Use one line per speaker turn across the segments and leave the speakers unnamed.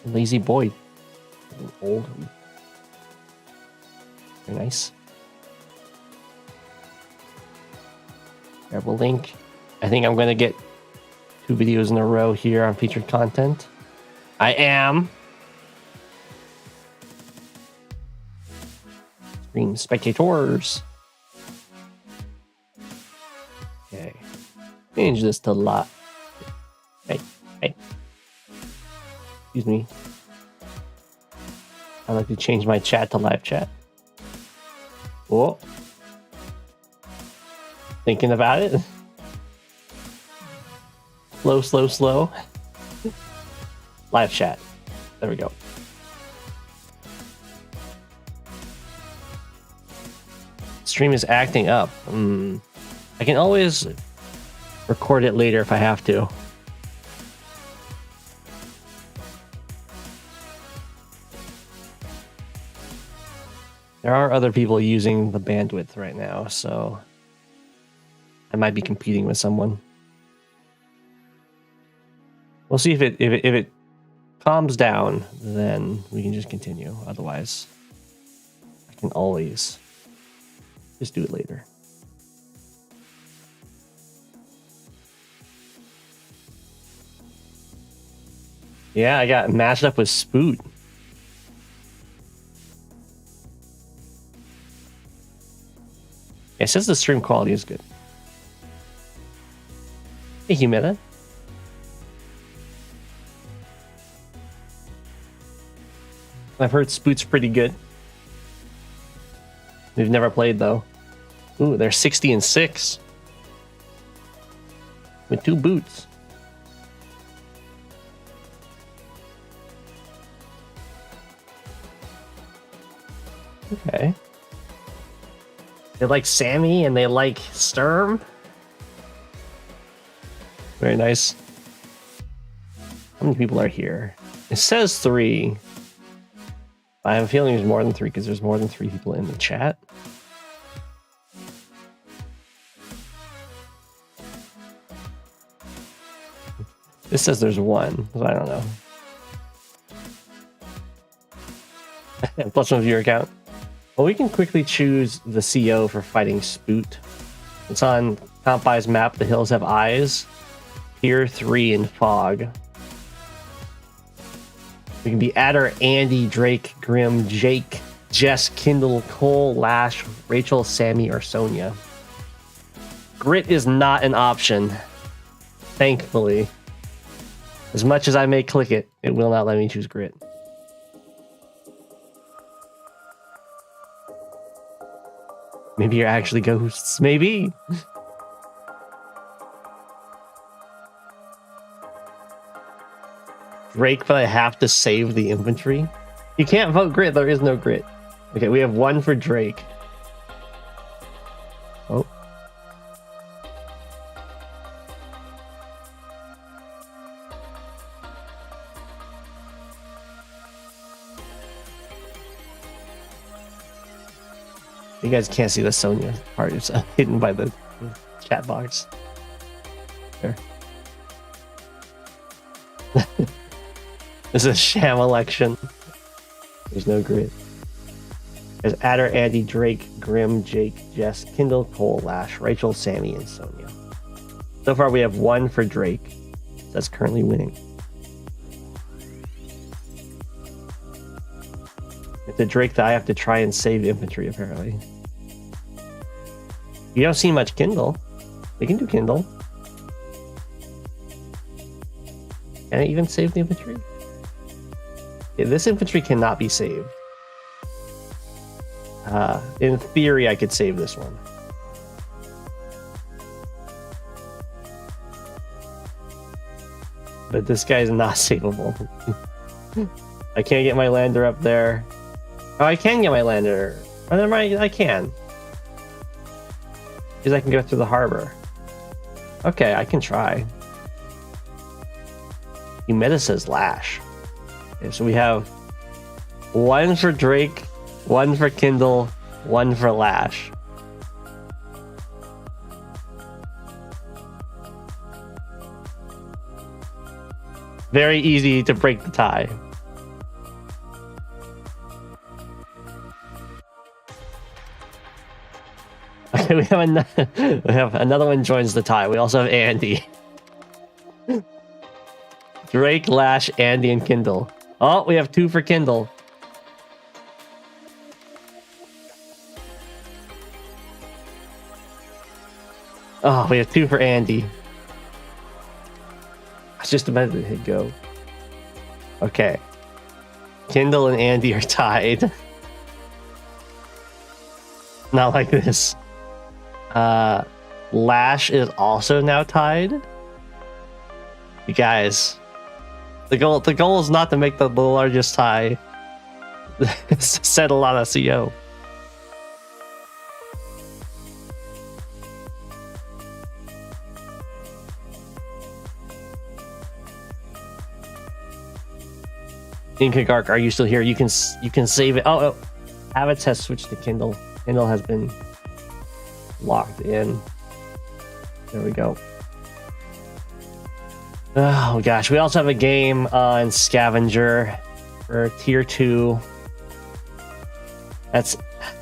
Lazy boy. Old. Very nice. Grab a link. I think I'm going to get 2 videos in a row here on featured content. I am. Stream spectators. Okay. Change this to lot. Hey. Excuse me. I like to change my chat to live chat. Whoa. Thinking about it. Slow. Live chat. There we go. Stream is acting up. I can always record it later if I have to. There are other people using the bandwidth right now, so I might be competing with someone. We'll see if it calms down, then we can just continue. Otherwise, I can always just do it later. Yeah, I got matched up with Spoot. It says the stream quality is good. Hey, Humida. I've heard Spoot's pretty good. We've never played though. Ooh, they're 60-6 with 2 boots. Okay. They like Sammy and they like Sturm. Very nice. How many people are here? It says 3. I have a feeling there's more than 3 because there's more than 3 people in the chat. This says there's 1, so I don't know. +1 viewer count. Well, we can quickly choose the CO for fighting Spoot. It's on Compy's map. The hills have eyes. Tier 3 in fog. We can be Adder, Andy, Drake, Grim, Jake, Jess, Kindle, Cole, Lash, Rachel, Sammy, or Sonja. Grit is not an option. Thankfully. As much as I may click it, it will not let me choose Grit. Maybe you're actually ghosts. Maybe. Drake, but I have to save the infantry. You can't vote Grit. There is no Grit. Okay, we have 1 for Drake. Oh. You guys can't see the Sonja part. It's hidden by the chat box. There. This is a sham election. There's no Grit. There's Adder, Andy, Drake, Grim, Jake, Jess, Kindle, Cole, Lash, Rachel, Sammy, and Sonja. So far we have 1 for Drake. That's currently winning. It's a Drake that I have to try and save infantry, apparently. You don't see much Kindle. We can do Kindle. Can I even save the infantry? Yeah, this infantry cannot be saved. In theory, I could save this one. But this guy is not savable. I can't get my lander up there. Oh, I can get my lander. Oh, never mind, I can. Because I can go through the harbor. Okay, I can try. Humida says Lash. Okay, so we have 1 for Drake, 1 for Kindle, 1 for Lash. Very easy to break the tie. Okay, we have another one joins the tie. We also have Andy. Drake, Lash, Andy, and Kindle. Oh, we have 2 for Kindle. Oh, we have 2 for Andy. I was just about to hit go. Okay. Kindle and Andy are tied. Not like this. Lash is also now tied. You guys, the goal is not to make the largest tie. It's to settle on a CO. Incuggarch, are you still here? You can save it. Oh, Habits has switched to Kindle. Kindle has been locked in. There we go. Oh gosh, we also have a game on Scavenger for tier 2. That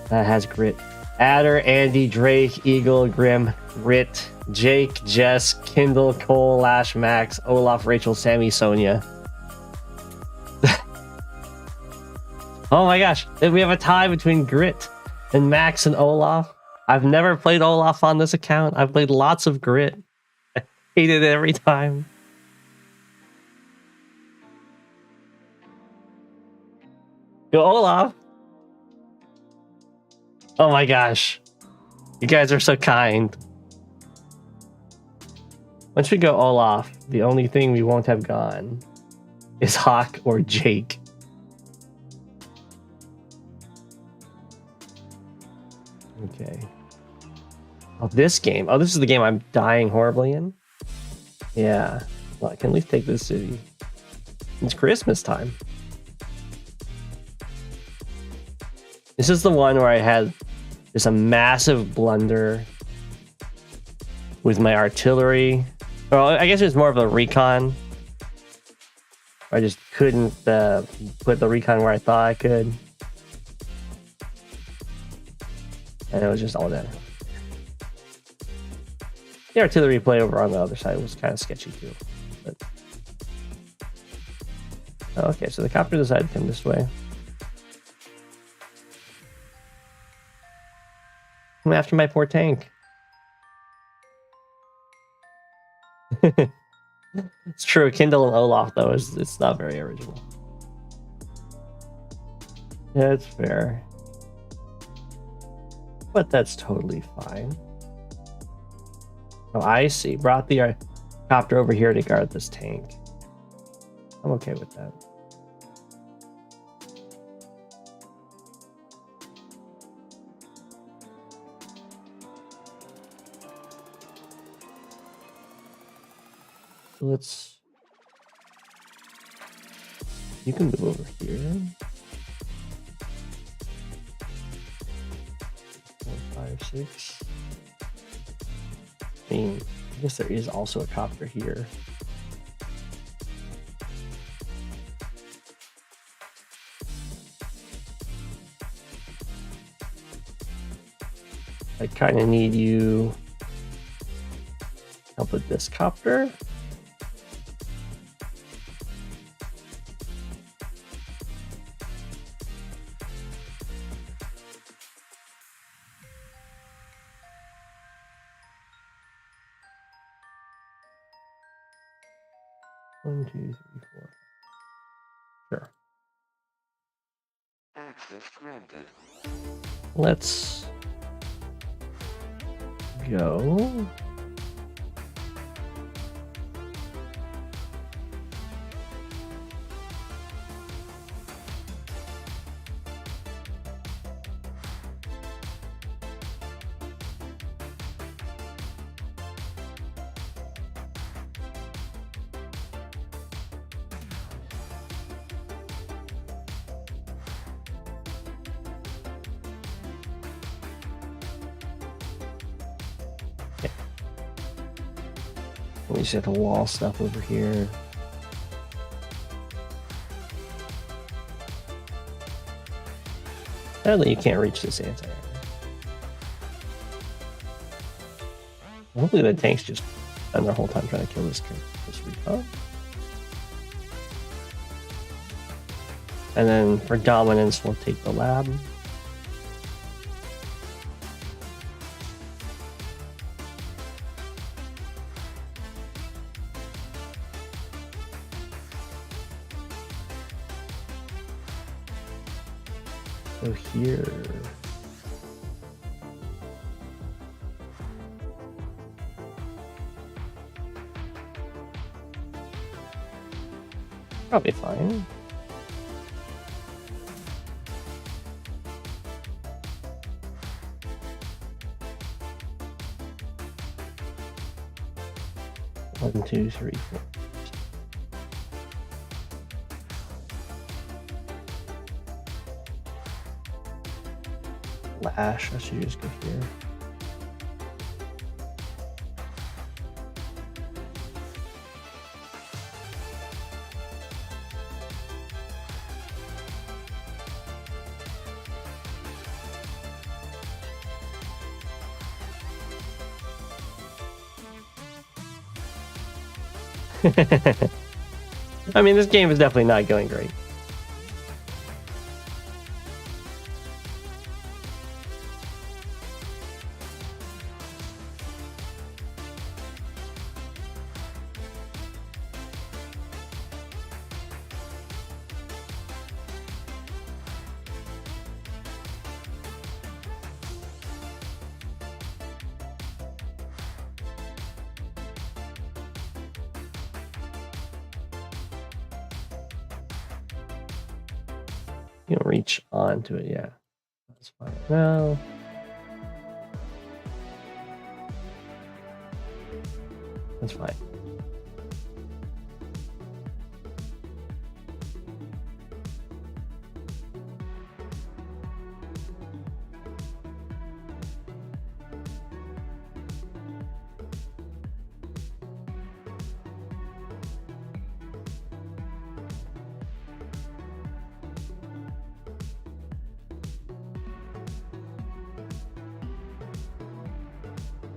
has Grit. Adder, Andy, Drake, Eagle, Grim, Grit, Jake, Jess, Kindle, Cole, Lash, Max, Olaf, Rachel, Sammy, Sonja. Oh my gosh, we have a tie between Grit and Max and Olaf. I've never played Olaf on this account. I've played lots of Grit. I hate it every time. Go Olaf. Oh my gosh. You guys are so kind. Once we go Olaf, the only thing we won't have gone is Hawke or Jake. Okay. Oh, this game. Oh, this is the game I'm dying horribly in. Yeah. Well, I can at least take this city. It's Christmas time. This is the one where I had just a massive blunder with my artillery. Well, I guess it was more of a recon. I just couldn't put the recon where I thought I could. And it was just all that. The artillery play over on the other side was kind of sketchy too. But... okay, so the copter decided to come this way. Come after my poor tank. It's true, Kindle and Olaf though it's not very original. Yeah, it's fair. But that's totally fine. Oh, I see. Brought the copter over here to guard this tank. I'm okay with that. So let's... You can move over here. 4, 5, 6. I mean, I guess there is also a copter here. I kind of need you help with this copter. One, 2, 3, 4. Sure. Access granted. Let's go. We just have the wall stuff over here. Sadly, you can't reach this anti-air. Hopefully the tanks just spend their whole time trying to kill this recon. And then for dominance, we'll take the lab. So here. Probably fine. One, two, three, four. Lash, I should just go here. I mean, this game is definitely not going great. You don't reach onto it, yeah. That's fine. No. That's fine.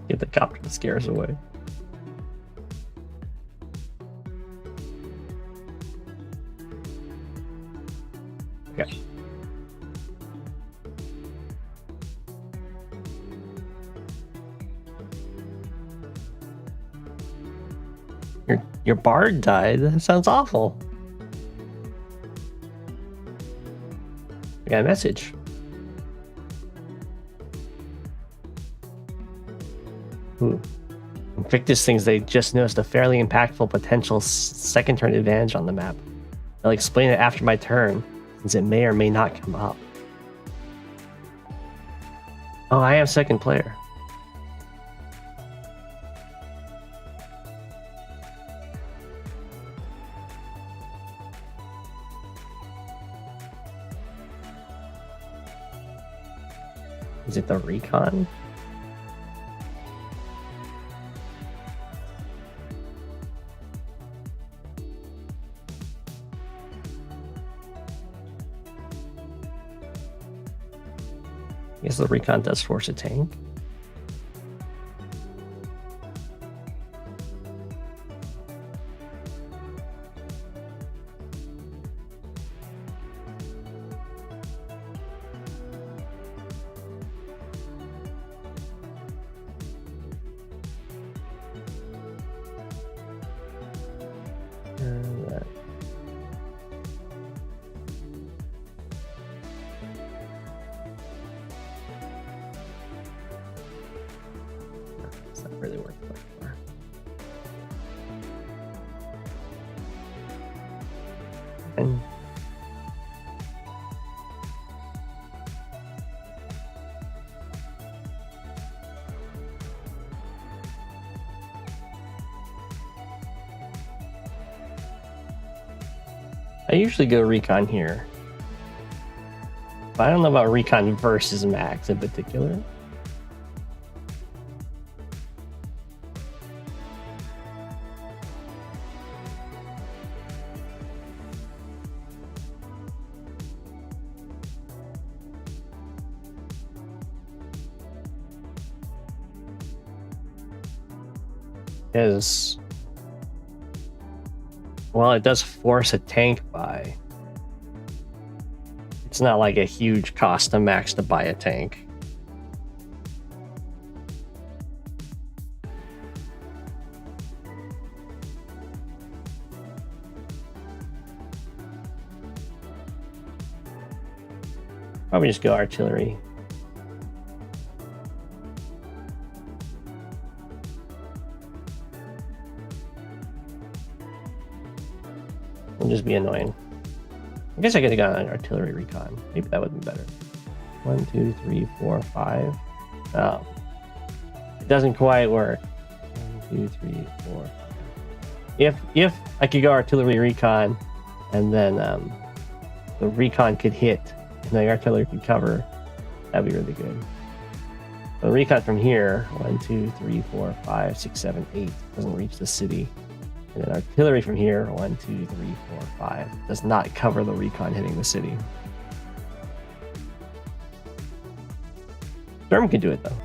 Get the copter that scares away. Okay. Your bard died? That sounds awful. I got a message. Invictus thinks they just noticed a fairly impactful potential second turn advantage on the map. They'll explain it after my turn, since it may or may not come up. Oh, I am second player. Is it the recon? I guess the recon does force a tank. I usually go recon here, but I don't know about recon versus max in particular. Is, well, it does force a tank buy. It's not like a huge cost to max to buy a tank. Probably just go artillery. And just be annoying. I guess I could have gotten an artillery recon. Maybe that would have been better. 1, 2, 3, 4, 5. Oh. It doesn't quite work. 1, 2, 3, 4. If I could go artillery recon and then the recon could hit and the artillery could cover, that'd be really good. The recon from here, 1, 2, 3, 4, 5, 6, 7, 8, doesn't reach the city. And then artillery from here, 1, 2, 3, 4, 5, does not cover the recon hitting the city. Storm can do it though.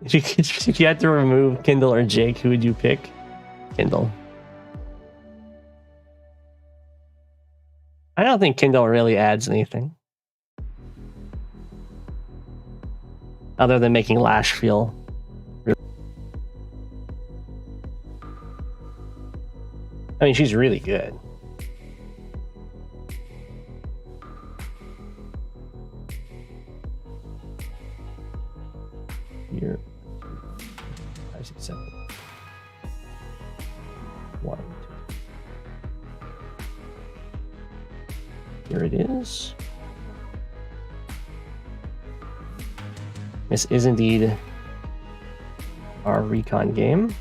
If you had to remove Kindle or Jake, who would you pick? Kindle. I don't think Kindle really adds anything. Other than making Lash feel really... I mean, she's really good. Here. 5, 6, 7. 1, 2. Here it is. This is indeed our recon game.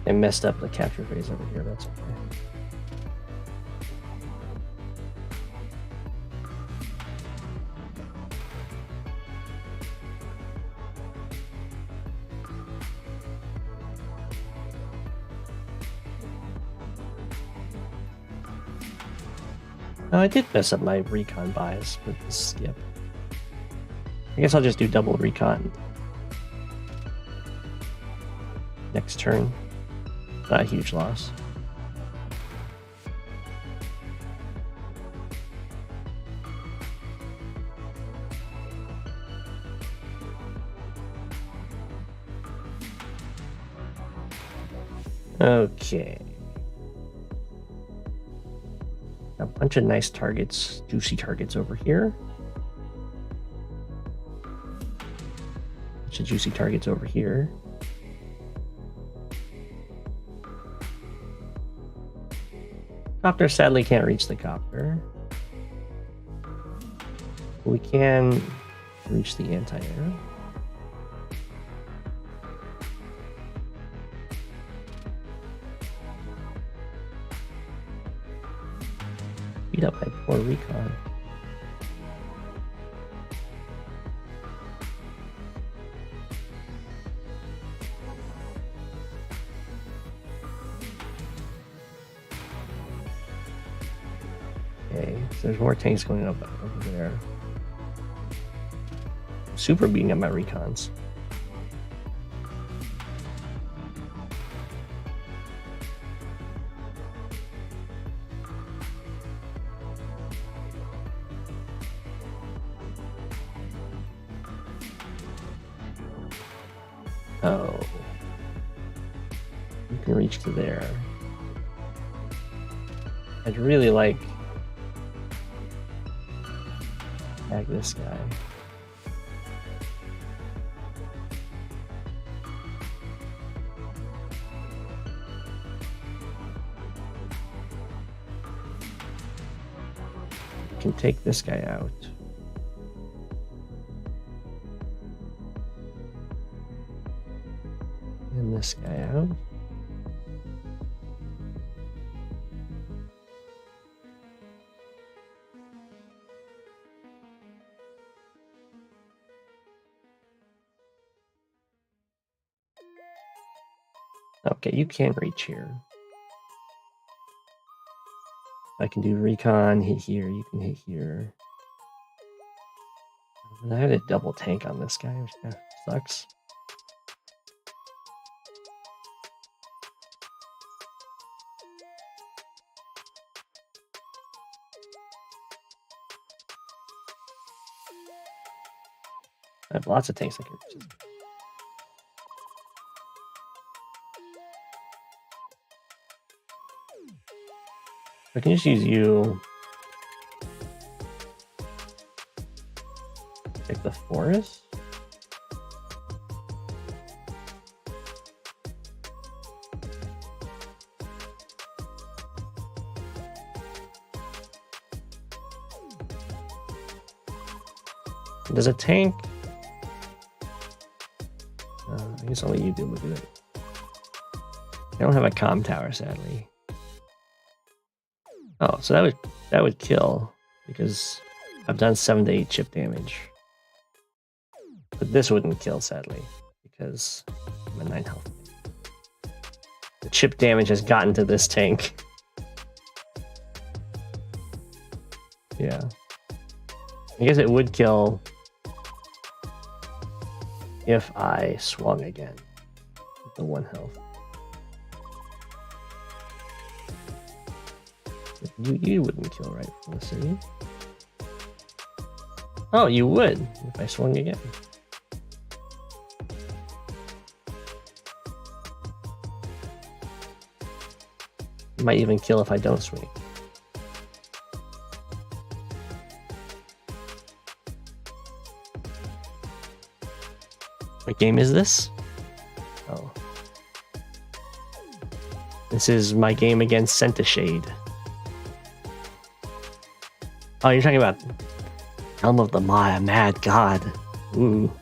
I messed up the capture phase over here, that's okay. Oh, I did mess up my recon buys with the skip. I guess I'll just do double recon next turn. Not a huge loss. Okay. A bunch of nice targets, juicy targets over here. Bunch of juicy targets over here. Copter sadly can't reach the copter. We can reach the anti-air. Beat up by poor recon. Okay, so there's more tanks going up over there. Super beating up my recons. Oh, you can reach to there. I'd really like tag this guy. You can take this guy out. And this guy out. Okay, you can reach here. I can do recon, hit here, you can hit here. I had a double tank on this guy, which kind of sucks. I have lots of tanks I can just... I can just use you. Take the forest. Does a tank? I guess only you'd be able to do it. I don't have a comm tower, sadly. Oh, so that would kill because I've done 7 to 8 chip damage. But this wouldn't kill, sadly, because I'm at 9 health. The chip damage has gotten to this tank. Yeah. I guess it would kill if I swung again with the 1 health. You wouldn't kill right from the city. Oh, you would if I swung again. Might even kill if I don't swing. What game is this? Oh. This is my game against Shade. Oh, you're talking about Helm of the Mad God. Ooh.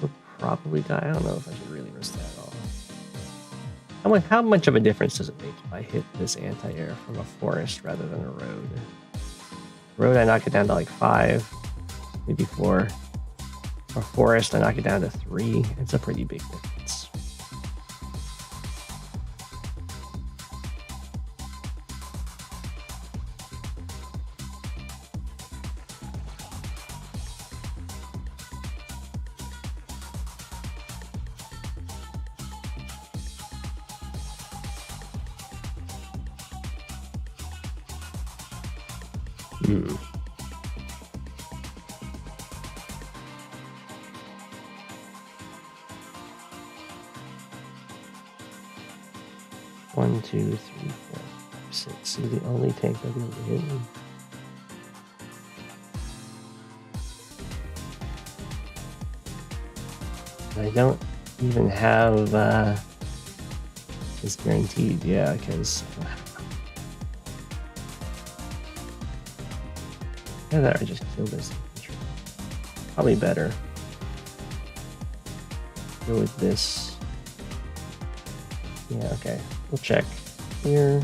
Would probably die. I don't know if I should really risk that at all. How much of a difference does it make if I hit this anti-air from a forest rather than a road? Road, I knock it down to like 5, maybe 4. Or forest, I knock it down to 3. It's a pretty big difference. Hmm. One, 2, 3, 4, 5, 6. Is the only tank I'll be able to hit me. I don't even have this guaranteed, yeah, because either I just kill this infantry. Probably better. Go with this. Yeah, okay. We'll check here.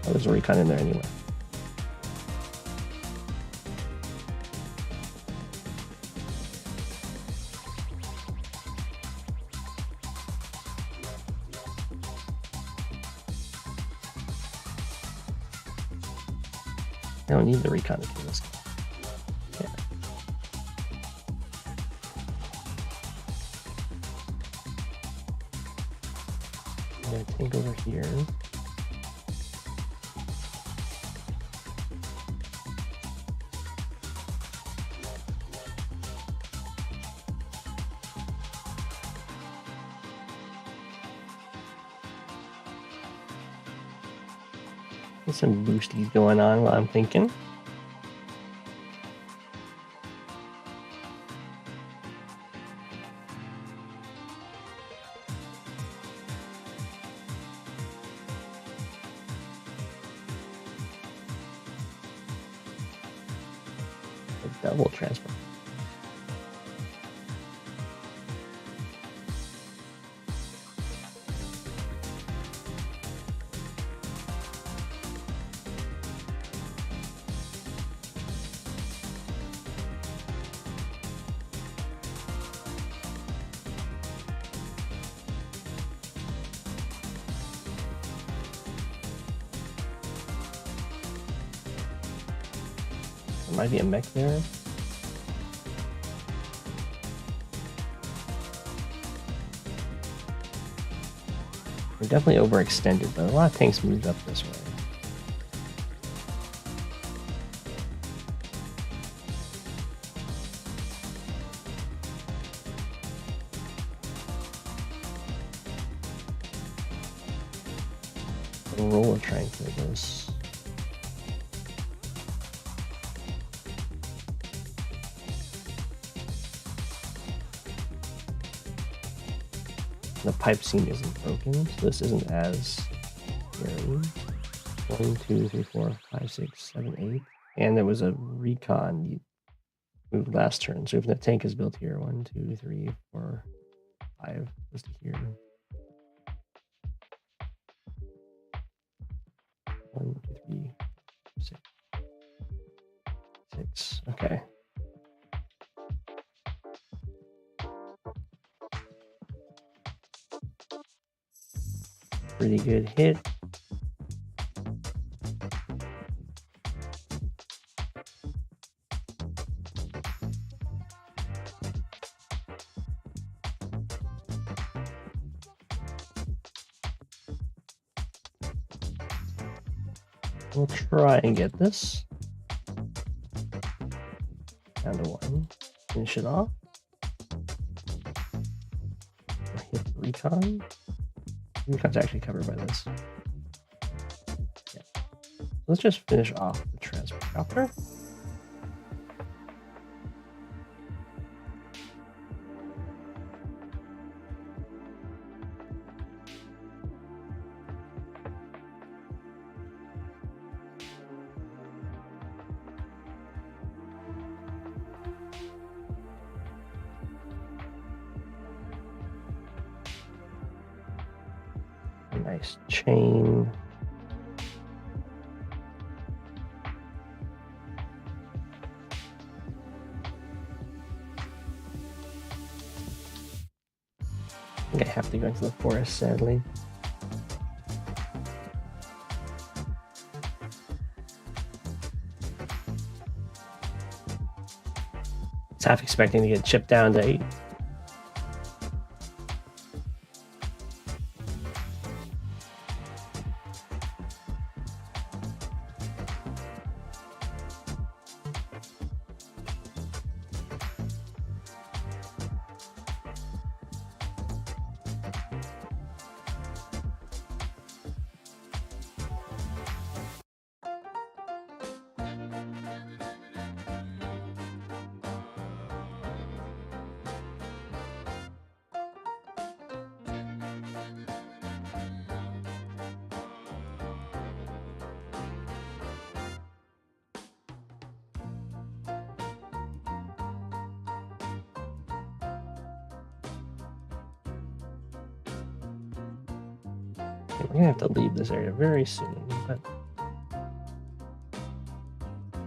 Oh, there's a recon in there anyway. I don't need the recon to kill this guy. Yeah. I'm gonna take over here. There's some boosties going on while I'm thinking. A double transfer. might be a mech there. We're definitely overextended, but a lot of tanks moved up this way. We'll roll a try and kill this. The pipe seam isn't broken, so this isn't as scary. 1, 2, 3, 4, 5, 6, 7, 8. And there was a recon you moved last turn. So if the tank is built here, 1, 2, 3, 4, 5 goes to here. 1, 2, 3, 6. 6. Okay. Pretty good hit. We'll try and get this. Down to 1. Finish it off. We'll hit the recon. Recon's actually covered by this. Yeah. Let's just finish off the transporter. Nice chain. I think I have to go into the forest, sadly. I was half expecting to get chipped down to 8. We're gonna have to leave this area very soon, but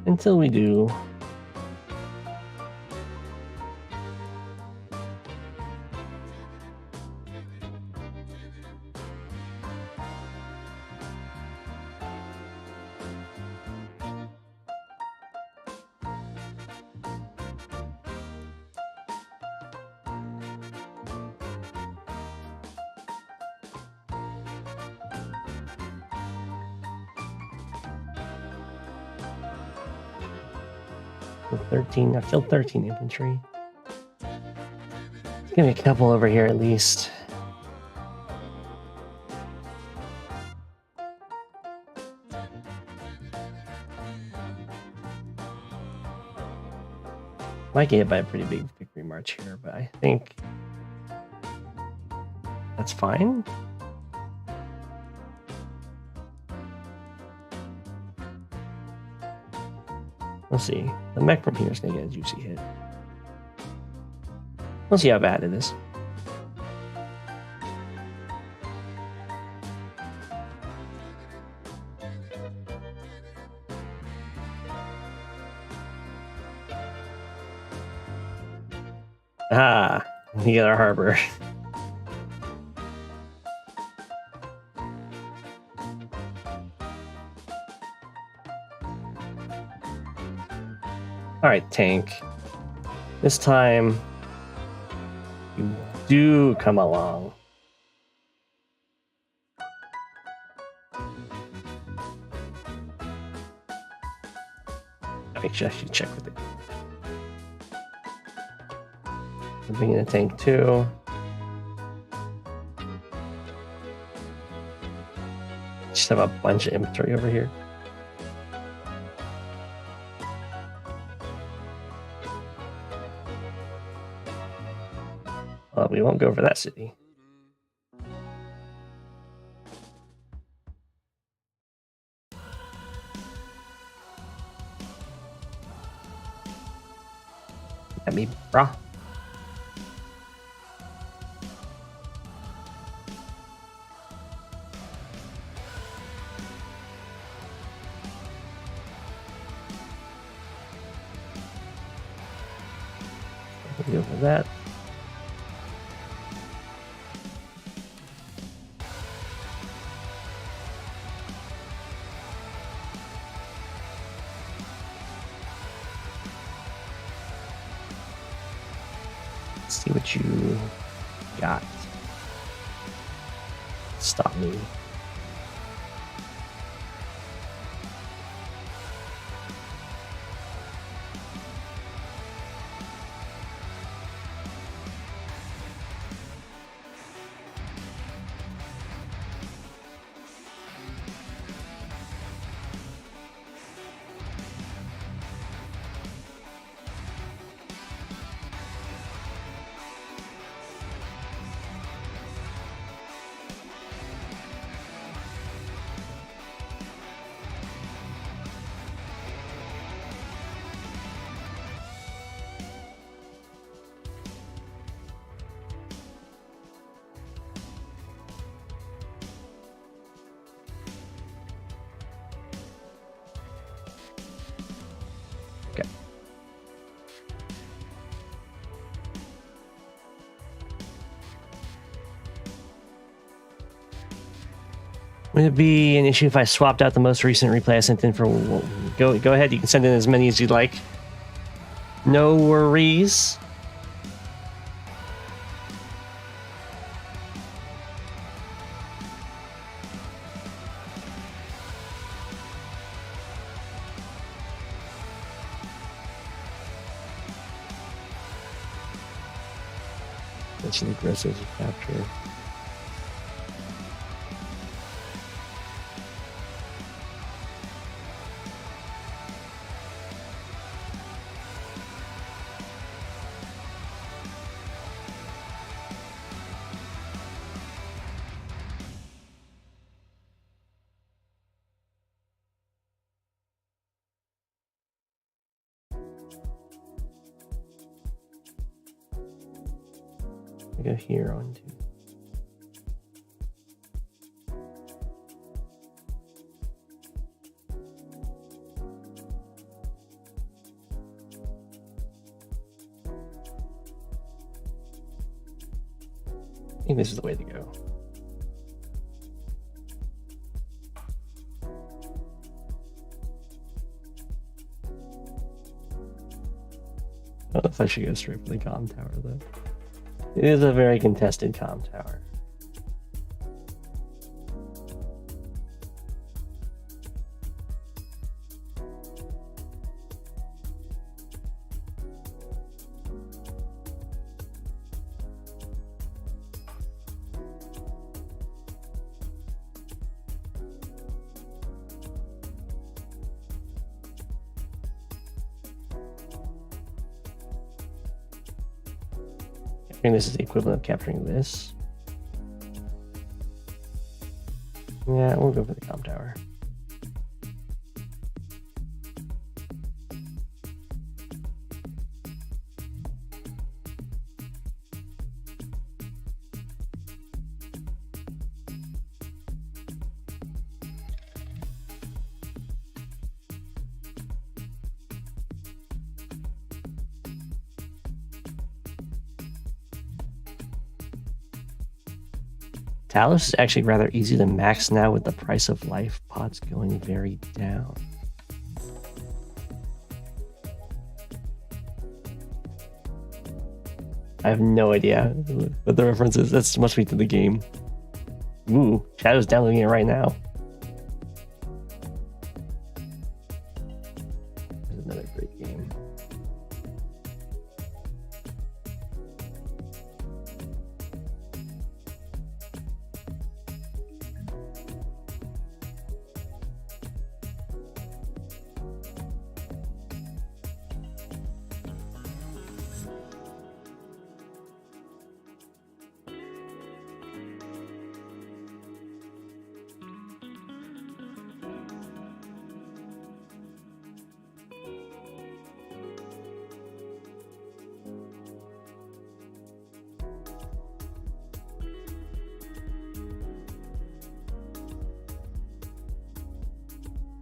until we do, with 13, I've killed 13 infantry. Give me a couple over here at least. Might get hit by a pretty big victory march here, but I think that's fine. Let's see. The mech from here is going to get a juicy hit. We'll see how bad it is. Ah, we got our harbor. right, tank. This time, you do come along. I should check with it. I'm bringing a tank too. Just have a bunch of inventory over here. We won't go over that city. At me, brah. Go for that. See what you got. Stop me. Would it be an issue if I swapped out the most recent replay I sent in for... Go ahead, you can send in as many as you'd like. No worries. That's an aggressive capture. Go here on two. I think this is the way to go. I don't know if I should go straight for the comm tower though. It is a very contested comm tower. Capturing this is the equivalent of capturing this. Yeah, we'll go for the comm tower. Talos is actually rather easy to max now with the price of life pods going very down. I have no idea what the reference is. That's must be to the game. Ooh, Shadow's downloading it right now. There's another great game.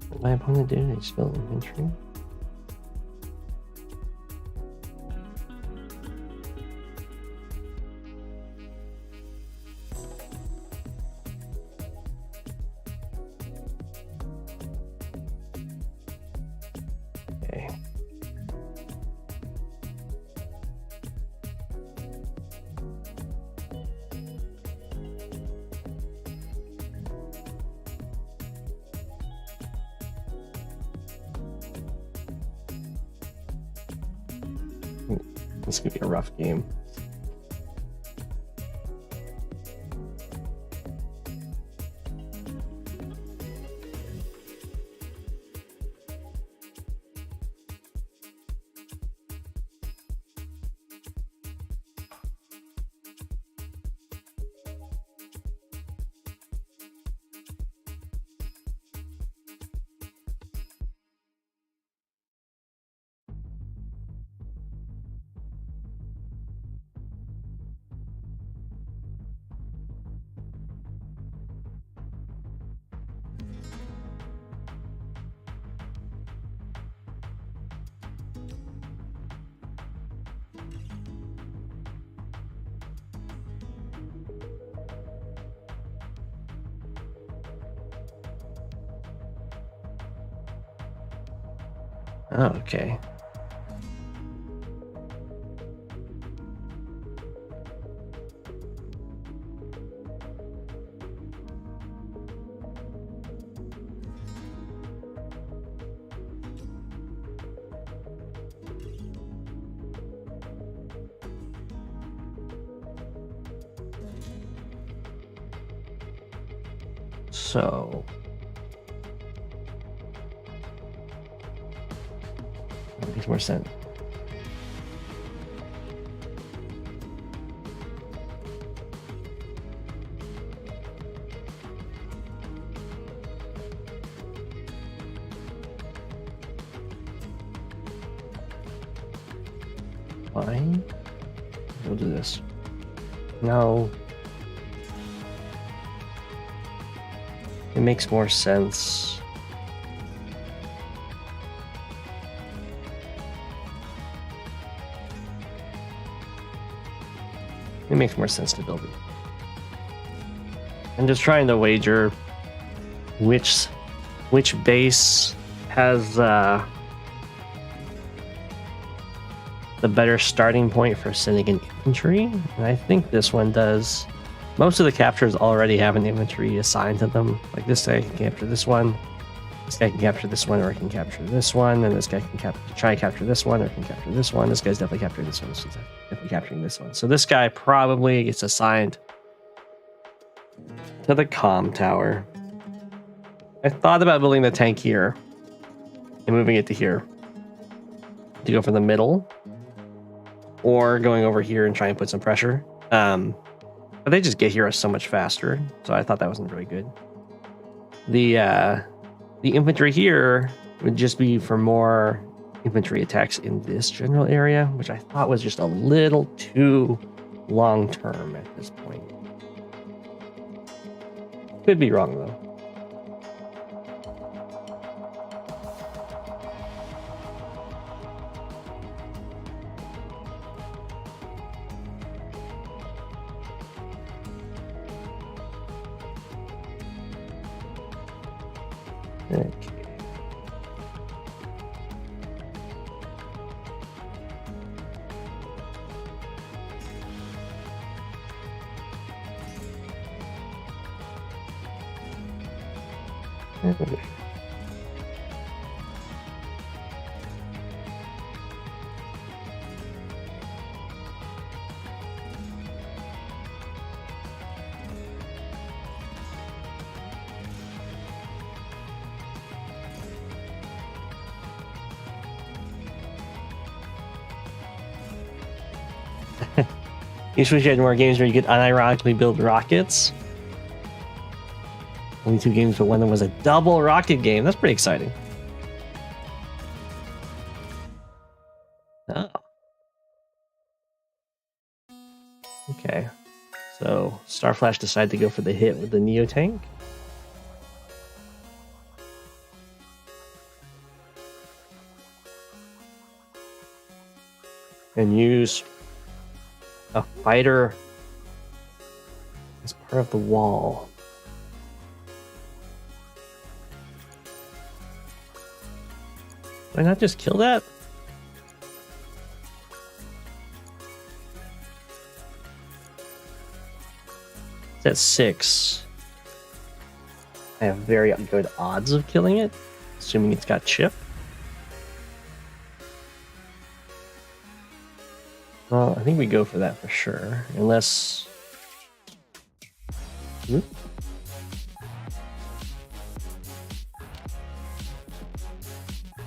What my opponent did, I spelled inventory. Okay. This could be a rough game. Oh, okay. So that makes more sense. Fine. We'll do this. No. It makes more sense. It makes more sense to build it. I'm just trying to wager which base has the better starting point for sending an infantry, and I think this one does. Most of the captures already have an infantry assigned to them. Like this guy can capture this one, this guy can capture this one, or he can capture this one, and this guy can try and capture this one, or can capture this one. This guy's definitely capturing this one. This guy's definitely capturing this one. So this guy probably gets assigned to the comm tower. I thought about building the tank here and moving it to here to go for the middle, or going over here and try and put some pressure. But they just get here so much faster, so I thought that wasn't very good. The infantry here would just be for more infantry attacks in this general area, which I thought was just a little too long term at this point. Could be wrong though. Okay. You wish you had more games where you could unironically build rockets. Only 2 games, but one of them was a double rocket game. That's pretty exciting. Oh. Okay. So Starflash decided to go for the hit with the Neo tank. And use a fighter as part of the wall. Why not just kill that? It's at 6. I have very good odds of killing it, assuming it's got chip. Well, I think we go for that for sure, unless... Yeah,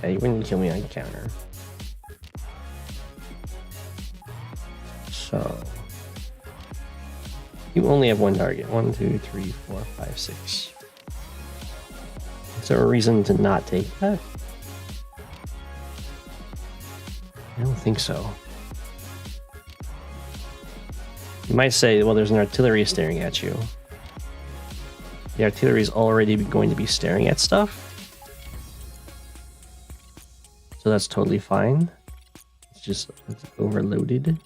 you wouldn't kill me on counter. So... you only have one target. 1, 2, 3, 4, 5, 6. Is there a reason to not take that? I don't think so. You might say, well, there's an artillery staring at you. The artillery is already going to be staring at stuff. So that's totally fine. It's overloaded.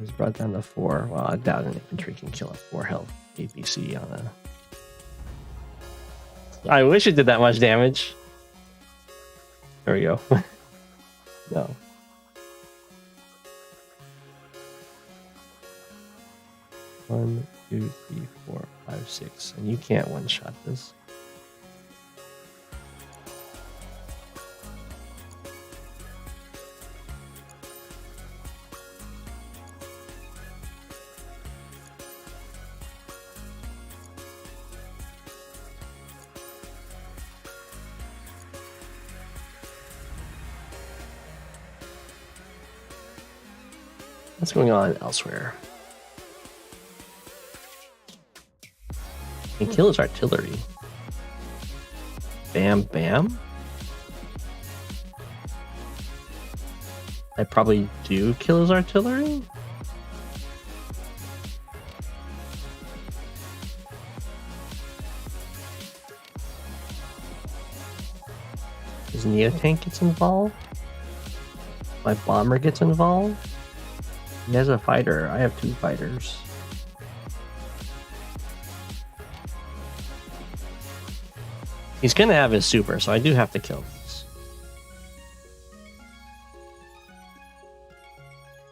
It's brought down to 4. Well, I doubt an infantry can kill a 4 health APC on a... I wish it did that much damage. There we go. No. One, 2, 3, 4, 5, 6. And you can't one-shot this. What's going on elsewhere? He kills artillery. Bam, bam. I probably do kill his artillery. His Neo tank gets involved. My bomber gets involved. He has a fighter. I have 2 fighters. He's gonna have his super, so I do have to kill this.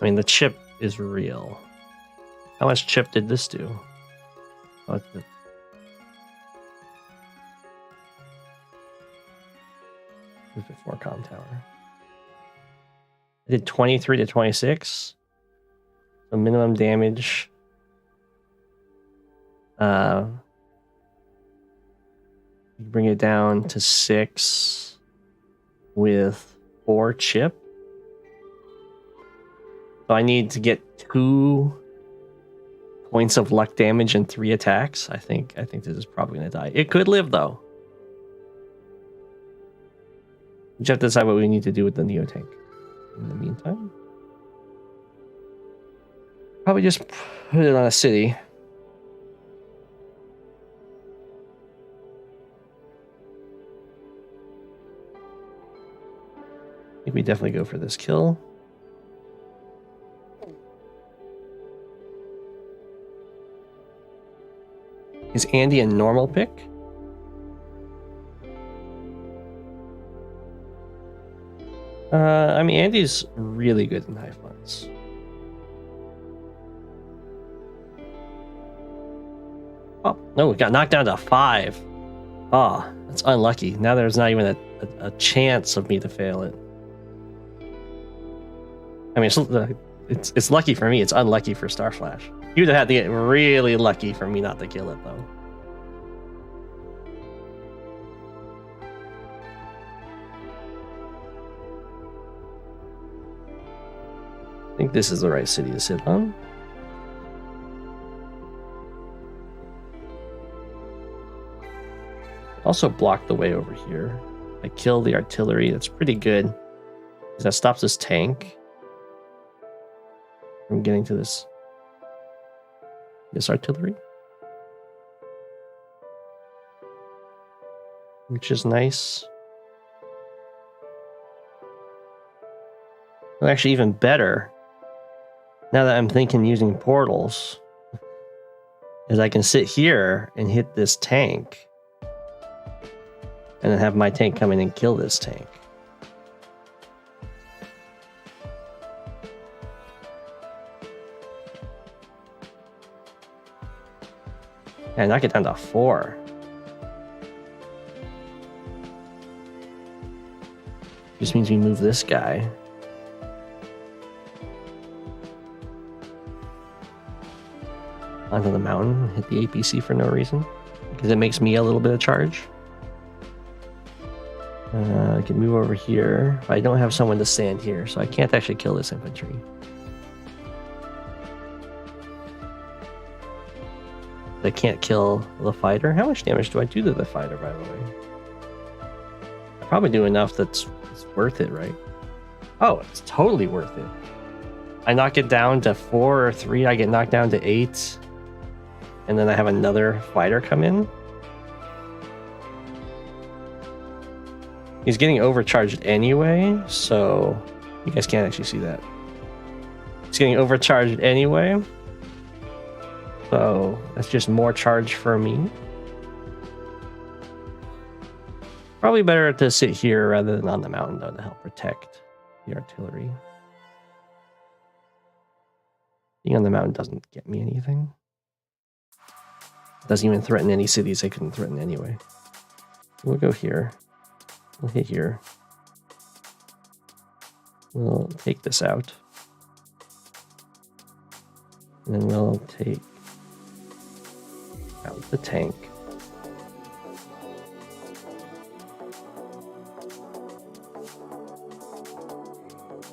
I mean, the chip is real. How much chip did this do? Oh, it's 4 comm tower. I did 23 to 26. So minimum damage. You bring it down to 6 with 4 chip. So I need to get 2 points of luck damage and 3 attacks. I think this is probably gonna die. It could live though. We just have to decide what we need to do with the Neo tank. In the meantime, probably just put it on a city. I think we definitely go for this kill. Is Andy a normal pick? I mean, Andy's really good in high funds. Oh, no, we got knocked down to 5. Oh, that's unlucky. Now there's not even a chance of me to fail it. I mean, it's lucky for me. It's unlucky for Starflash. You would have had to get really lucky for me not to kill it, though. I think this is the right city to sit on. Also block the way over here. I kill the artillery. That's pretty good, because that stops this tank from getting to this artillery, which is nice. Well, actually, even better, now that I'm thinking using portals, is I can sit here and hit this tank, and then have my tank come in and kill this tank. And knock it down to 4. Just means we move this guy. Onto the mountain, hit the APC for no reason, because it makes me a little bit of charge. I can move over here. I don't have someone to stand here, so I can't actually kill this infantry. I can't kill the fighter. How much damage do I do to the fighter, by the way? I probably do enough that's worth it, right? Oh, it's totally worth it. I knock it down to 4 or 3. I get knocked down to 8. And then I have another fighter come in. He's getting overcharged anyway, so you guys can't actually see that. He's getting overcharged anyway. So that's just more charge for me. Probably better to sit here rather than on the mountain, though, to help protect the artillery. Being on the mountain doesn't get me anything. It doesn't even threaten any cities I couldn't threaten anyway. We'll go here. We'll hit here. We'll take this out. And then we'll take out the tank.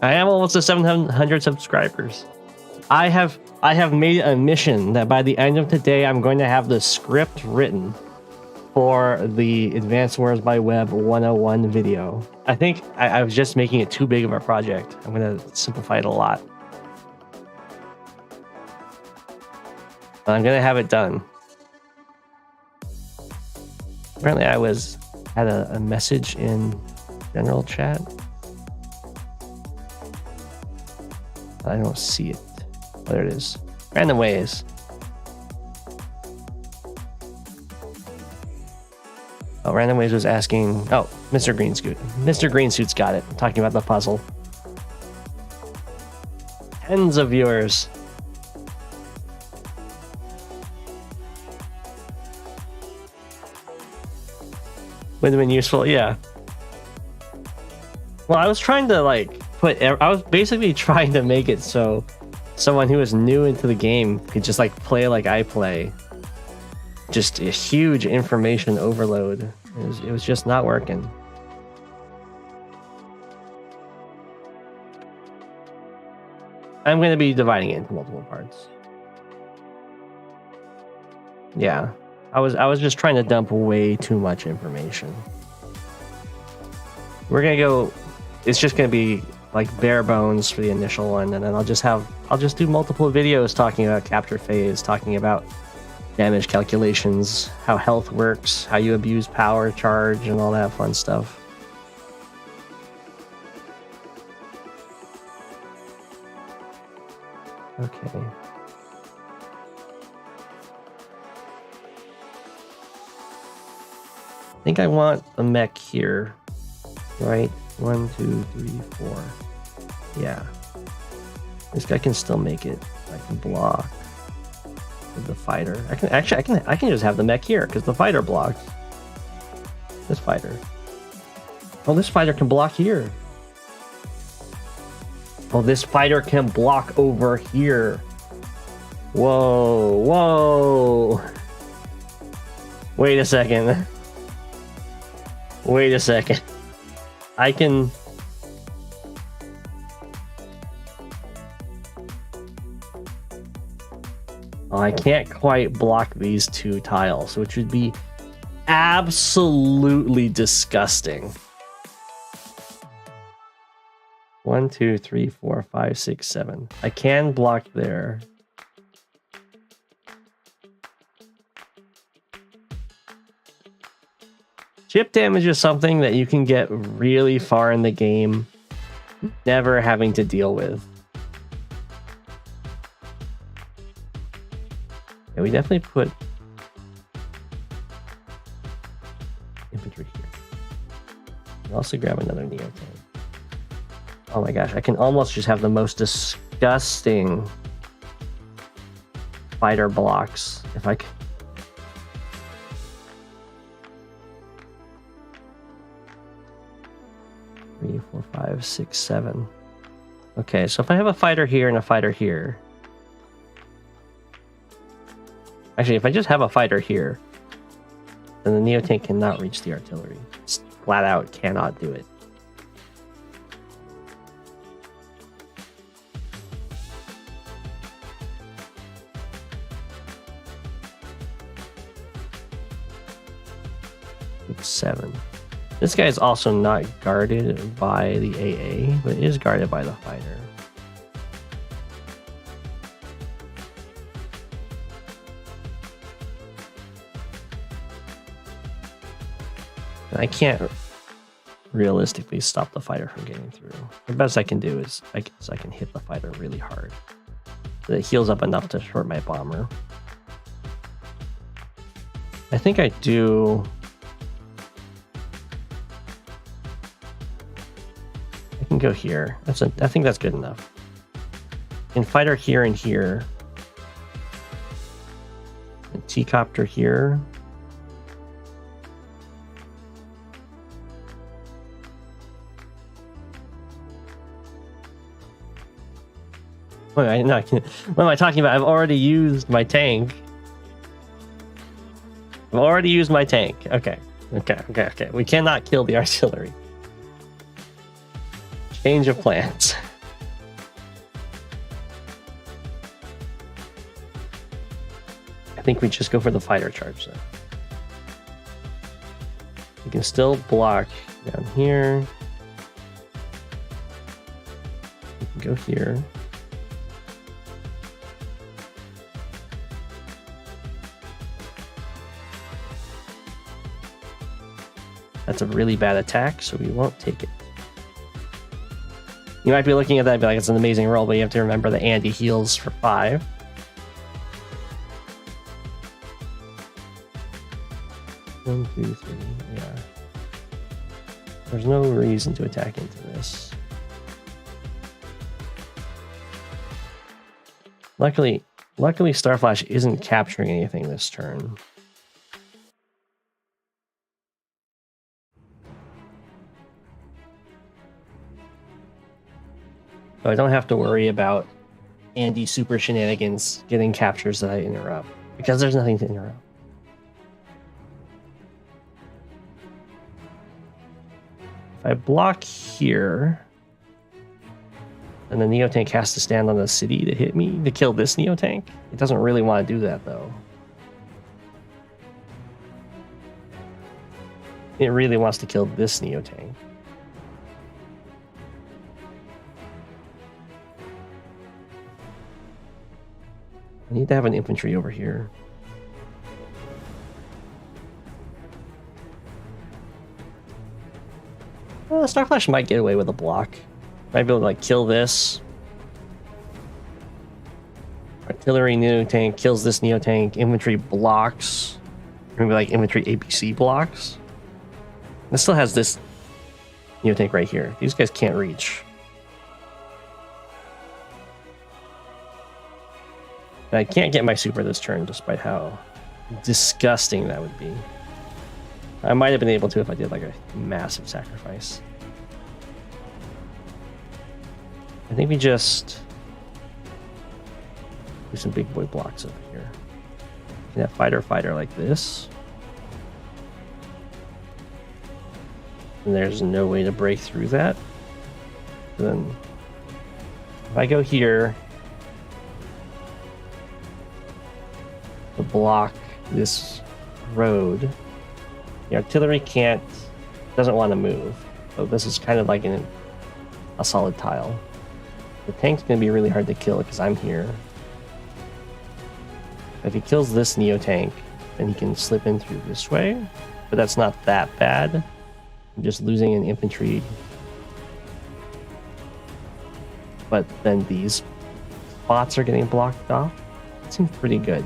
I am almost to 700 subscribers. I have made a mission that by the end of today, I'm going to have the script written for the Advanced Wars by Web 101 video. I think I was just making it too big of a project. I'm going to simplify it a lot. But I'm going to have it done. Apparently I had a message in general chat. I don't see it. Oh, there it is. Random ways. Oh, Random Ways was asking... Oh, Mr. Greensuit. Mr. Greensuit's got it. Talking about the puzzle. Tens of viewers. Would have been useful, yeah. Well, I was trying to, like, I was basically trying to make it so someone who is new into the game could just, like, play like I play. Just a huge information overload. It was just not working. I'm going to be dividing it into multiple parts. Yeah, I was just trying to dump way too much information. We're gonna go. It's just gonna be like bare bones for the initial one, and then I'll just do multiple videos talking about capture phase, talking about damage calculations, how health works, how you abuse power charge, and all that fun stuff. Okay. I think I want a mech here, right? 1, 2, 3, 4. Yeah. This guy can still make it. I can block. with the fighter. I can just have the mech here because the fighter blocks. This fighter. Oh, this fighter can block here. Oh, this fighter can block over here. Whoa, whoa. Wait a second. Wait a second. I can... Oh, I can't quite block these two tiles, which would be absolutely disgusting. 1, 2, 3, 4, 5, 6, 7. I can block there. Chip damage is something that you can get really far in the game, never having to deal with. Yeah, we definitely put infantry here. I'll also grab another Neotank. Oh my gosh, I can almost just have the most disgusting fighter blocks if I could. Three, 4, 5, 6, 7. Okay, so if I have a fighter here and a fighter here. Actually, if I just have a fighter here, then the Neotank cannot reach the artillery. Just flat out cannot do it. It's 7. This guy is also not guarded by the AA, but is guarded by the fighter. And I can't realistically stop the fighter from getting through. The best I can do is I can hit the fighter really hard. So it heals up enough to short my bomber. I think I do... I can go here. I think that's good enough. And fighter here and here. And T-copter here. What am I talking about? I've already used my tank. I've already used my tank. Okay. We cannot kill the artillery. Change of plans. I think we just go for the fighter charge then. We can still block down here. We can go here. That's a really bad attack, so we won't take it. You might be looking at that and be like, it's an amazing roll, but you have to remember that Andy heals for 5. One, 2, 3, yeah. There's no reason to attack into this. Luckily Starflash isn't capturing anything this turn. So I don't have to worry about Andy super shenanigans getting captures that I interrupt, because there's nothing to interrupt. If I block here, then the Neotank has to stand on the city to hit me, to kill this Neotank. It doesn't really want to do that though. It really wants to kill this Neotank. I need to have an infantry over here. Well, Starflash might get away with a block. Might be able to like kill this. Artillery Neotank kills this Neotank. Infantry blocks. Maybe like infantry APC blocks. This still has this Neotank right here. These guys can't reach. And I can't get my super this turn, despite how disgusting that would be. I might have been able to if I did like a massive sacrifice. I think we just do some big boy blocks over here. Can have fighter like this. And there's no way to break through that. Then if I go here to block this road, the artillery doesn't want to move. So this is kind of like a solid tile. The tank's going to be really hard to kill because I'm here. If he kills this Neo tank, then he can slip in through this way. But that's not that bad. I'm just losing an infantry. But then these spots are getting blocked off. It seems pretty good.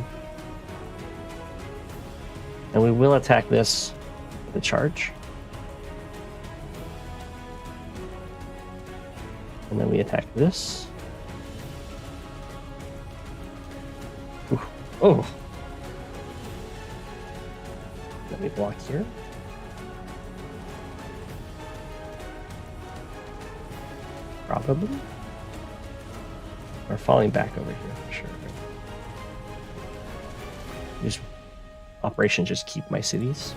And we will attack this with a charge. And then we attack this. Ooh. Oh! Then we block here. Probably. Or falling back over here for sure. These operations just keep my cities.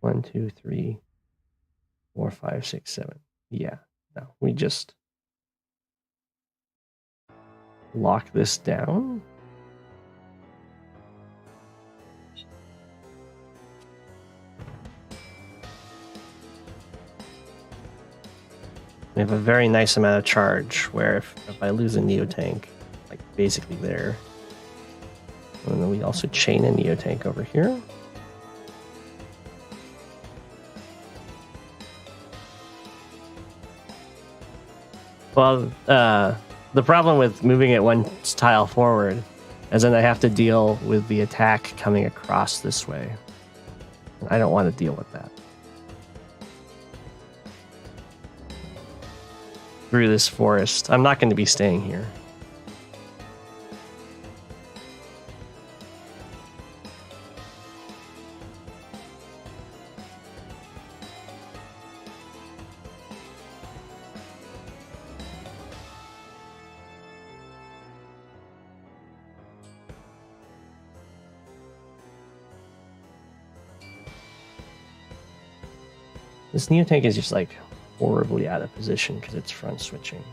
One, two, three, 4, 5, 6, 7. Yeah, no, we just lock this down. We have a very nice amount of charge where if I lose a Neo tank, like basically there. And then we also chain a Neo tank over here. Well, the problem with moving it one tile forward is then I have to deal with the attack coming across this way. And I don't want to deal with that. Through this forest. I'm not going to be staying here. This Neo tank is just like horribly out of position because it's front switching.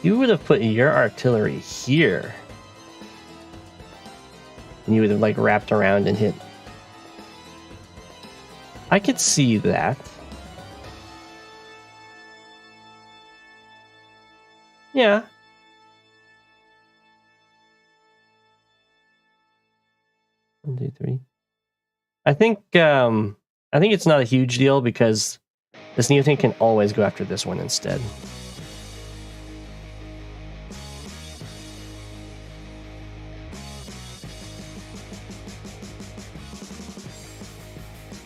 You would have put your artillery here. And you would have like wrapped around and hit. I could see that. Yeah. One, two, three. I think it's not a huge deal because this Neo tank can always go after this one instead.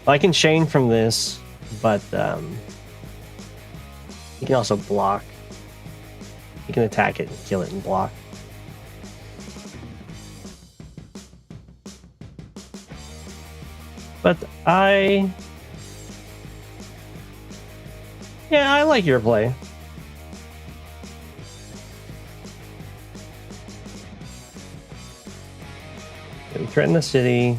I can chain from this, but you can also block. You can attack it and kill it and block. But I like your play. We threaten the city.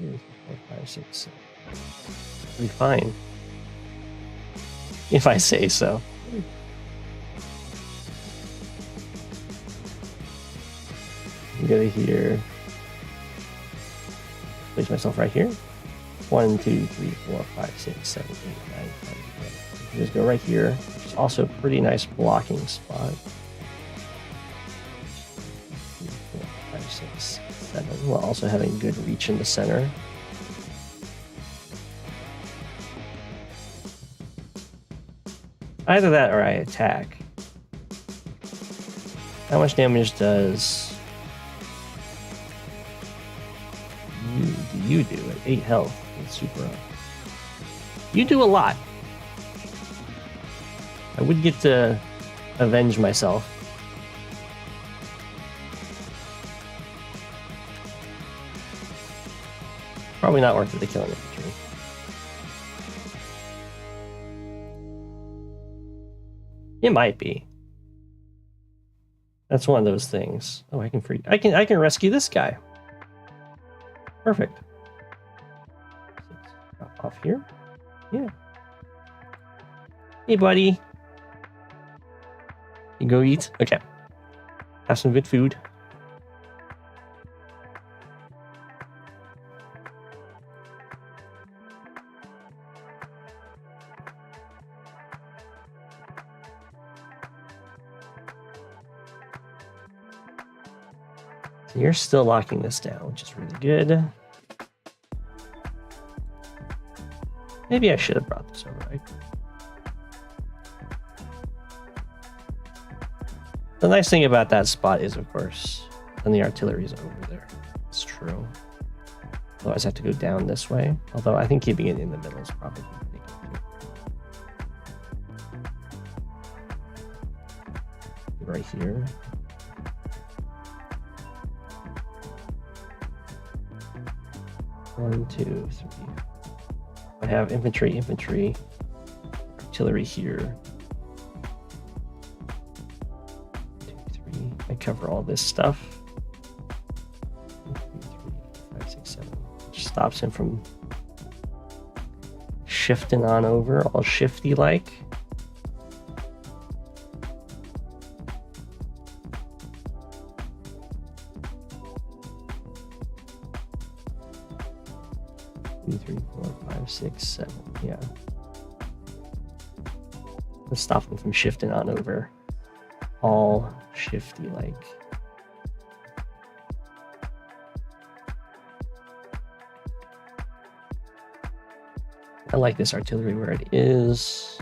Here's 4, 5, 6, 7. It'll be fine. If I say so. Go to here. Place myself right here. 1, 2, 3, 4, 5, 6, 7, 8, 9, 10, 11. Just go right here, which is also a pretty nice blocking spot. 3, 4, 5, 6, 7. While also having good reach in the center. Either that or I attack. How much damage does you do at 8 health with super up? You do a lot. I would get to avenge myself. Probably not worth it to kill an infantry. It might be. That's one of those things. Oh, I can rescue this guy. Perfect. Off here? Yeah. Hey, buddy. You go eat? Okay. Have some good food. So you're still locking this down, which is really good. Maybe I should have brought this over, right? The nice thing about that spot is, of course, then the artillery is over there. It's true. Otherwise, I have to go down this way. Although I think keeping it in the middle is probably pretty good. Right here. One, two, three. I have infantry, artillery here. 2, 3. I cover all this stuff. 1, 2, 3, 4, 5, 6, 7. Which stops him from shifting on over, all shifty like. Three, 4, 5, 6, 7. Yeah. Let's stop them from shifting on over. All shifty like. I like this artillery where it is.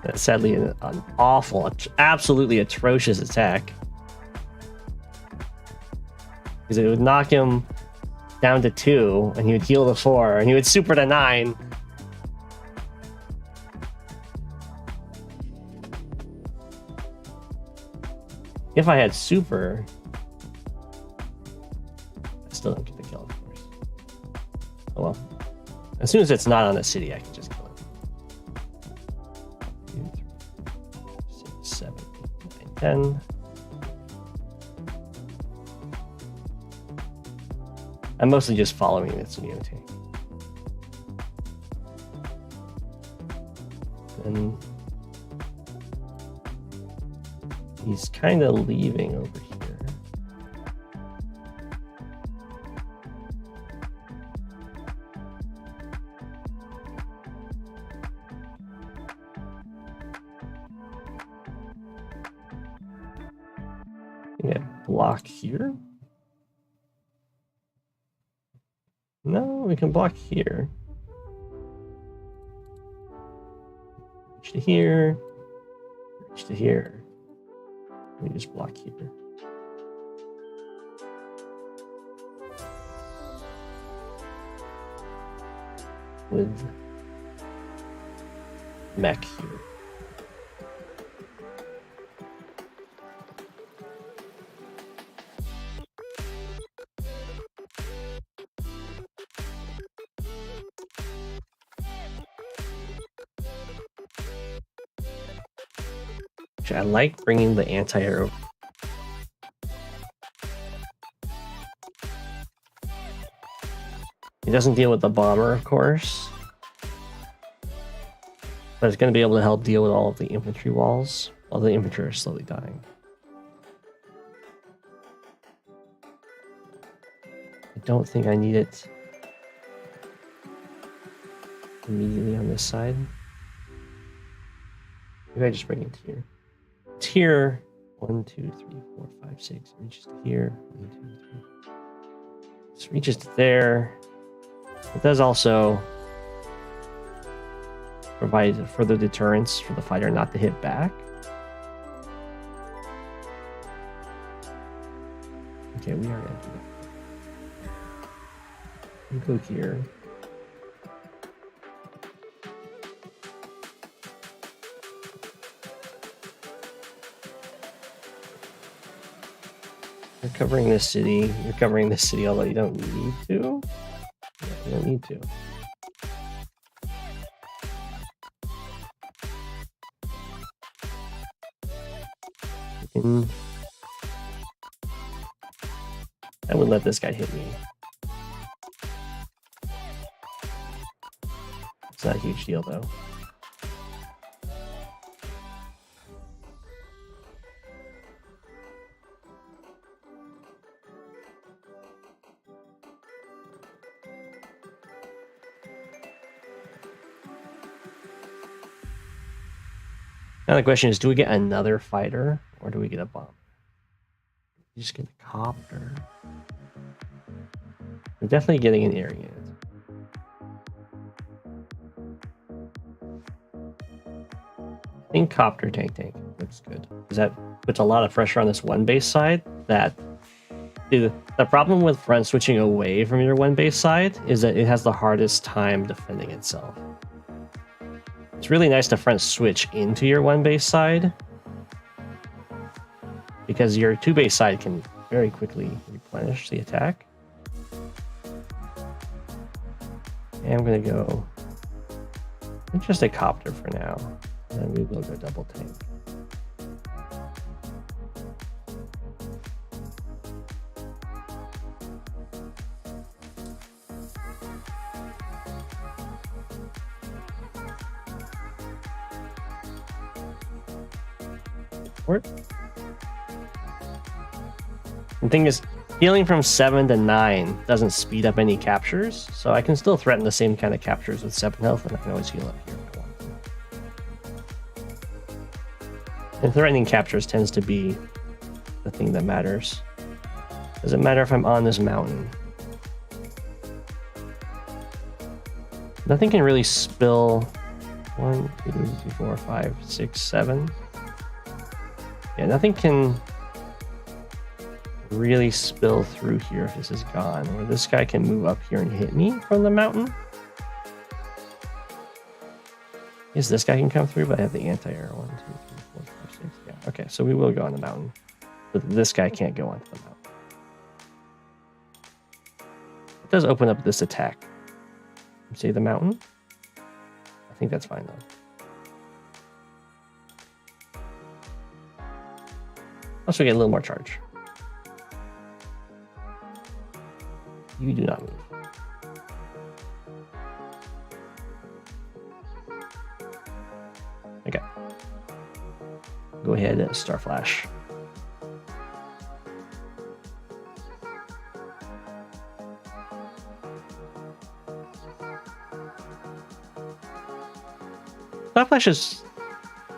That's sadly an awful, absolutely atrocious attack. Because it would knock him down to 2, and he would heal to 4, and he would super to 9. If I had super, I still don't get the kill, of course. Oh well. As soon as it's not on the city, I can just kill it. 2, 3, 4, 6, 7, 8, 9, 10. I'm mostly just following this unity. And he's kind of leaving over here. Yeah, block here. No, we can block here. Reach to here. Reach to here. We just block here. With mech here. I like bringing the anti-air. It doesn't deal with the bomber, of course, but it's going to be able to help deal with all of the infantry walls while the infantry are slowly dying. I don't think I need it immediately on this side. Maybe I just bring it here. It's here. 1, 2, 3, 4, 5, 6. Reaches to here. 1, 2, 3. This reaches to there. It does also provide further deterrence for the fighter not to hit back. Okay, we are gonna do that. We go here. You're covering this city. You're covering this city, although you don't need to. You don't need to. I would let this guy hit me. It's not a huge deal, though. Now the question is, do we get another fighter or do we get a bomb? You just get a copter. We're definitely getting an air unit. I think copter tank looks good. Because that puts a lot of pressure on this one base side. The problem with front switching away from your one base side is that it has the hardest time defending itself. It's really nice to front switch into your one base side, because your two base side can very quickly replenish the attack. And I'm going to go just a copter for now, and then we will go double tank. The thing is, healing from 7 to 9 doesn't speed up any captures, so I can still threaten the same kind of captures with 7 health, and I can always heal up here if I want to. And threatening captures tends to be the thing that matters. Doesn't matter if I'm on this mountain. Nothing can really spill 1, 2, 3, 4, 5, 6, 7. Yeah, nothing can really spill through here if this is gone, or this guy can move up here and hit me from the mountain. Yes, this guy can come through, but I have the anti-air. 1, 2, 3, 4, 5, 6. Yeah, okay, so we will go on the mountain, but this guy can't go onto the mountain. It does open up this attack. See the mountain? I think that's fine though. Also, we get a little more charge. You do not move. Okay. Go ahead, Star Flash. Starflash is...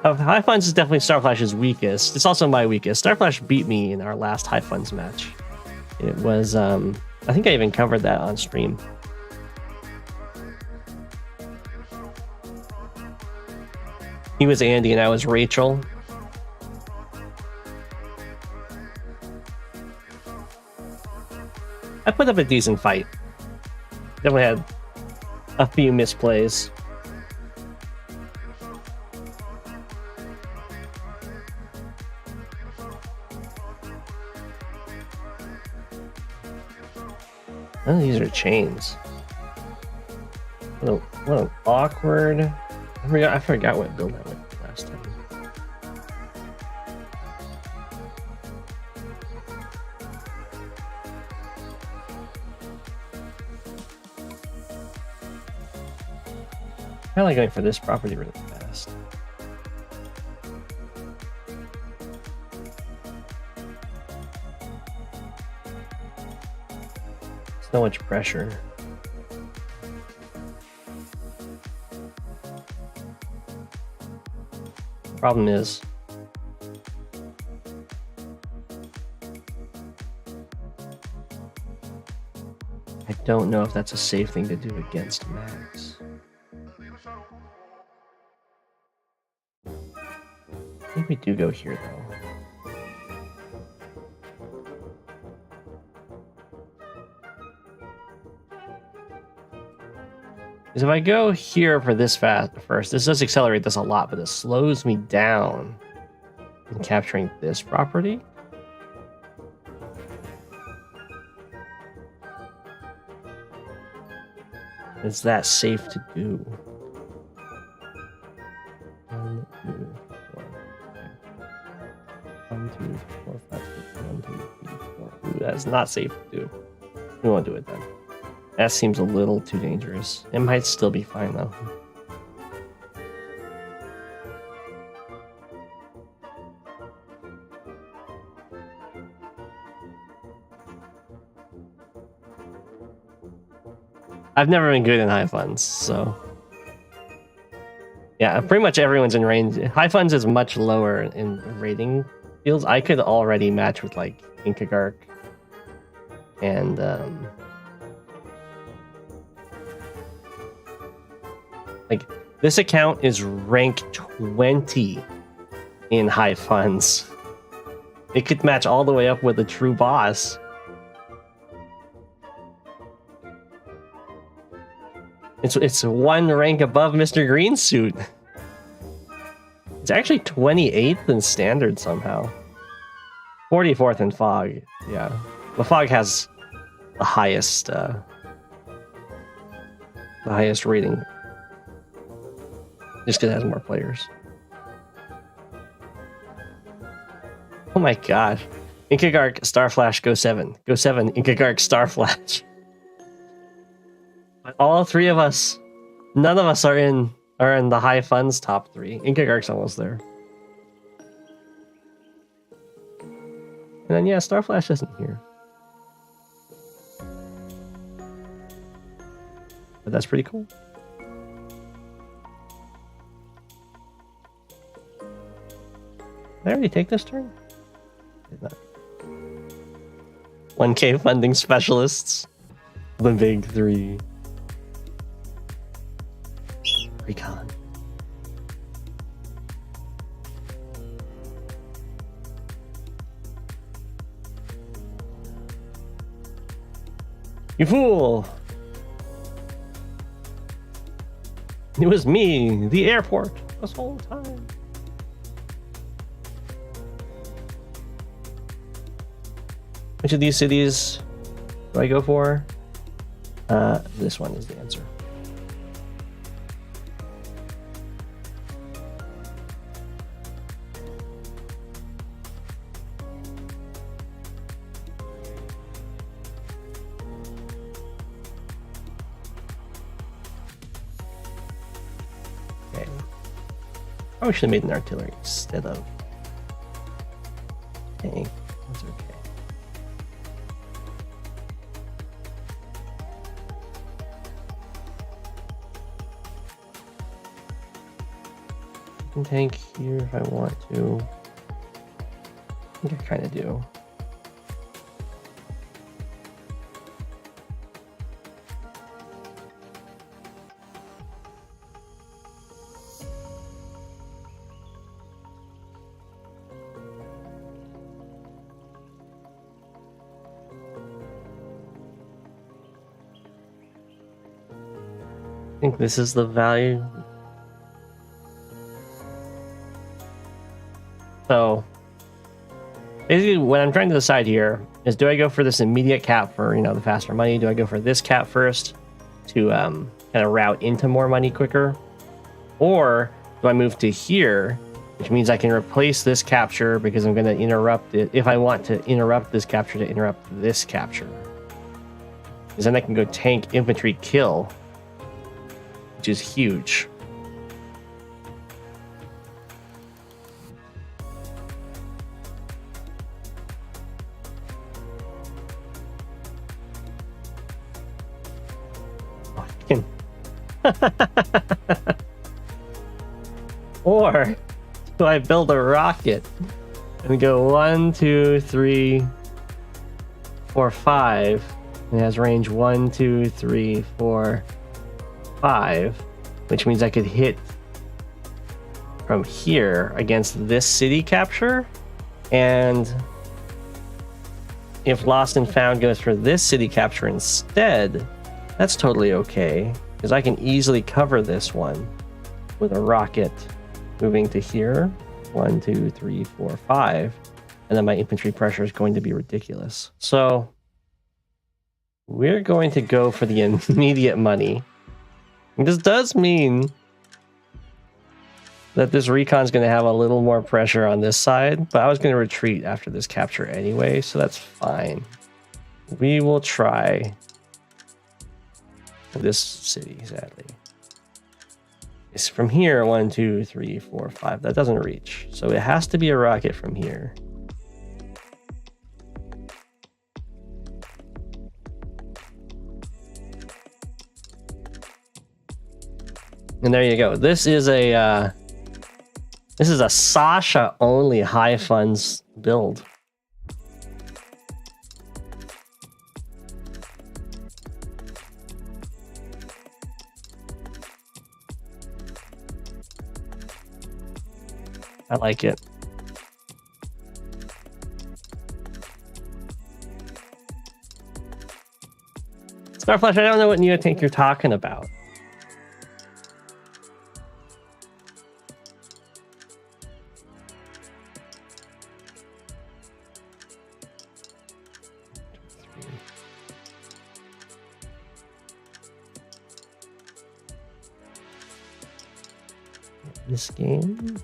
Of High Funds is definitely Starflash's weakest. It's also my weakest. Starflash beat me in our last High Funds match. It was, I think I even covered that on stream. He was Andy and I was Rachel. I put up a decent fight. Definitely had a few misplays. None of these are chains. What an awkward... I forgot what build I went last time. I like going for this property really fast. So much pressure. Problem is, I don't know if that's a safe thing to do against Max. we do go here though. Because if I go here for this first, this does accelerate this a lot, but it slows me down in capturing this property. Is that safe to do? 1, 2, 4, 5. 1, 2, 4, 5, 6, 1, 2, 3, 4. Ooh, that's not safe to do. We won't do it then. That seems a little too dangerous. It might still be fine though. I've never been good in high funds, so yeah, pretty much everyone's in range. High funds is much lower in rating fields. I could already match with like Incuggarch and like this account is rank 20 in high funds. It could match all the way up with a true boss. It's one rank above Mr. Green Suit. It's actually 28th in standard somehow. 44th in fog. Yeah, the fog has the highest rating. Just because it has more players. Oh my god. Incuggarch, Starflash, Go7. Go7, Incuggarch, Starflash. But all three of us, none of us are in the high funds top 3. Incuggarch's almost there. And then yeah, Starflash isn't here. But that's pretty cool. Did I already take this turn? Did not. 1K funding specialists. The big 3. Recon. You fool! It was me, the airport, this whole time. Which of these cities do I go for? This one is the answer. Okay. I should have made an artillery instead of tank. That's okay. I can tank here if I want to. I think I kind of do. I think this is the value. So basically what I'm trying to decide here is, do I go for this immediate cap for, the faster money? Do I go for this cap first to kind of route into more money quicker? Or do I move to here, which means I can replace this capture because I'm going to interrupt it if I want to interrupt this capture to interrupt this capture. Because then I can go tank, infantry, kill, which is huge. Or do I build a rocket and go 1, 2, 3, 4, 5? It has range 1, 2, 3, 4, 5, which means I could hit from here against this city capture, and if Lost and Found goes for this city capture instead, that's totally okay, because I can easily cover this one with a rocket moving to here. 1, 2, 3, 4, 5, and then my infantry pressure is going to be ridiculous. So we're going to go for the immediate money. And this does mean that this recon is going to have a little more pressure on this side, but I was going to retreat after this capture anyway, so that's fine. We will try this city, sadly. It's from here, 1, 2, 3, 4, 5. That doesn't reach, so it has to be a rocket from here. And there you go. This is a Sasha only high funds build. I like it. Starflash, I don't know what new tank you're talking about. This game.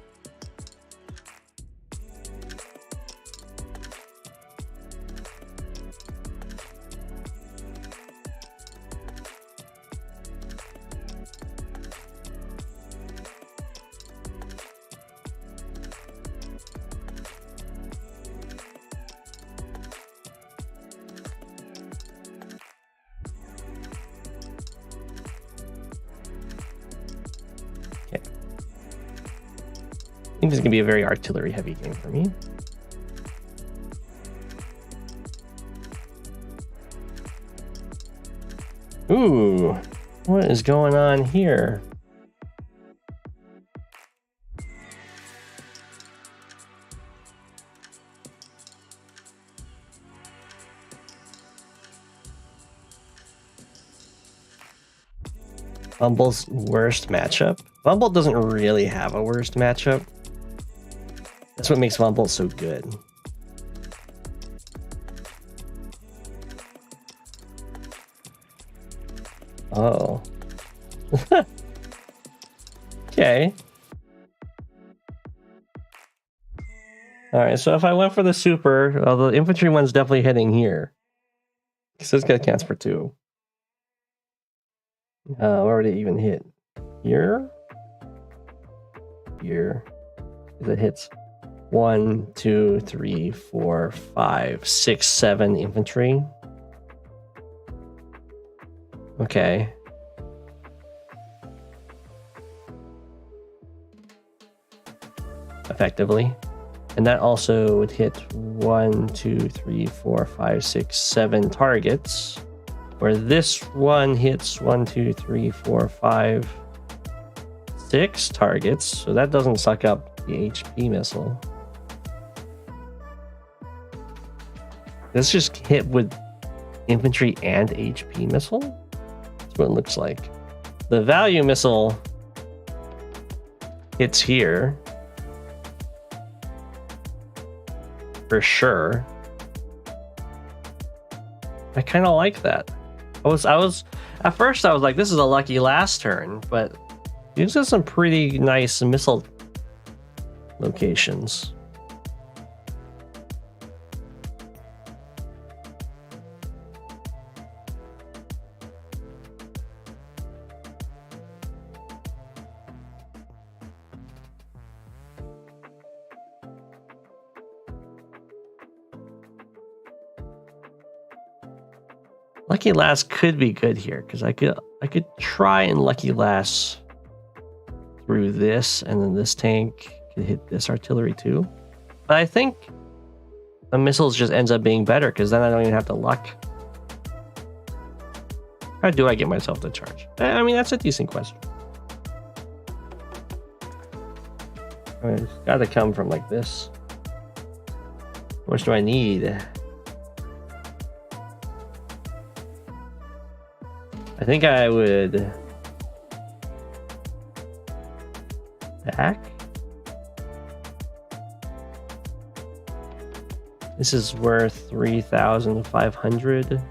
I think this is going to be a very artillery heavy game for me. Ooh, what is going on here? Bumble's worst matchup. Bumble doesn't really have a worst matchup. That's what makes Bumble so good. Oh. Okay. Alright, so if I went for the super, well, the infantry one's definitely heading here. So it's got counts for 2. Where did it even hit? Here? Here. It hits 1, 2, 3, 4, 5, 6, 7 infantry. Okay. Effectively. And that also would hit 1, 2, 3, 4, 5, 6, 7 targets. Where this one hits 1, 2, 3, 4, 5, 6 targets. So that doesn't suck up the HP missile. This just hit with infantry and HP missile? That's what it looks like. The value missile hits here. For sure. I kind of like that. At first I was like, this is a lucky last turn, but these are some pretty nice missile locations. Lucky Lass could be good here because I could try and Lucky Lass through this, and then this tank could hit this artillery too. But I think the missiles just ends up being better because then I don't even have to luck. How do I get myself to charge? I mean, that's a decent question. I mean, it's got to come from like this. How much do I need? I think I would back. This is worth 3,500.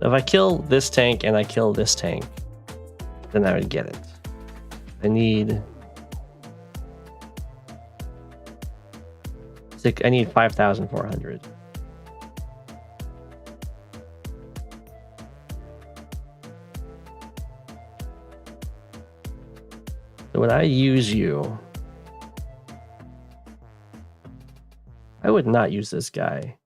If I kill this tank and I kill this tank, then I would get it. I need 5,400. So when I use you, I would not use this guy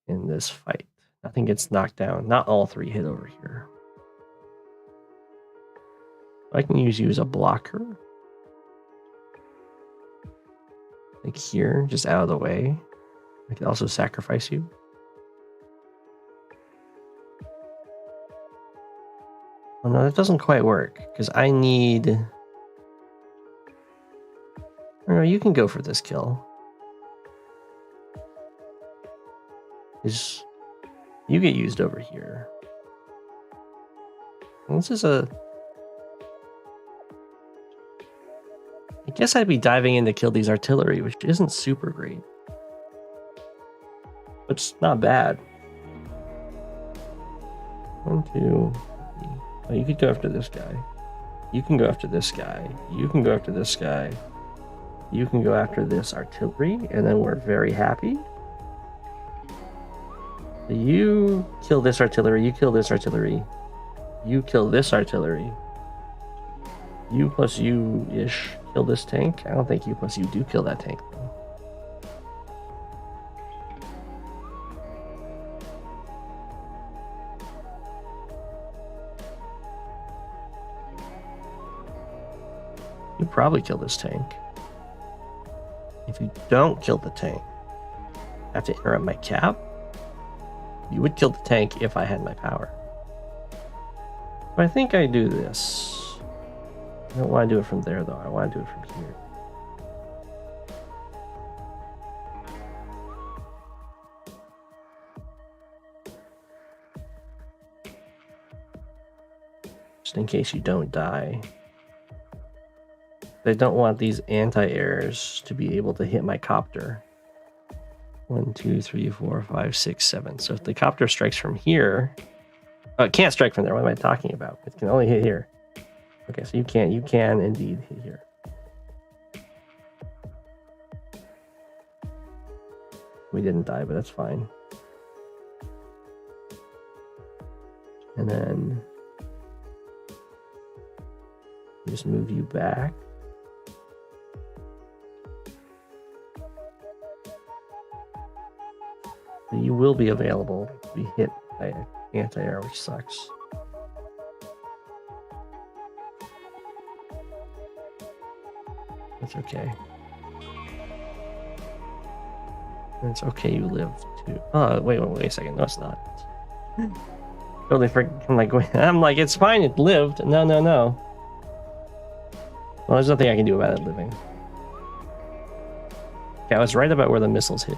in this fight. Nothing gets knocked down. Not all three hit over here. I can use you as a blocker. Like here, just out of the way. I can also sacrifice you. Oh no, that doesn't quite work because I need. Oh, no, you can go for this kill. You get used over here. And this is a. I guess I'd be diving in to kill these artillery, which isn't super great. But it's not bad. 1, 2, 3. Oh, you could go after this guy. You can go after this guy. You can go after this guy. You can go after this artillery, and then we're very happy. You kill this artillery. You kill this artillery. You kill this artillery. You plus you-ish kill this tank. I don't think you plus you do kill that tank, though. You probably kill this tank. If you don't kill the tank, I have to interrupt my cap. You would kill the tank if I had my power. But I think I do this. I don't want to do it from there, though. I want to do it from here. Just in case you don't die. I don't want these anti-airs to be able to hit my copter. 1, 2, 3, 4, 5, 6, 7. So if the copter strikes from here, oh, it can't strike from there. What am I talking about? It can only hit here. Okay, so you can indeed hit here. We didn't die, but that's fine. And then just move you back. You will be available to be hit by an anti-air, which sucks. That's okay. It's okay you live too. Oh, wait a second. No, it's not. Totally forget. I'm like, it's fine. It lived. No. Well, there's nothing I can do about it living. Okay, I was right about where the missiles hit.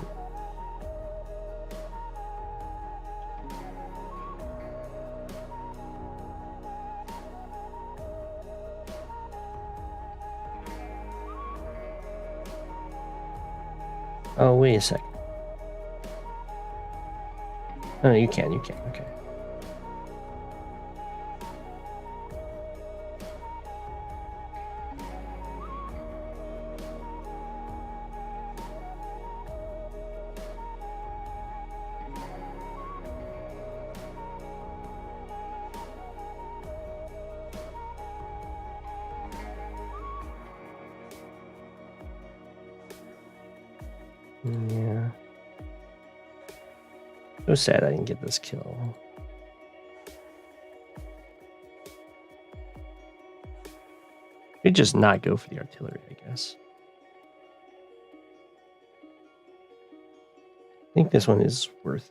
Oh, wait a second. Oh, you can. Okay. Yeah. So sad I didn't get this kill. Could just not go for the artillery, I guess. I think this one is worth.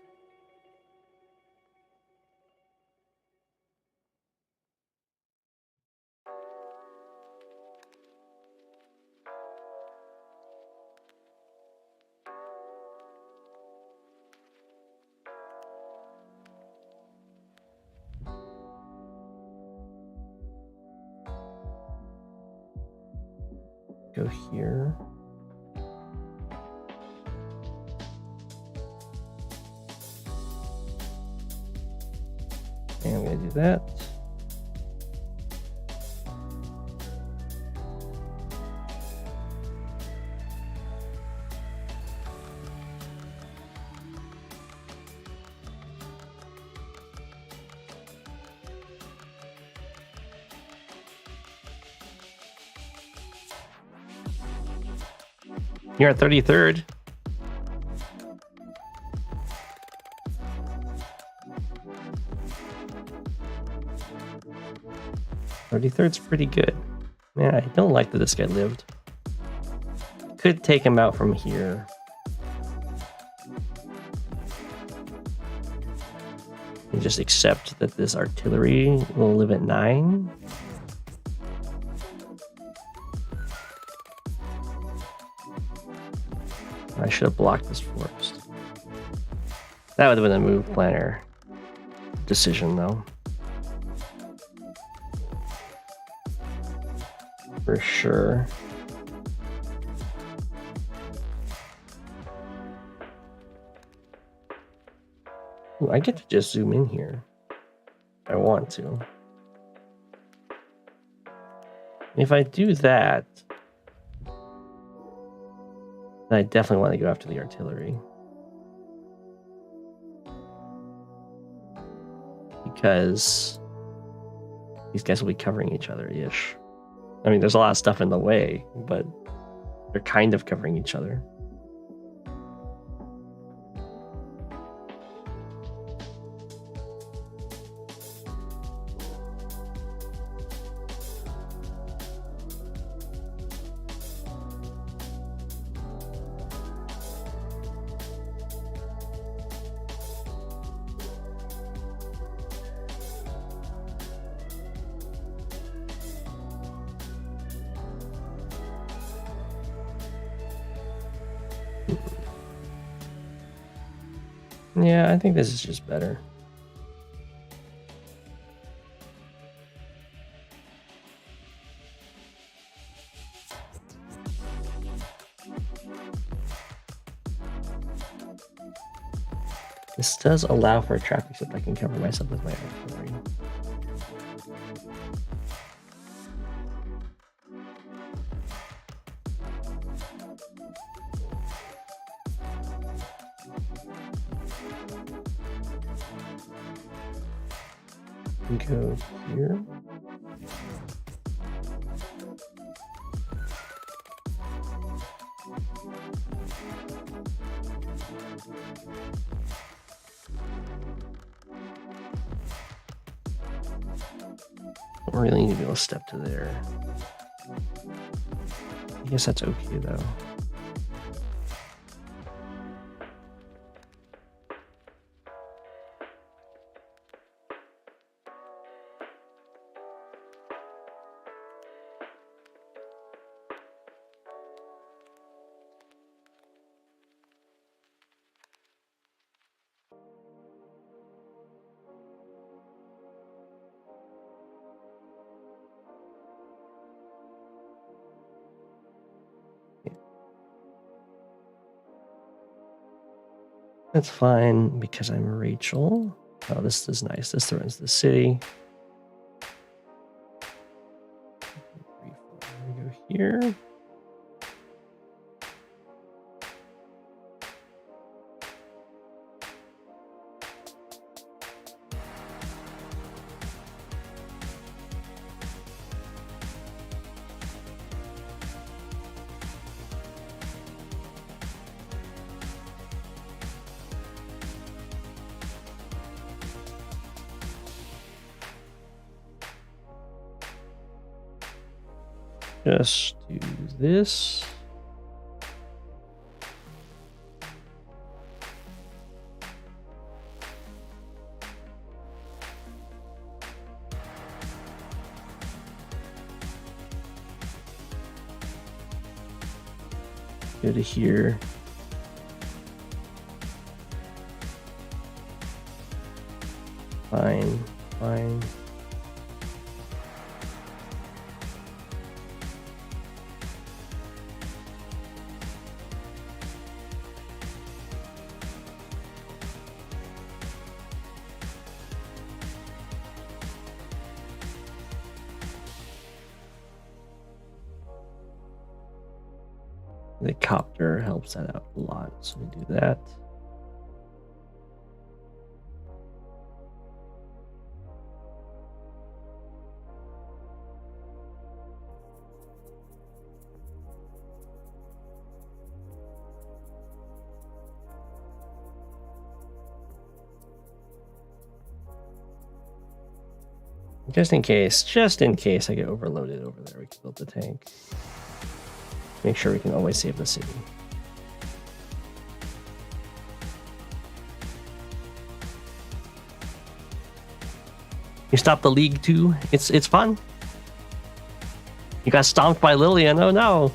go here. And I'm going to do that. You're at 33rd. Third's pretty good. Man, I don't like that this guy lived. Could take him out from here. And just accept that this artillery will live at 9. I should have blocked this forest. That would have been a move planner decision, though. For sure. Ooh, I get to just zoom in here if I want to. If I do that, then I definitely want to go after the artillery. Because these guys will be covering each other-ish. I mean, there's a lot of stuff in the way, but they're kind of covering each other. Yeah, I think this is just better. This does allow for a traffic so that I can cover myself with my artillery. Go here. Don't really need to be able to step to there. I guess that's okay though. That's fine because I'm Rachel. Oh, this is nice. This threatens the city. We go here. Just do this. Go to here. Fine, fine. The copter helps that out a lot, so we do that. Just in case I get overloaded over there, we can build the tank. Make sure we can always save the city. You stopped the league too? It's fun. You got stomped by Lillian, oh no.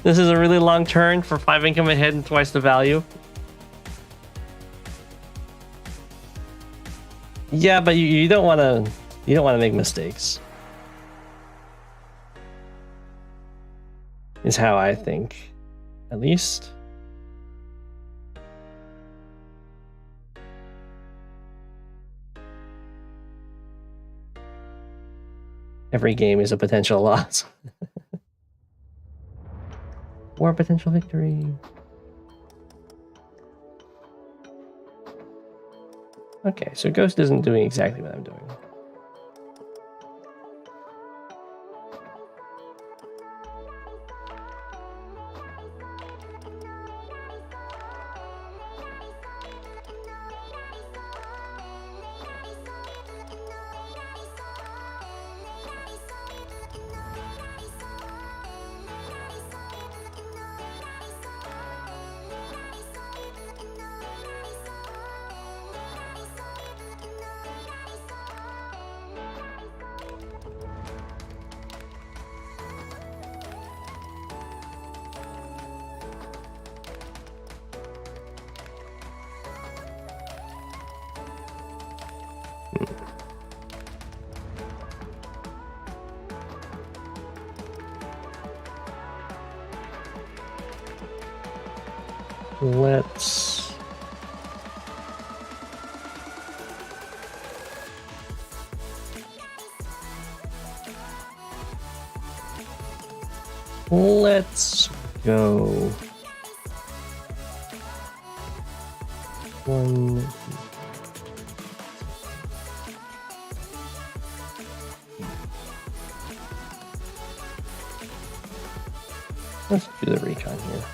This is a really long turn for 5 income ahead and twice the value. Yeah, but you don't want to make mistakes. Is how I think, at least. Every game is a potential loss. Or a potential victory. Okay, so Ghost isn't doing exactly what I'm doing. Let's go. 1, 2, 3. Let's do the recon here.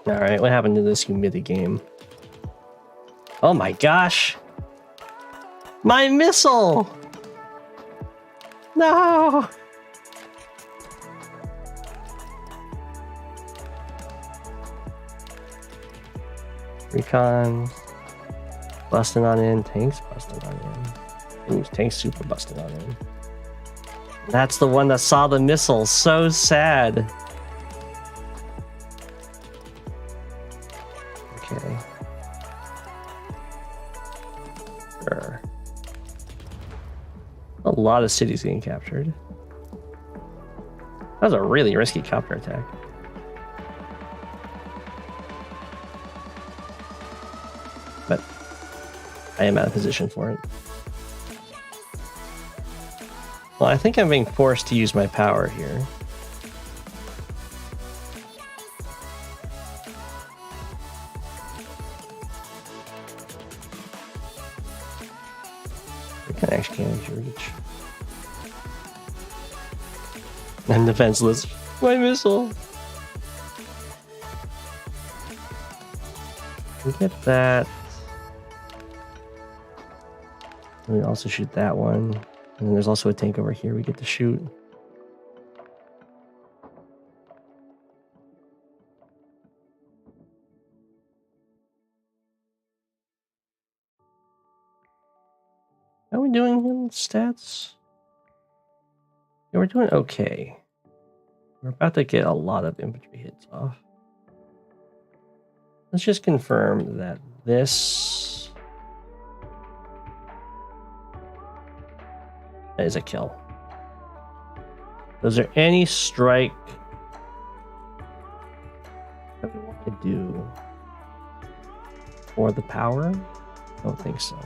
Alright, what happened to this humidity game? Oh my gosh! My missile! No! Recon. Busting on in. Tanks busting on in. Ooh, tanks super busting on in. That's the one that saw the missile. So sad. Okay. Sure. A lot of cities getting captured. That was a really risky copter attack. But I am out of position for it. Well, I think I'm being forced to use my power here. I can actually can't reach. I'm defenseless. My missile. We get that. We also shoot that one. And then there's also a tank over here we get to shoot. How are we doing in stats? Yeah, we're doing okay. We're about to get a lot of infantry hits off. Let's just confirm that this is a kill. Was there any strike that we want to do for the power? I don't think so.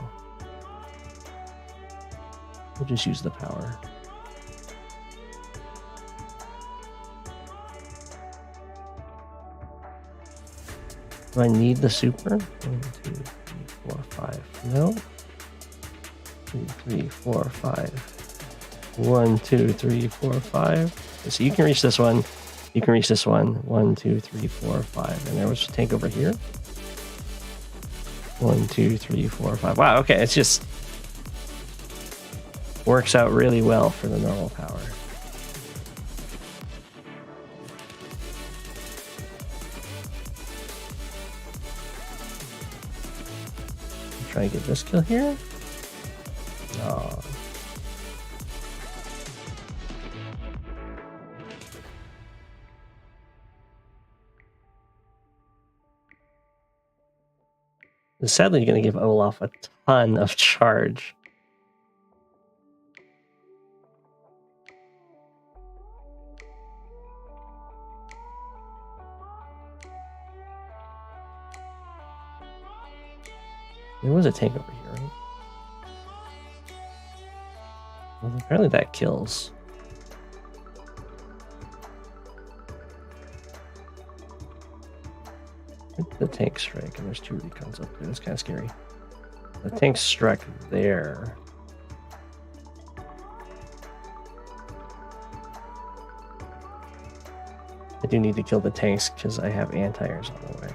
We'll just use the power. Do I need the super? 1, 2, 3, 4, 5. No. 2, 3, 4, 5. 1, 2, 3, 4, 5. So you can reach this one. You can reach this one. 1, 2, 3, 4, 5. And there was a tank over here. 1, 2, 3, 4, 5. Wow, okay, it's just works out really well for the normal power. Try and get this kill here. Oh. Sadly, you're going to give Olaf a ton of charge. There was a tank over here, right? Well, apparently that kills. The tank strike, and there's 2 recons up there. That's kind of scary. The tank struck there. I do need to kill the tanks because I have anti-airs on the way.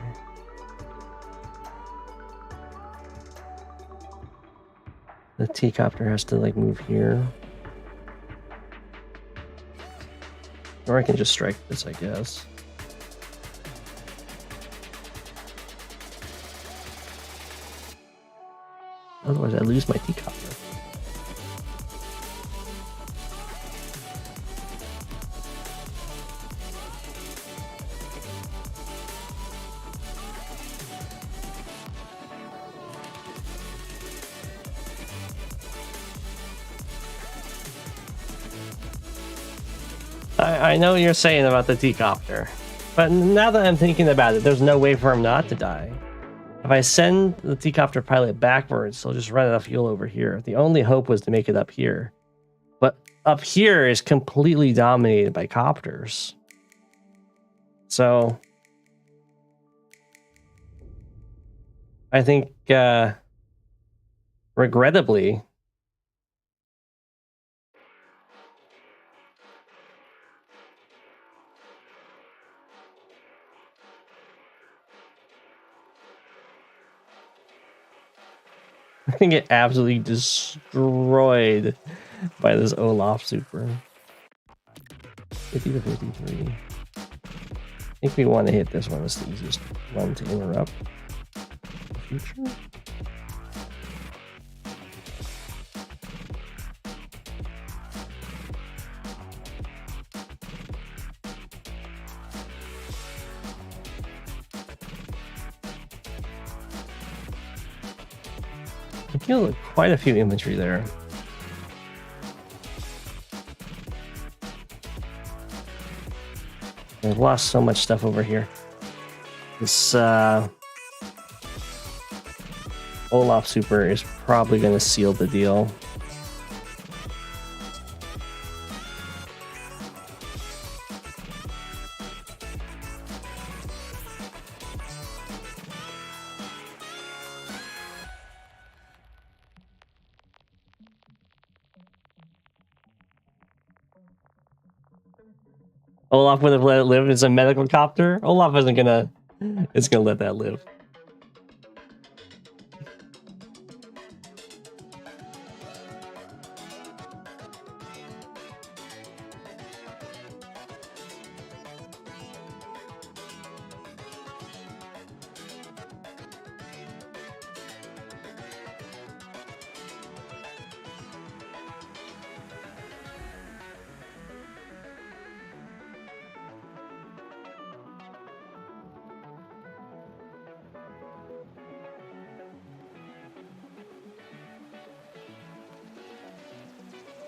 The T-copter has to like move here. Or I can just strike this, I guess. Otherwise I lose my T-copter. I know what you're saying about the T-copter, but now that I'm thinking about it, there's no way for him not to die. If I send the T-copter pilot backwards, he'll just run out of fuel over here. The only hope was to make it up here. But up here is completely dominated by copters. So I think, regrettably, I think get absolutely destroyed by this Olaf super. 50 to 53. I think we want to hit this one. It's the easiest one to interrupt the future. I killed quite a few infantry there. I've lost so much stuff over here. This Olaf super is probably going to seal the deal. Olaf would have let it live. It's a medical copter. Olaf isn't gonna let that live.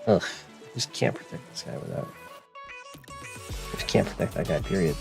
Ugh. Just can't protect this guy without. Just can't protect that guy, period.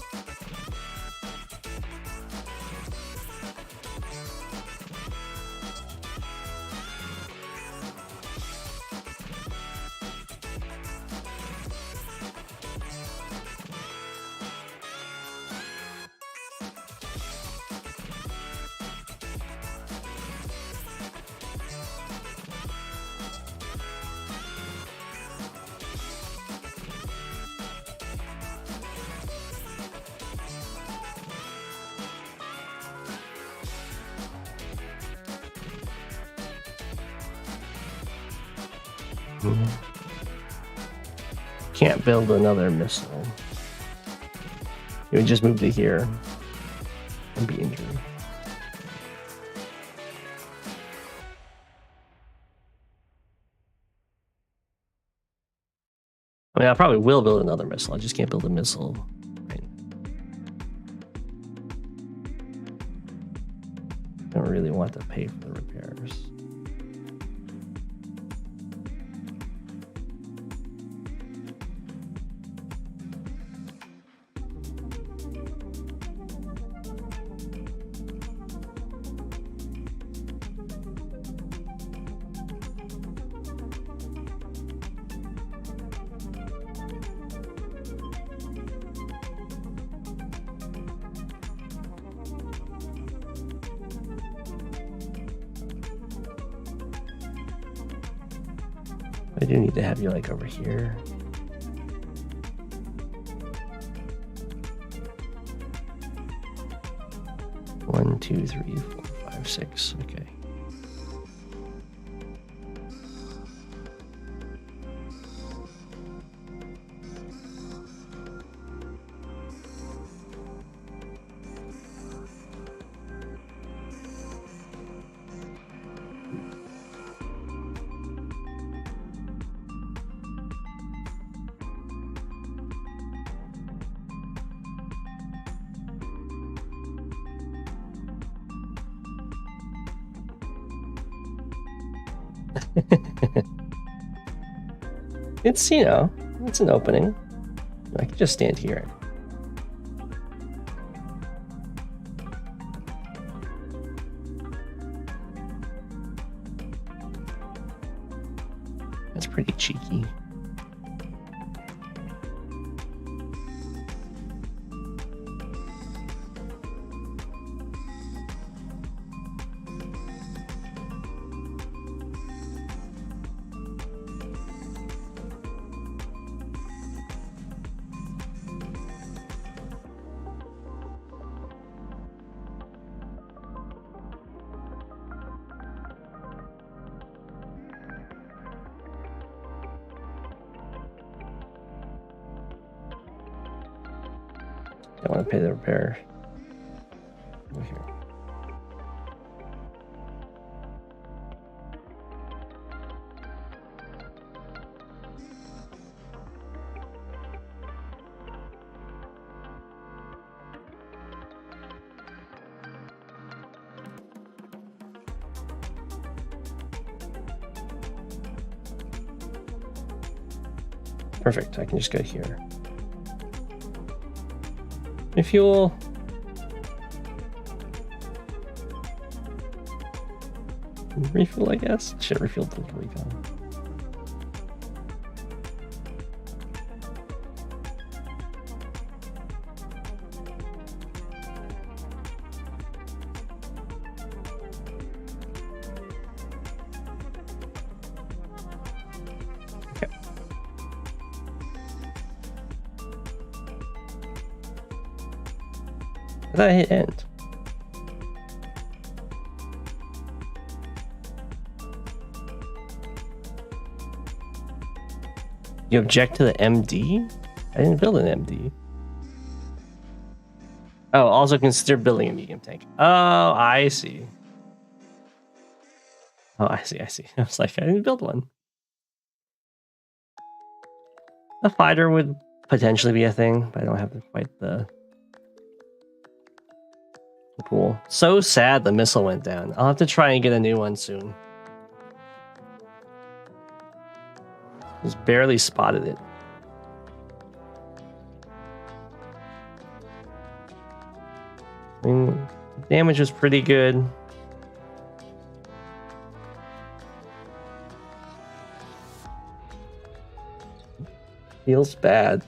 Can't build another missile. You would just move to here and be injured. I mean, I probably will build another missile. I just can't build a missile. Right. I don't really want to pay for the repairs. I do need to have you like over here. One, two, three, 4, 5, 6. Okay. It's, you know, it's an opening. I can just stand here. That's pretty cheeky. I want to pay the repair. Over here. Perfect. I can just go here. Refuel. Refuel, I guess. Should refuel the recon. Okay. I thought I hit end. You object to the MD? I didn't build an MD. Oh, also consider building a medium tank. Oh, I see. Oh, I see. I was like, I didn't build one. A fighter would potentially be a thing, but I don't have quite the pool. So sad the missile went down. I'll have to try and get a new one soon. Just barely spotted it. I mean, damage was pretty good. Feels bad.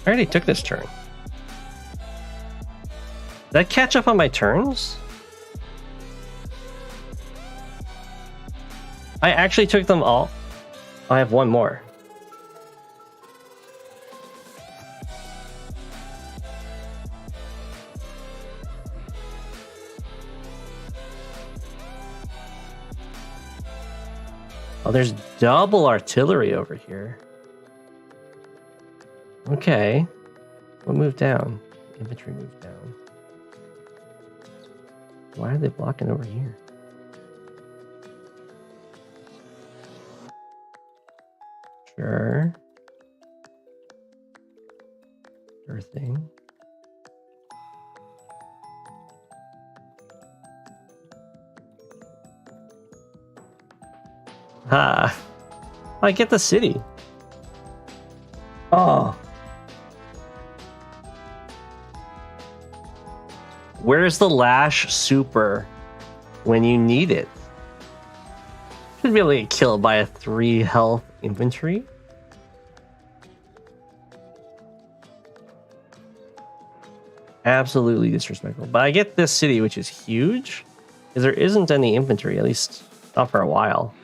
I already took this turn. Did I catch up on my turns? I actually took them all. I have one more. Oh, there's double artillery over here. Okay. What moved down? Infantry moved down. Why are they blocking over here? Sure. Sure thing. Ah. I get the city. Oh. Where's the Lash super when you need it? Should be able to get killed by a 3 health infantry. Absolutely disrespectful. But I get this city, which is huge, because there isn't any infantry, at least not for a while.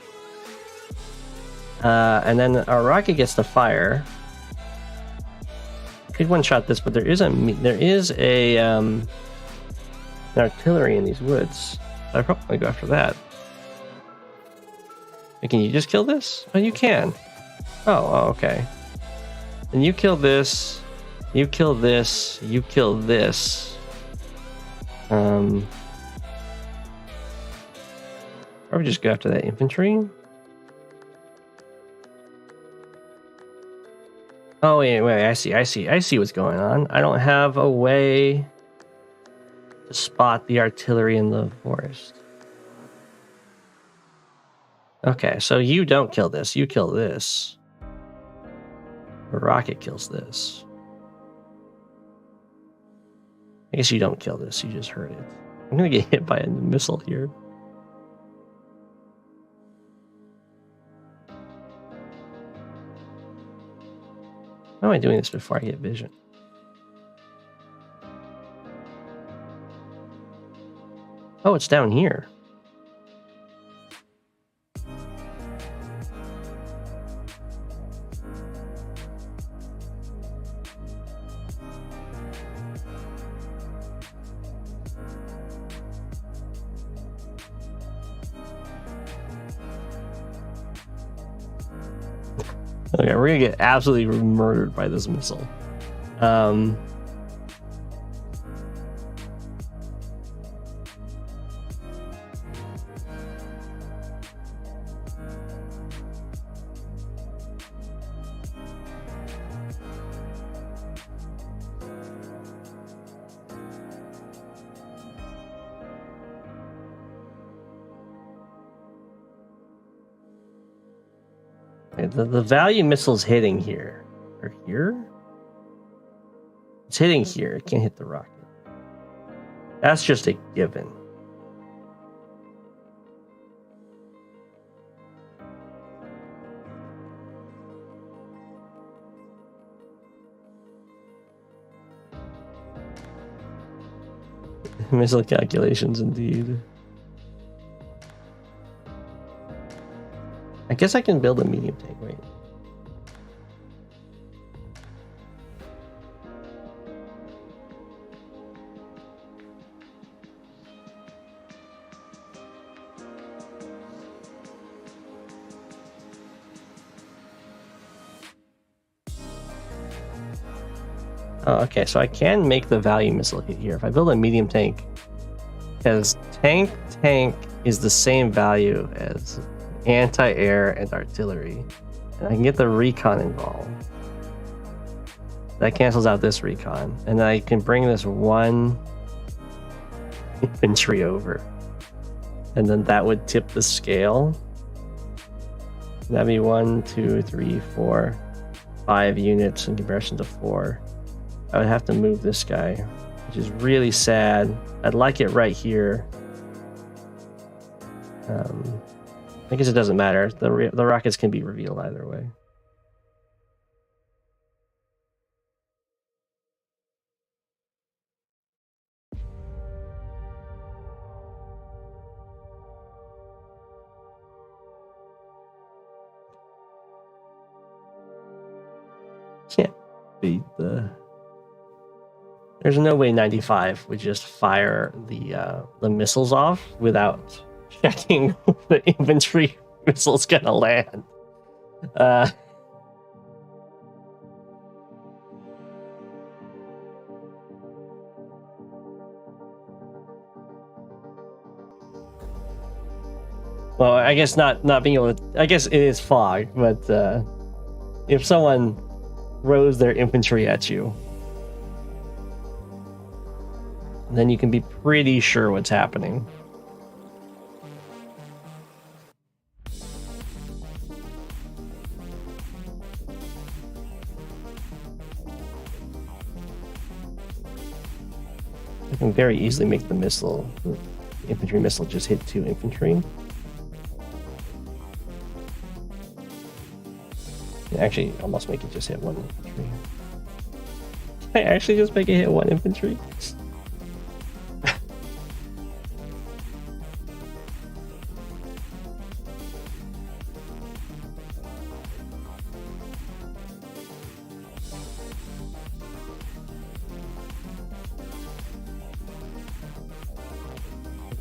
And then our rocket gets to fire. Could one-shot this, but there is an artillery in these woods. I'd probably go after that. Can you just kill this? Oh, you can. Oh, okay. And you kill this. You kill this. You kill this. Probably just go after that infantry. Oh, wait, I see what's going on. I don't have a way to spot the artillery in the forest. Okay, so you don't kill this. You kill this. The rocket kills this. I guess you don't kill this. You just hurt it. I'm gonna get hit by a missile here. How am I doing this before I get vision? Oh, it's down here. Okay, we're gonna get absolutely murdered by this missile. The value missile's hitting here. Or here? It's hitting here. It can't hit the rocket. That's just a given. Missile calculations, indeed. I guess I can build a medium tank. Wait. Oh, okay, so I can make the value missile hit here. If I build a medium tank, because tank is the same value as anti-air and artillery, and I can get the recon involved. That cancels out this recon, and then I can bring this one infantry over. And then that would tip the scale. That'd be 1, 2, 3, 4, 5 units in comparison to 4. I would have to move this guy, which is really sad. I'd like it right here. I guess it doesn't matter. The rockets can be revealed either way. Can't beat the... There's no way 95 would just fire the missiles off without checking the infantry missile's gonna land. Well, I guess not being able to... I guess it is fog, but if someone throws their infantry at you, then you can be pretty sure what's happening. I can very easily make the infantry missile just hit 2 infantry. Actually, almost make it just hit 1 infantry. Can I actually just make it hit 1 infantry?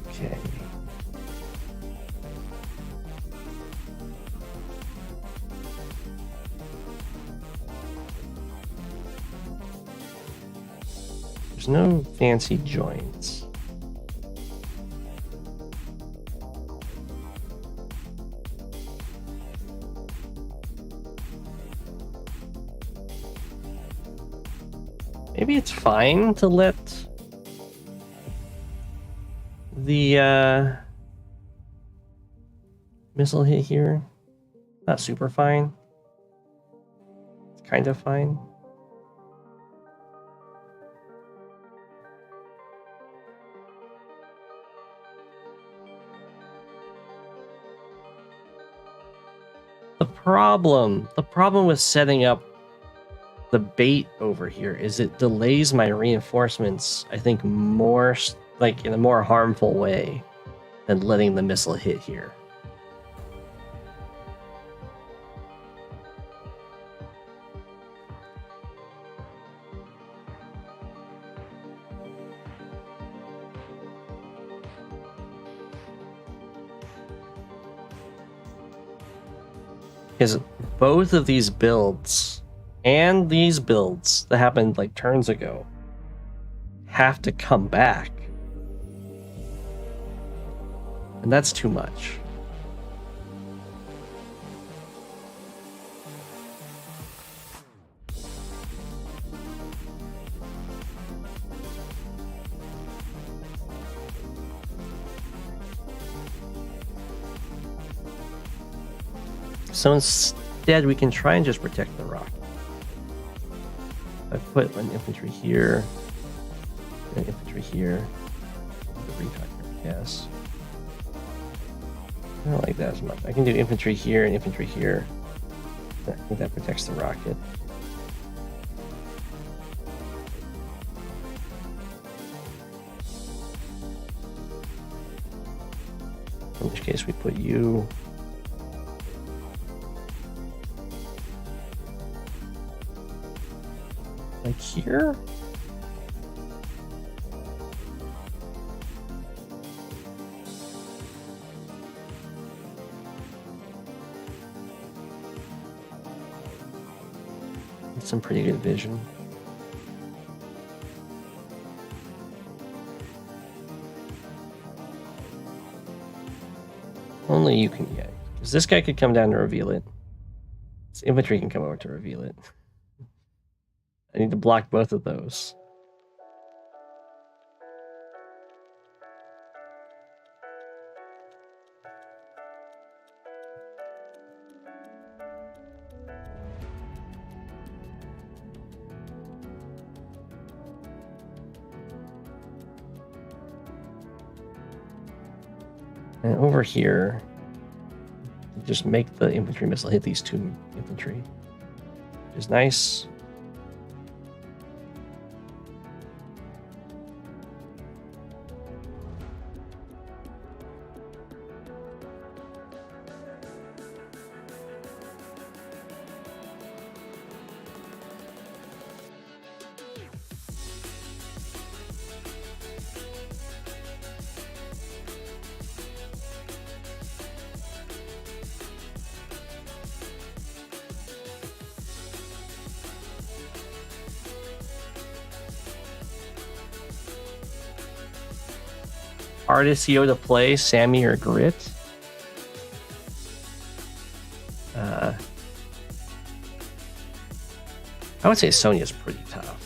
Okay. There's no fancy joints. Maybe it's fine to let the missile hit here. Not super fine. It's kind of fine. The problem with setting up the bait over here is it delays my reinforcements, I think, more like in a more harmful way than letting the missile hit here. Because both of these builds and these builds that happened like turns ago have to come back. And that's too much. So instead, we can try and just protect the rock. I put an infantry here, an infantry here, the recon here, yes. I don't like that as much. I can do infantry here and infantry here. I think that protects the rocket. In which case, we put you. Like here? That's some pretty good vision. Only you can get. Because this guy could come down to reveal it. This infantry can come over to reveal it. I need to block both of those. And over here, just make the infantry missile hit these 2 infantry, which is nice. Hardest CEO to play, Sammy or Grit? I would say Sonja's pretty tough.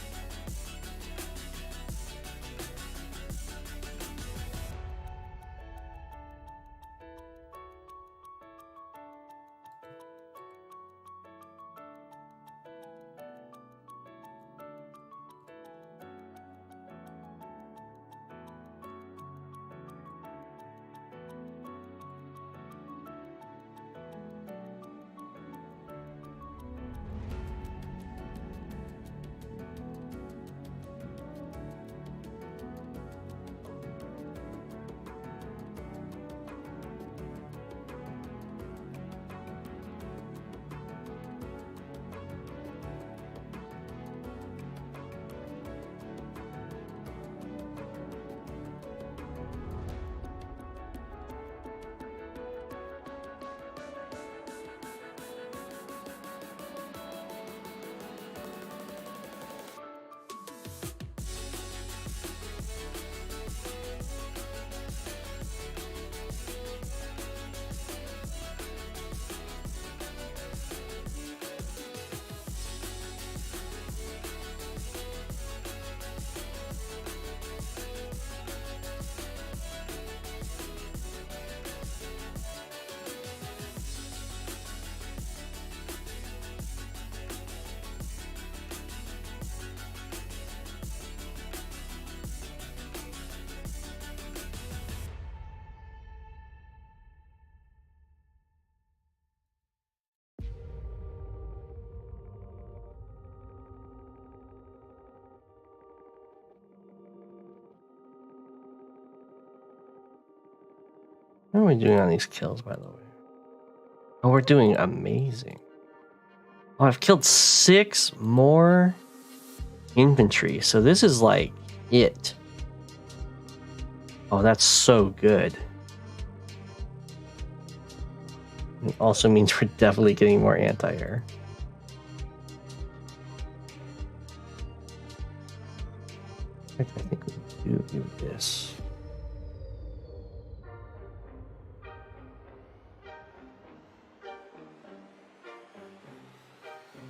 How are we doing on these kills, by the way? Oh, we're doing amazing. Oh, I've killed 6 more infantry, so this is like it. Oh, that's so good. It also means we're definitely getting more anti-air. I think we do this.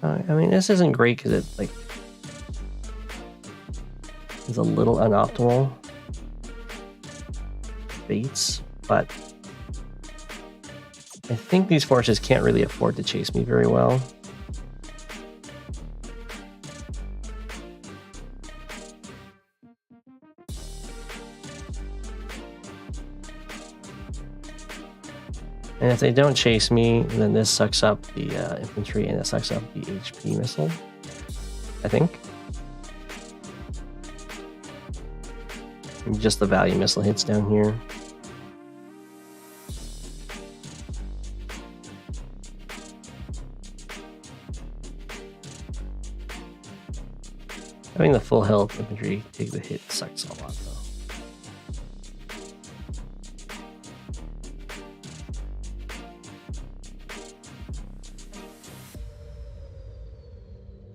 I mean, this isn't great because it like is a little unoptimal baits, but I think these forces can't really afford to chase me very well. And if they don't chase me, then this sucks up the infantry and it sucks up the HP missile, I think. And just the value missile hits down here. Having the full health infantry take the hit sucks a lot, though.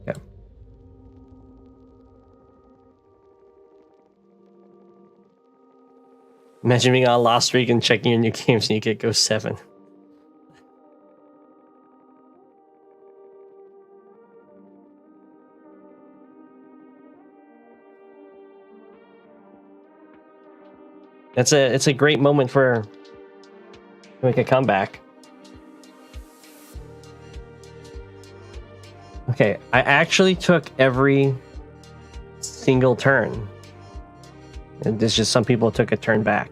Okay. Imagine being on a lost streak and checking your new games and you get Go7. It's a great moment to make a comeback. Okay, I actually took every single turn. And there's just some people took a turn back.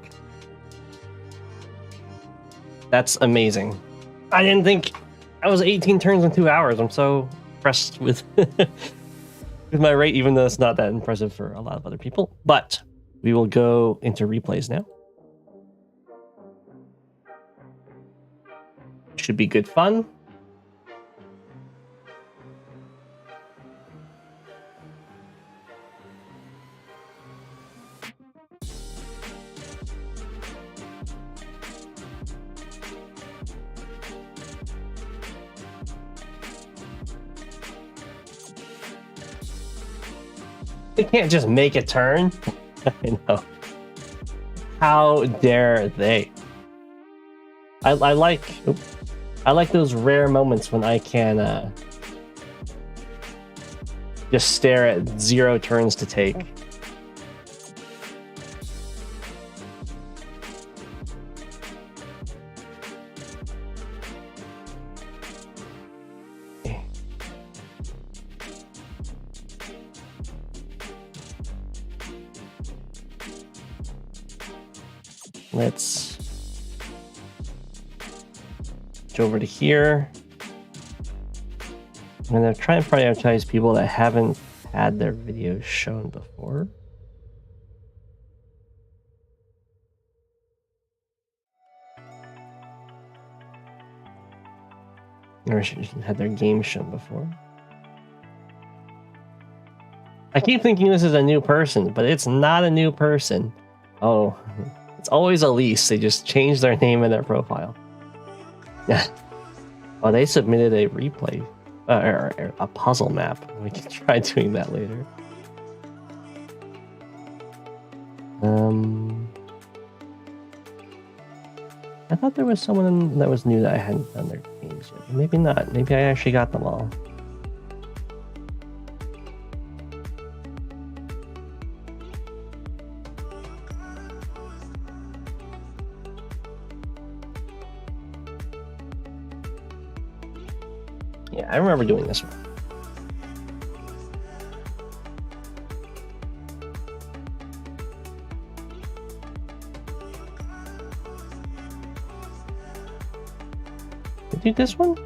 That's amazing. I didn't think I was 18 turns in 2 hours. I'm so impressed with with my rate, even though it's not that impressive for a lot of other people. But we will go into replays now. Should be good fun. They can't just make a turn. I know. How dare they? I like those rare moments when I can just stare at 0 turns to take. Let's go over to here. I'm going to try and prioritize people that haven't had their videos shown before. Or had their game shown before. I keep thinking this is a new person, but it's not a new person. Oh, it's always Elise. They just changed their name in their profile. Yeah. Oh, they submitted a replay or a puzzle map. We can try doing that later. I thought there was someone that was new that I hadn't done their games yet. Maybe not. Maybe I actually got them all. Yeah, I remember doing this one. Did I do this one?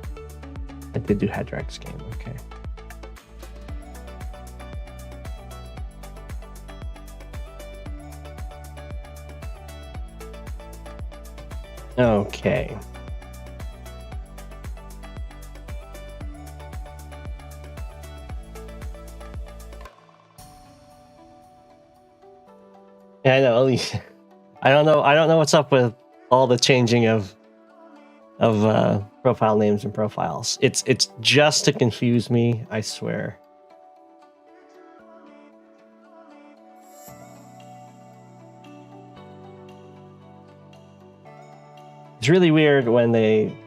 I did do Hadrak's game, okay. Okay. Yeah, I know. At least I don't know what's up with all the changing of profile names and profiles. It's just to confuse me, I swear. It's really weird when they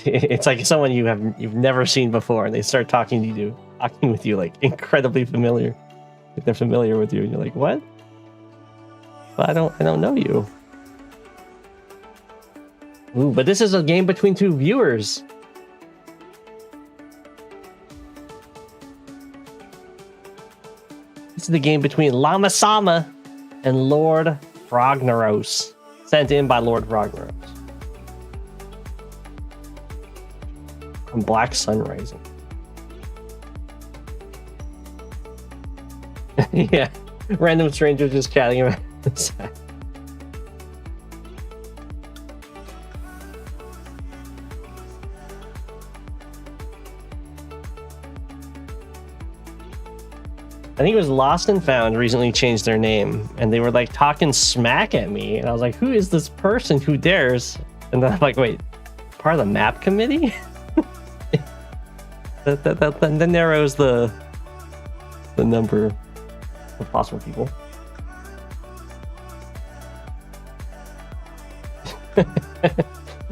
it's like someone you've never seen before and they start talking with you like incredibly familiar. Like they're familiar with you and you're like, "What?" But I don't know you. Ooh, but this is a game between 2 viewers. This is the game between LlamaSama and LordFrognaros. Sent in by LordFrognaros. From Black Sun Rising. Yeah, random strangers just chatting about this. I think it was Lost and Found recently changed their name and they were like talking smack at me and I was like, who is this person who dares? And then I'm like, wait, part of the map committee? that narrows the number of possible people.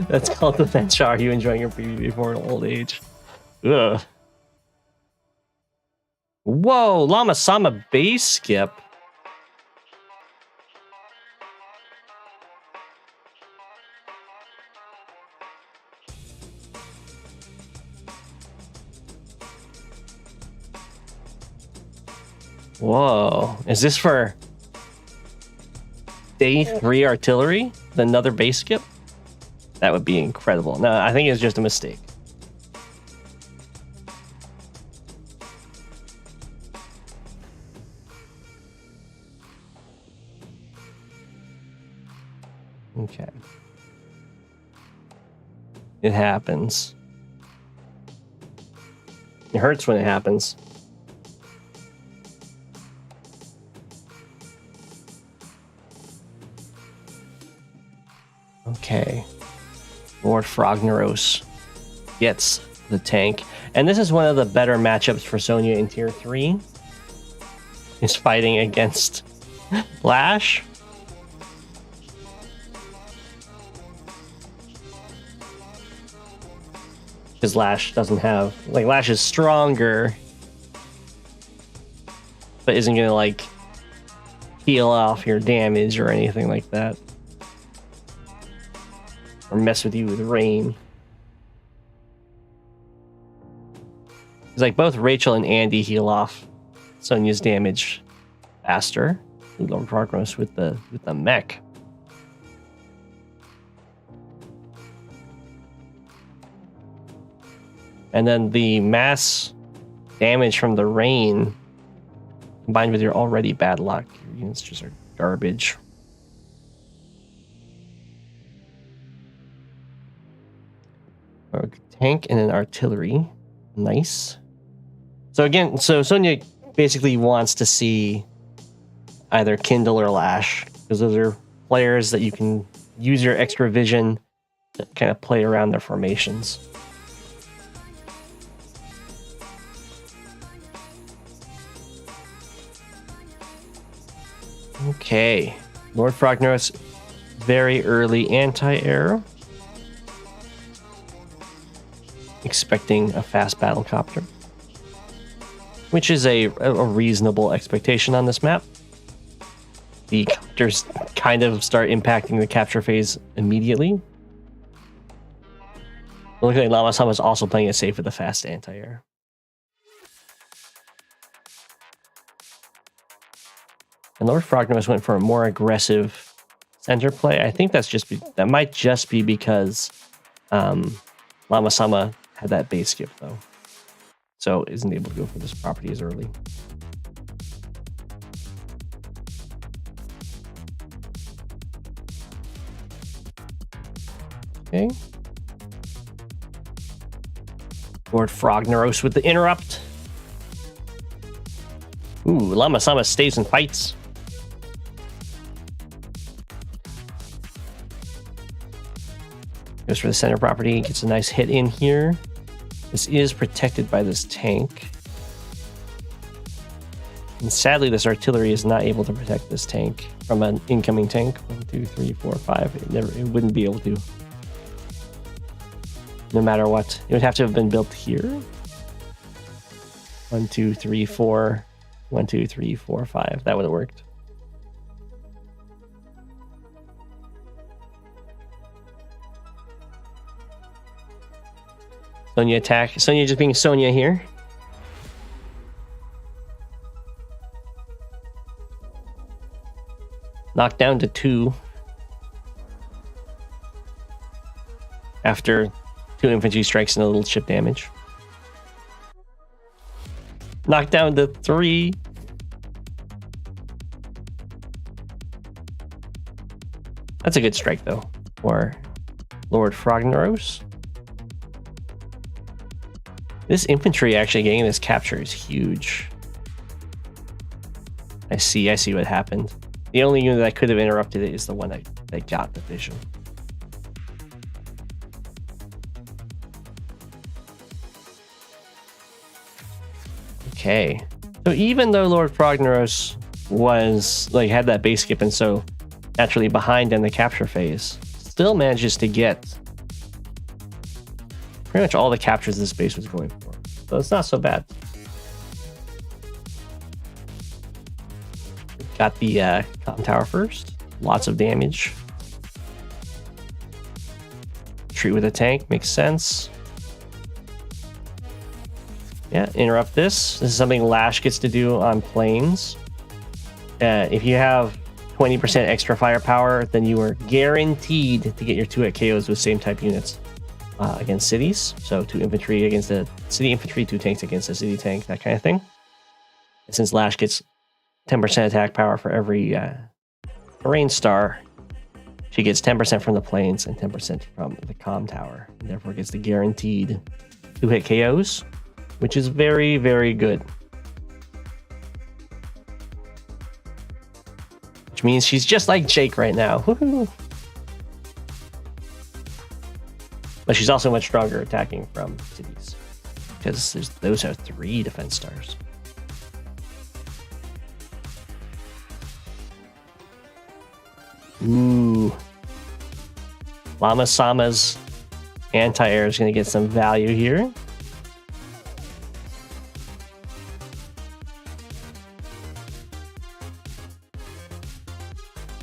That's called the Benchwarmer. Are you enjoying your preview before old age? Ugh. Whoa, LlamaSama base skip. Whoa, is this for day 3 artillery? Another base skip? That would be incredible. No, I think it's just a mistake. Okay. It happens. It hurts when it happens. Okay. LordFrognaros gets the tank. And this is one of the better matchups for Sonja in tier 3. Is fighting against Lash. Because Lash doesn't have... Like, Lash is stronger. But isn't going to, like, heal off your damage or anything like that. Or mess with you with rain. It's like both Rachel and Andy heal off Sonja's damage faster. LordFrognaros with the mech. And then the mass damage from the rain combined with your already bad luck. Your units just are garbage. A tank and an artillery. Nice. So again, so Sonja basically wants to see either Kindle or Lash, because those are players that you can use your extra vision to kind of play around their formations. Okay. LordFrognaros, very early anti-air. Expecting a fast battle copter, which is a reasonable expectation on this map. The copters kind of start impacting the capture phase immediately. Look like LlamaSama is also playing it safe with the fast anti-air. And LordFrognaros went for a more aggressive center play. I think that might just be because LlamaSama had that base skip though, so isn't able to go for this property as early. Okay. LordFrognaros with the interrupt. Ooh, LlamaSama stays and fights. Goes for the center property, gets a nice hit in here. This is protected by this tank. And sadly, this artillery is not able to protect this tank from an incoming tank. 1, 2, 3, 4, 5. It wouldn't be able to. No matter what. It would have to have been built here. 1, 2, 3, 4. 1, 2, 3, 4, 5. That would have worked. Sonja attack. Sonja just being Sonja here. Knocked down to 2. After 2 infantry strikes and a little chip damage. Knocked down to 3. That's a good strike though for LordFrognaros. This infantry actually getting this capture is huge. I see what happened. The only unit that could have interrupted it is the one that got the vision. Okay. So even though LordFrognaros was had that base skip and so naturally behind in the capture phase, still manages to get pretty much all the captures this base was going for. So it's not so bad. Got the comm tower first. Lots of damage. Treat with a tank. Makes sense. Yeah, interrupt this. This is something Lash gets to do on planes. If you have 20% extra firepower, then you are guaranteed to get your 2-hit KOs with same type units against cities. So 2 infantry against the city infantry, 2 tanks against the city tank, that kind of thing. And since Lash gets 10% attack power for every terrain star, she gets 10% from the planes and 10% from the comm tower, and therefore gets the guaranteed 2-hit KOs, which is very, very good. Which means she's just like Jake right now. Woohoo! But she's also much stronger attacking from cities, because those are 3 defense stars. Ooh. LlamaSama's anti-air is going to get some value here.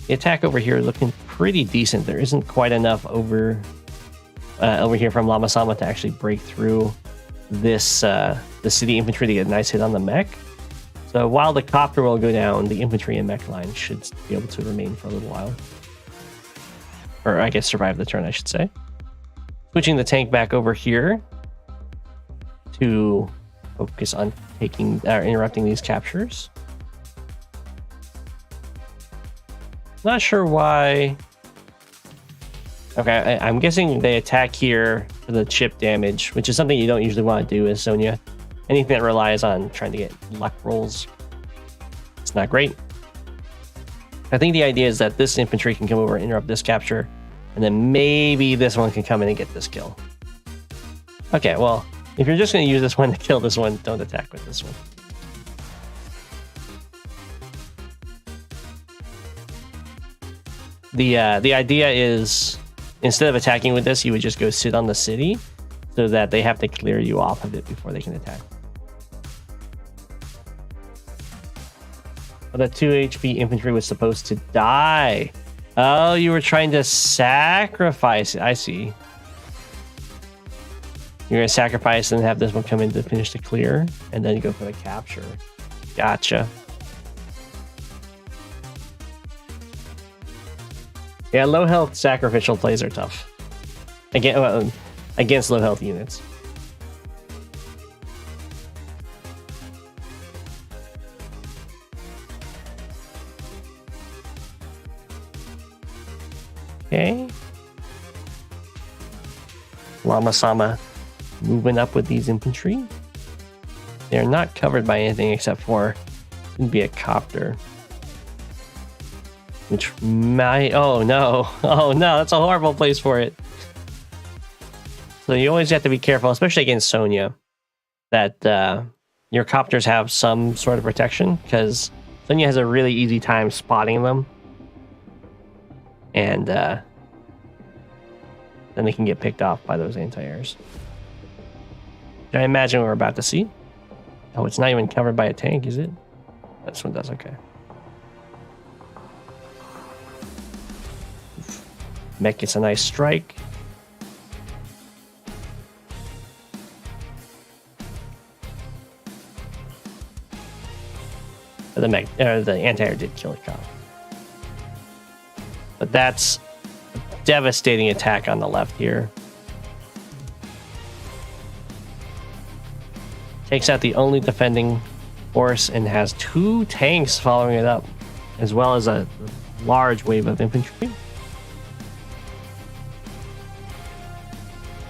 The attack over here is looking pretty decent. There isn't quite enough over here from LlamaSama to actually break through this the city infantry to get a nice hit on the mech. So while the copter will go down, the infantry and mech line should be able to remain for a little while. Or I guess survive the turn, I should say. Switching the tank back over here to focus on interrupting these captures. Not sure why. Okay, I'm guessing they attack here for the chip damage, which is something you don't usually want to do as Sonja. Anything that relies on trying to get luck rolls, it's not great. I think the idea is that this infantry can come over and interrupt this capture, and then maybe this one can come in and get this kill. Okay, well, if you're just going to use this one to kill this one, don't attack with this one. The idea is, instead of attacking with this, you would just go sit on the city so that they have to clear you off of it before they can attack. Oh, the 2 HP infantry was supposed to die. Oh, you were trying to sacrifice it. I see. You're going to sacrifice and have this one come in to finish the clear, and then you go for the capture. Gotcha. Yeah, low health sacrificial plays are tough. Against low health units. Okay. LlamaSama moving up with these infantry. They're not covered by anything except for be a copter. Which might... Oh no. Oh no, that's a horrible place for it. So you always have to be careful, especially against Sonja, that your copters have some sort of protection, because Sonja has a really easy time spotting them. And then they can get picked off by those anti-airs. I imagine what we're about to see. Oh, it's not even covered by a tank, is it? This one does, okay. Mech gets a nice strike. The anti-air did kill a cop. But that's a devastating attack on the left here. Takes out the only defending force and has 2 tanks following it up, as well as a large wave of infantry.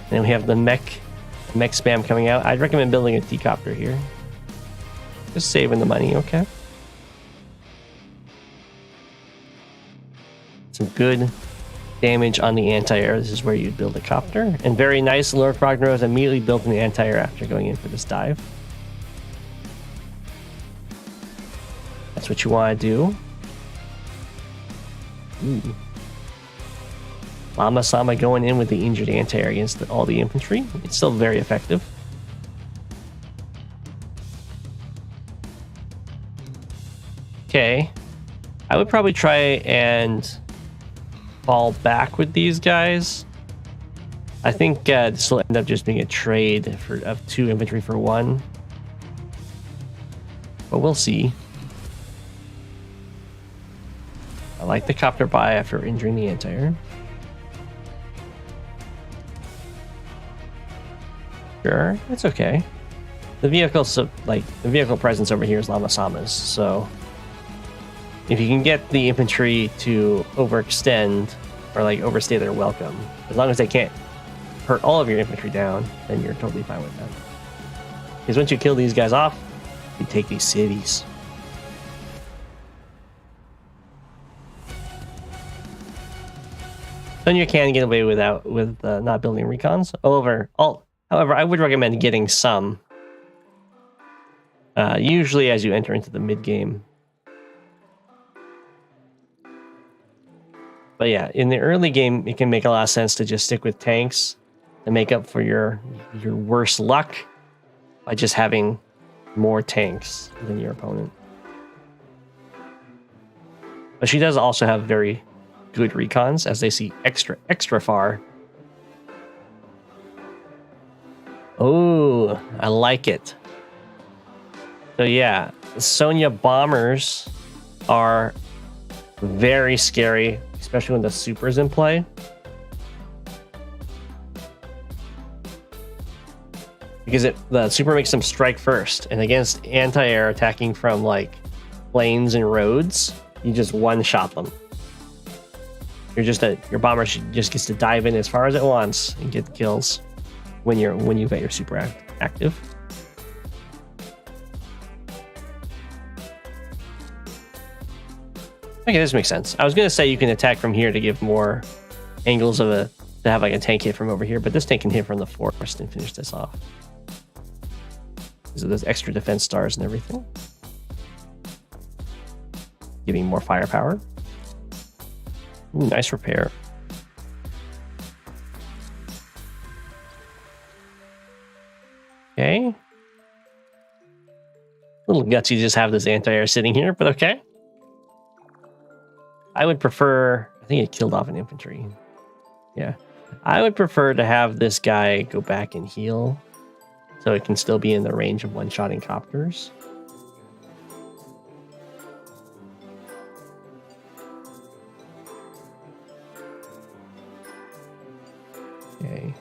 And we have the mech spam coming out. I'd recommend building a T-copter here. Just saving the money, okay? Some good damage on the anti-air. This is where you'd build a copter. And very nice, LordFrognaros immediately built in the anti-air after going in for this dive. That's what you want to do. Ooh. LlamaSama going in with the injured anti-air against all the infantry. It's still very effective. Okay. I would probably try and fall back with these guys. I think this will end up just being a trade of 2 infantry for 1. But we'll see. I like the copter buy after injuring the anti-air. Sure, it's okay. The vehicle, the vehicle presence over here is LlamaSama's, so if you can get the infantry to overextend or like overstay their welcome, as long as they can't hurt all of your infantry down, then you're totally fine with that. Because once you kill these guys off, you take these cities. Then you can get away with not building recons. However, I would recommend getting some. Usually as you enter into the mid game. But yeah, in the early game, it can make a lot of sense to just stick with tanks to make up for your worst luck by just having more tanks than your opponent. But she does also have very good recons as they see extra far. Oh, I like it. So yeah, the Sonja bombers are very scary, especially when the super's in play. Because the super makes them strike first, and against anti-air attacking from like planes and roads, you just one-shot them. Your bomber just gets to dive in as far as it wants and get kills when you've got your super active. Okay, this makes sense. I was gonna say you can attack from here to give more angles to have like a tank hit from over here, but this tank can hit from the forest and finish this off. Because of those extra defense stars and everything. Giving more firepower. Ooh, nice repair. Okay. A little gutsy to just have this anti-air sitting here, but okay. I would prefer... I think it killed off an infantry. Yeah. I would prefer to have this guy go back and heal so it can still be in the range of one-shotting copters. Okay.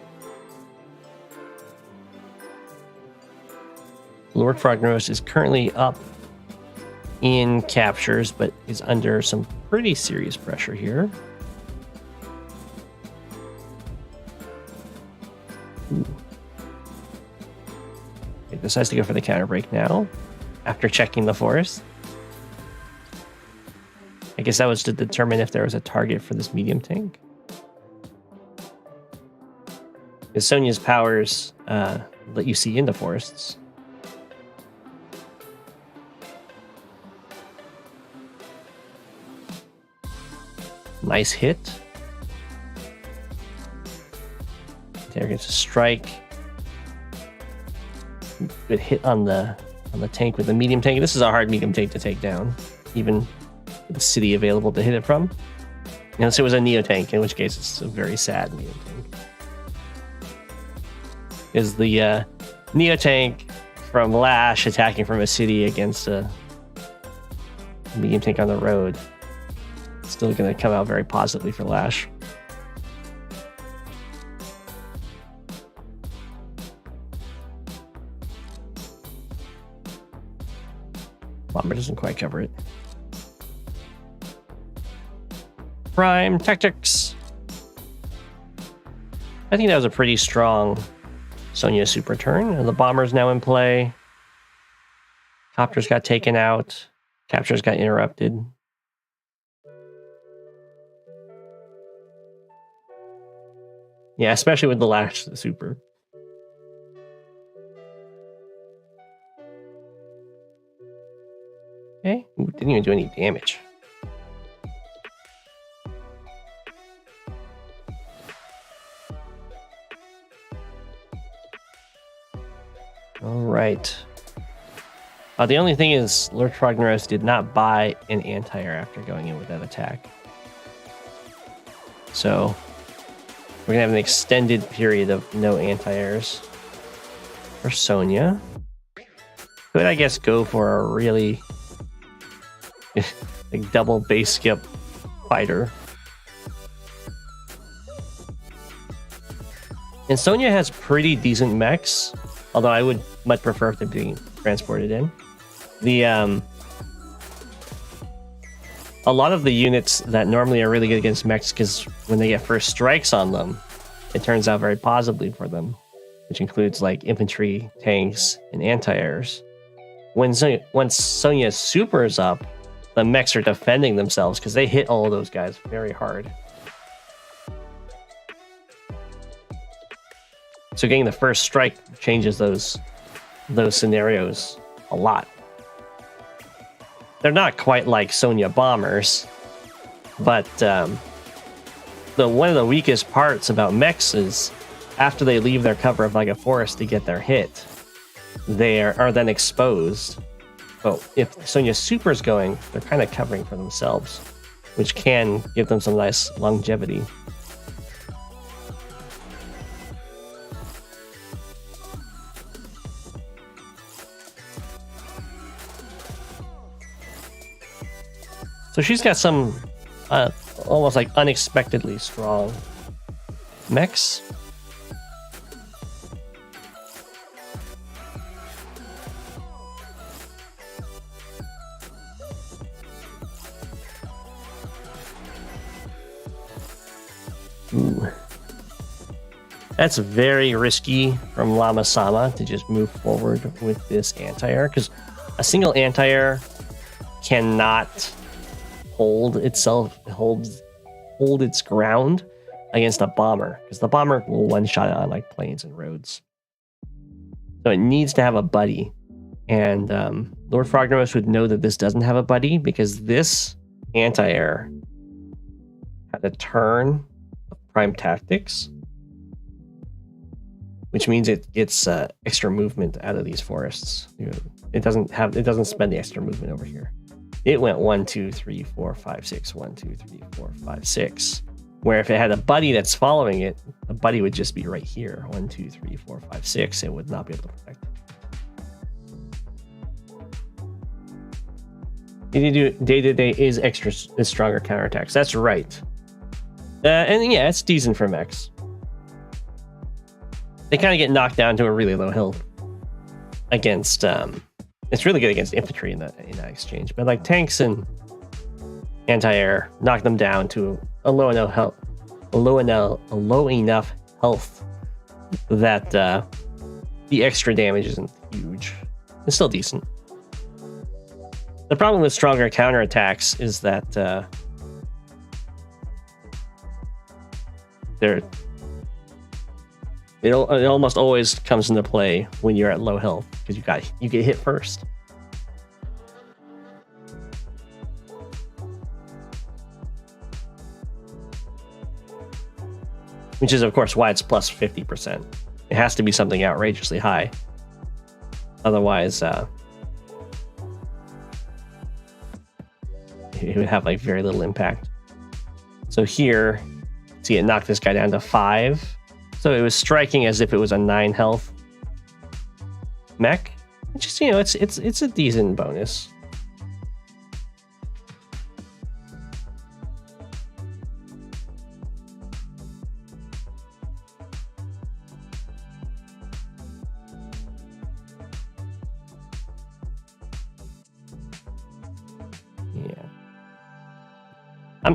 LordFrognaros is currently up in captures, but is under some pretty serious pressure here. Ooh. It decides to go for the counter break now, after checking the forest. I guess that was to determine if there was a target for this medium tank. Because Sonja's powers let you see into forests. Nice hit. There gets a strike. Good hit on the tank with the medium tank. This is a hard medium tank to take down, even with the city available to hit it from. Unless it was a Neo tank, in which case it's a very sad medium tank. Is the Neo tank from Lash attacking from a city against a medium tank on the road. Still going to come out very positively for Lash. Bomber doesn't quite cover it. Prime tactics. I think that was a pretty strong Sonja super turn. And the bomber's now in play. Copters got taken out. Captures got interrupted. Yeah, especially with the Lash super. Okay, ooh, didn't even do any damage. All right. The only thing is, LordFrognaros did not buy an anti-air after going in with that attack. So we're gonna have an extended period of no anti-airs for Sonja. Could I guess go for a really like double base skip fighter. And Sonja has pretty decent mechs, although I would much prefer them being transported in. A lot of the units that normally are really good against mechs, because when they get first strikes on them, it turns out very positively for them, which includes like infantry, tanks, and anti-airs. Once Sonja supers up, the mechs are defending themselves because they hit all of those guys very hard. So getting the first strike changes those scenarios a lot. They're not quite like Sonja bombers, but one of the weakest parts about mechs is after they leave their cover of like a forest to get their hit, they are then exposed. But if Sonja Super's going, they're kind of covering for themselves, which can give them some nice longevity. So she's got some almost like unexpectedly strong mechs. Ooh. That's very risky from LlamaSama to just move forward with this anti-air, because a single anti-air cannot hold its ground against a bomber, because the bomber will one-shot it on like plains and roads. So it needs to have a buddy, and LordFrognaros would know that this doesn't have a buddy because this anti-air had a turn of prime tactics, which means it gets extra movement out of these forests. It doesn't spend the extra movement over here. It went 1, 2, 3, 4, 5, 6, 1, 2, 3, 4, 5, 6. Where if it had a buddy that's following it, the buddy would just be right here. 1, 2, 3, 4, 5, 6. It would not be able to protect it. Day-to-day is stronger counterattacks. That's right. And yeah, it's decent for mechs. They kind of get knocked down to a really low health against... it's really good against infantry in that exchange, but like tanks and anti-air knock them down to a low enough health that the extra damage isn't huge. It's still decent. The problem with stronger counterattacks is that it almost always comes into play when you're at low health, because you get hit first. Which is, of course, why it's plus 50%. It has to be something outrageously high. Otherwise, it would have like very little impact. So here, see, it knocked this guy down to 5. So it was striking as if it was a 9 health mech. Which is, it's a decent bonus.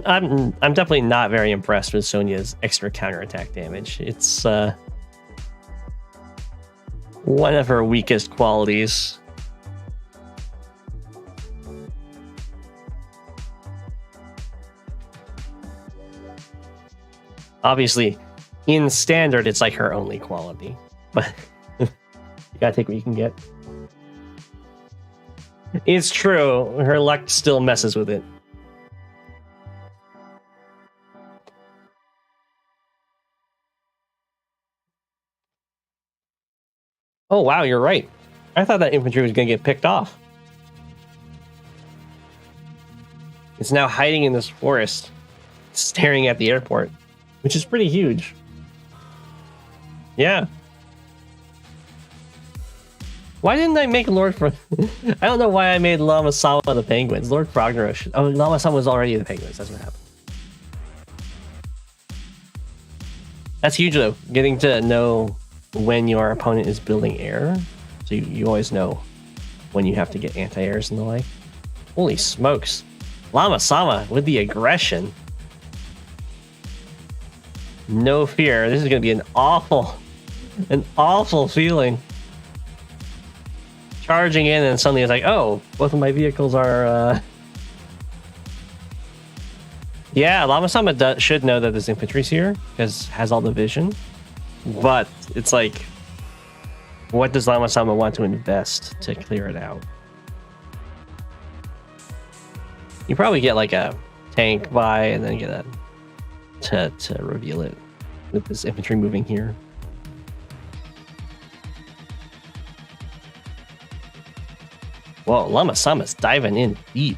I'm definitely not very impressed with Sonja's extra counterattack damage. It's one of her weakest qualities. Obviously, in standard, it's like her only quality, but you gotta take what you can get. It's true, her luck still messes with it. Oh, wow, you're right. I thought that infantry was going to get picked off. It's now hiding in this forest, staring at the airport, which is pretty huge. Yeah. Why didn't I make I don't know why I made LlamaSama the penguins. LordFrognaros. Oh, LlamaSama was already the penguins. That's what happened. That's huge though. Getting to know when your opponent is building air, so you always know when you have to get anti-airs and the like. Holy smokes. LlamaSama with the aggression. No fear. This is going to be an awful feeling. Charging in and suddenly it's like, oh, both of my vehicles are... Yeah, LlamaSama should know that there's infantry's here, because has all the vision. But it's like, what does LlamaSama want to invest to clear it out? You probably get like a tank by and then get a to reveal it with this infantry moving here. Whoa, LlamaSama's diving in deep.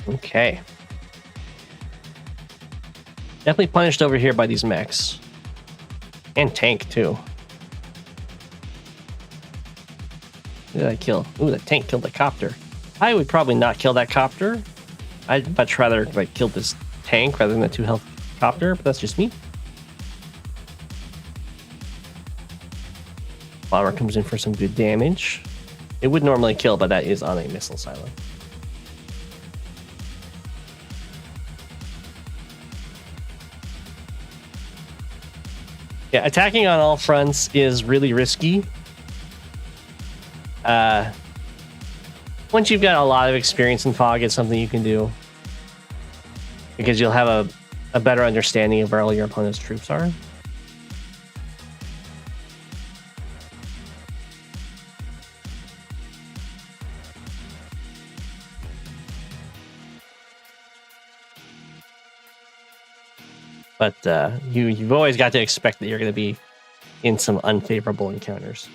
Okay. Definitely punished over here by these mechs. And tank, too. Who did I kill? Ooh, the tank killed the copter. I would probably not kill that copter. I'd much rather like kill this tank rather than a 2-health copter, but that's just me. Bomber comes in for some good damage. It would normally kill, but that is on a missile silo. Yeah, attacking on all fronts is really risky. Once you've got a lot of experience in fog, it's something you can do. Because you'll have a better understanding of where all your opponent's troops are. But you've always got to expect that you're going to be in some unfavorable encounters.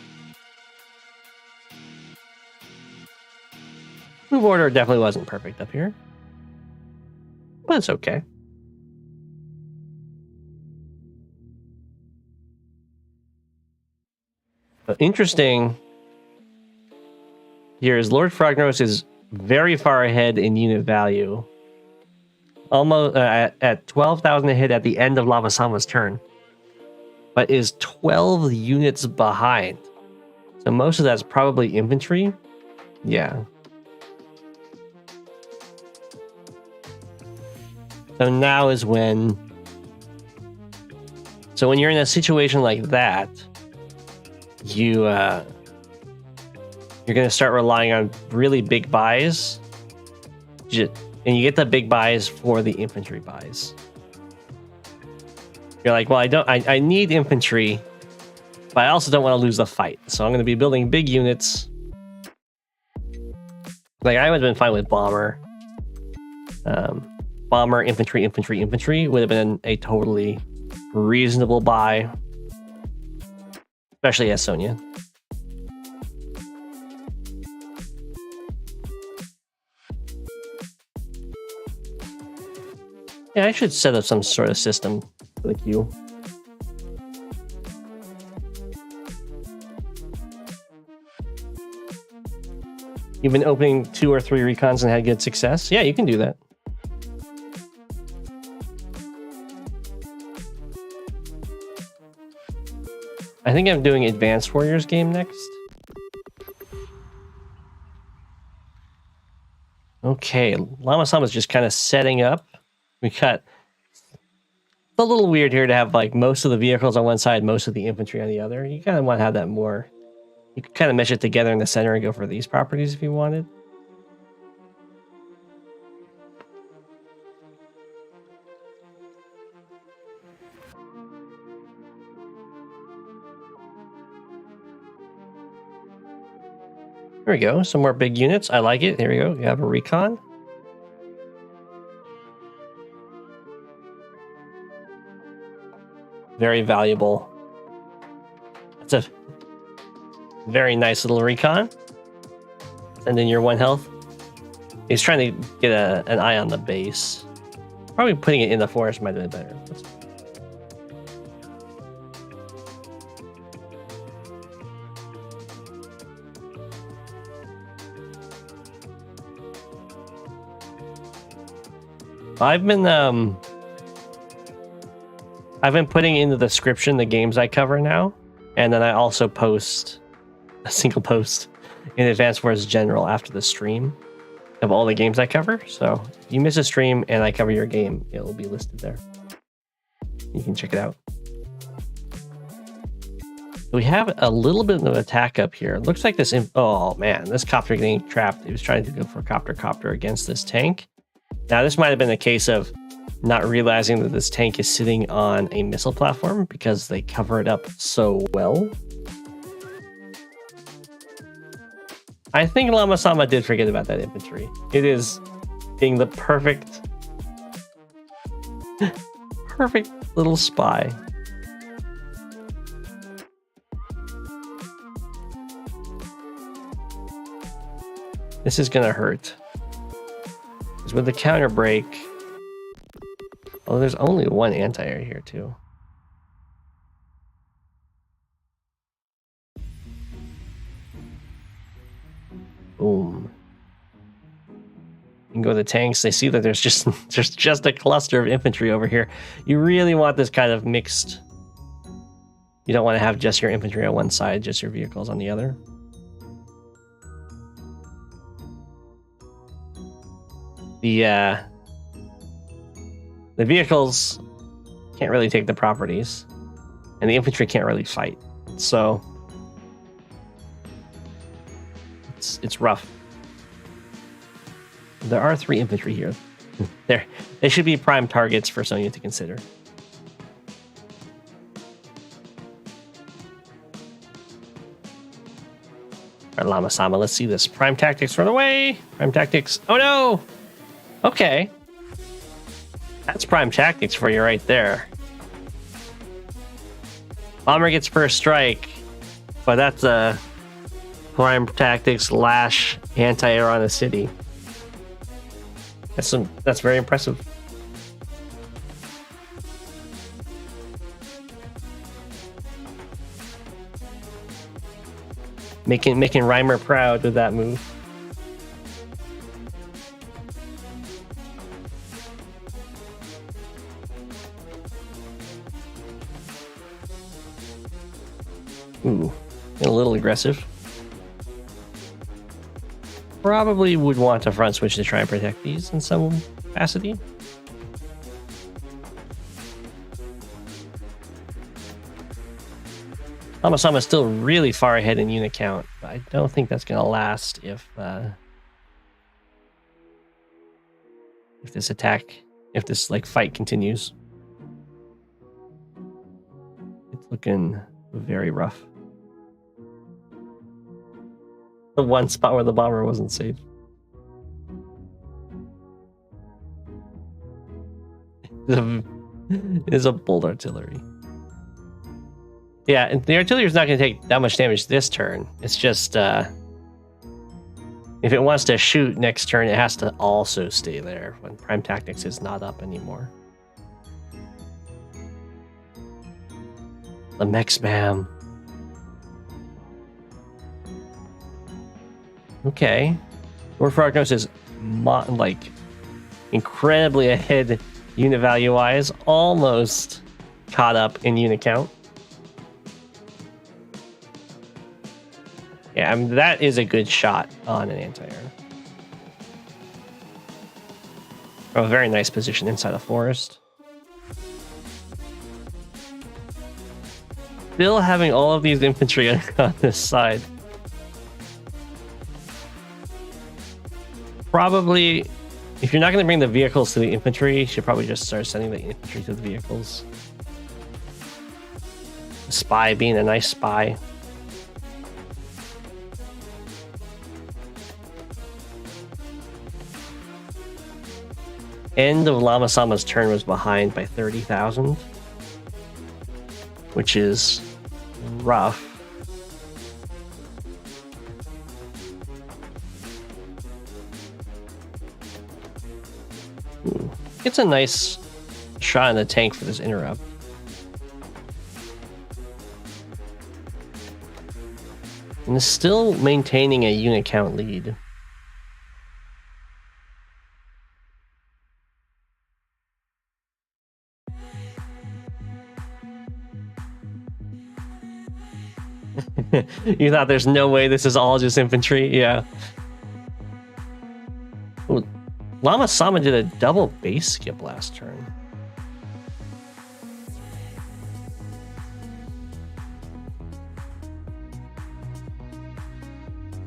Move order definitely wasn't perfect up here, but it's okay. But interesting here is LordFrognaros is very far ahead in unit value. Almost at 12,000 a hit at the end of LlamaSama's turn, but is 12 units behind. So most of that's probably infantry. Yeah. So now is when... So when you're in a situation like that, you're going to start relying on really big buys. And you get the big buys for the infantry buys. You're like, well, I need infantry, but I also don't want to lose the fight. So I'm going to be building big units. Like I would have been fine with bomber. Bomber, infantry would have been a totally reasonable buy. Especially as Sonja. Yeah, I should set up some sort of system for the queue. You've been opening 2 or 3 recons and had good success? Yeah, you can do that. I think I'm doing Advanced Warriors game next. Okay, LlamaSama's just kind of setting up. We got... It's a little weird here to have like most of the vehicles on one side, most of the infantry on the other. You kind of want to have that more... You could kind of mesh it together in the center and go for these properties if you wanted. There we go. Some more big units. I like it. There we go. You have a recon. Very valuable. That's a very nice little recon. And then your 1 health. He's trying to get an eye on the base. Probably putting it in the forest might have been better. I've been putting in the description the games I cover now, and then I also post a single post in Advanced Wars General after the stream of all the games I cover. So if you miss a stream and I cover your game, it will be listed there. You can check it out. We have a little bit of attack up here. It looks like this. Oh man, this copter getting trapped. He was trying to go for copter against this tank. Now this might have been a case of not realizing that this tank is sitting on a missile platform because they cover it up so well. I think LlamaSama did forget about that infantry. It is being the perfect little spy. This is gonna hurt. Because with the counter break, oh, there's only one anti-air here too. Boom. You can go to the tanks. They see that there's just a cluster of infantry over here. You really want this kind of mixed. You don't want to have just your infantry on one side, just your vehicles on the other. The vehicles can't really take the properties, and the infantry can't really fight. So it's rough. There are 3 infantry here. They should be prime targets for Sonja to consider. All right, LlamaSama, let's see this. Prime tactics, run away! Prime tactics. Oh no! Okay. That's prime tactics for you right there. Bomber gets first strike, but that's a prime tactics Lash anti-air on the city. That's very impressive. Making Reimer proud with that move. Ooh, a little aggressive. Probably would want a front switch to try and protect these in some capacity. LlamaSama is still really far ahead in unit count, but I don't think that's going to last if this like fight continues. It's looking very rough. The one spot where the bomber wasn't safe. Is a bolt artillery. Yeah, and the artillery is not going to take that much damage this turn. It's just if it wants to shoot next turn, it has to also stay there when Prime Tactics is not up anymore. The mech spam. Okay. LordFrognaros is like incredibly ahead unit value wise, almost caught up in unit count. Yeah, I mean, that is a good shot on an anti-air. Oh, a very nice position inside the forest. Still having all of these infantry on this side. Probably, if you're not going to bring the vehicles to the infantry, you should probably just start sending the infantry to the vehicles. The spy being a nice spy. End of LlamaSama's turn was behind by 30,000, which is rough. Ooh. It's a nice shot in the tank for this interrupt. And is still maintaining a unit count lead. You thought there's no way this is all just infantry? Yeah. Ooh, LlamaSama did a double base skip last turn.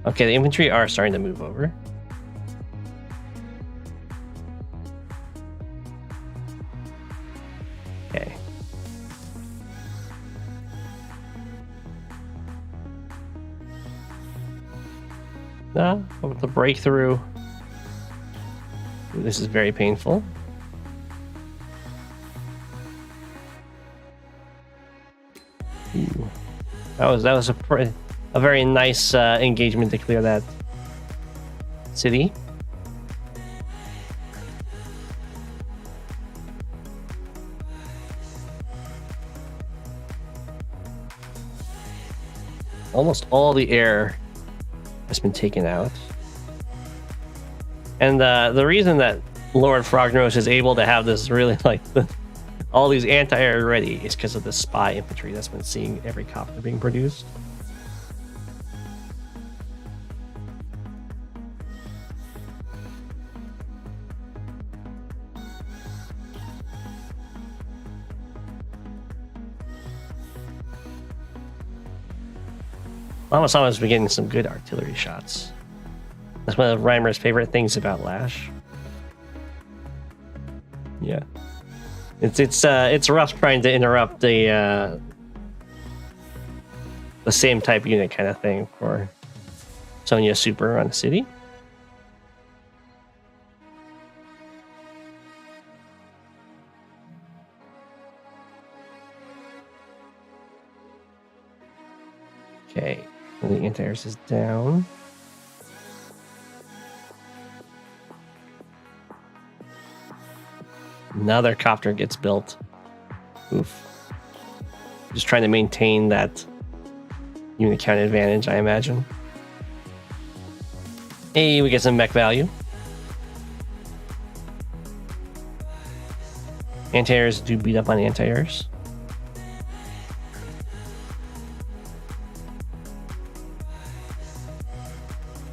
Okay, the infantry are starting to move over. Okay. The breakthrough. Ooh, this is very painful. Ooh. That was a very nice engagement to clear that city. Almost all the air has been taken out. And the reason that LordFrognaros is able to have this really all these anti-air ready is because of the spy infantry that's been seeing every copter being produced. LlamaSama's been getting some good artillery shots. That's one of Reimer's favorite things about Lash. Yeah, it's rough trying to interrupt the same type unit kind of thing for Sonja Super on the city. Okay, and the anti-airs is down. Another copter gets built. Oof. Just trying to maintain that unit count advantage, I imagine. Hey, we get some mech value. Anti-airs do beat up on anti-airs.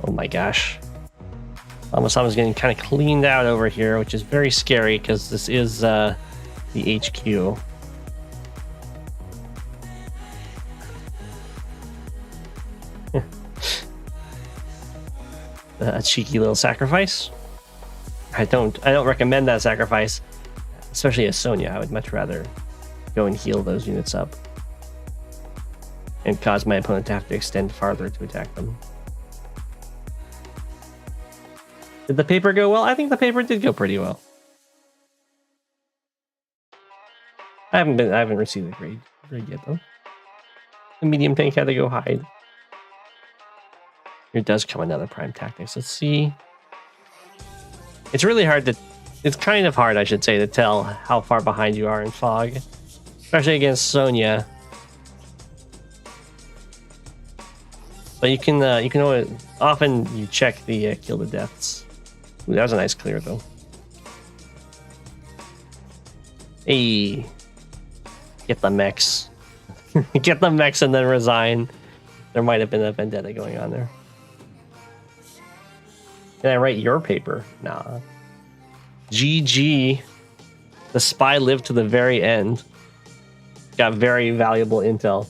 Oh my gosh. LlamaSama's getting kind of cleaned out over here, which is very scary because this is the HQ. A cheeky little sacrifice. I don't recommend that sacrifice, especially as Sonja. I would much rather go and heal those units up and cause my opponent to have to extend farther to attack them. Did the paper go well? I think the paper did go pretty well. I haven't received a grade yet though. The medium tank had to go hide. Here does come another prime tactics. Let's see. It's really hard to, it's kind of hard, I should say, to tell how far behind you are in fog, especially against Sonja. But you can always, often you check the kill the deaths. Ooh, that was a nice clear though. Hey, get the mechs. Get the mechs and then resign. There might have been a vendetta going on there. Can I write your paper? Nah. GG. The spy lived to the very end. Got very valuable intel.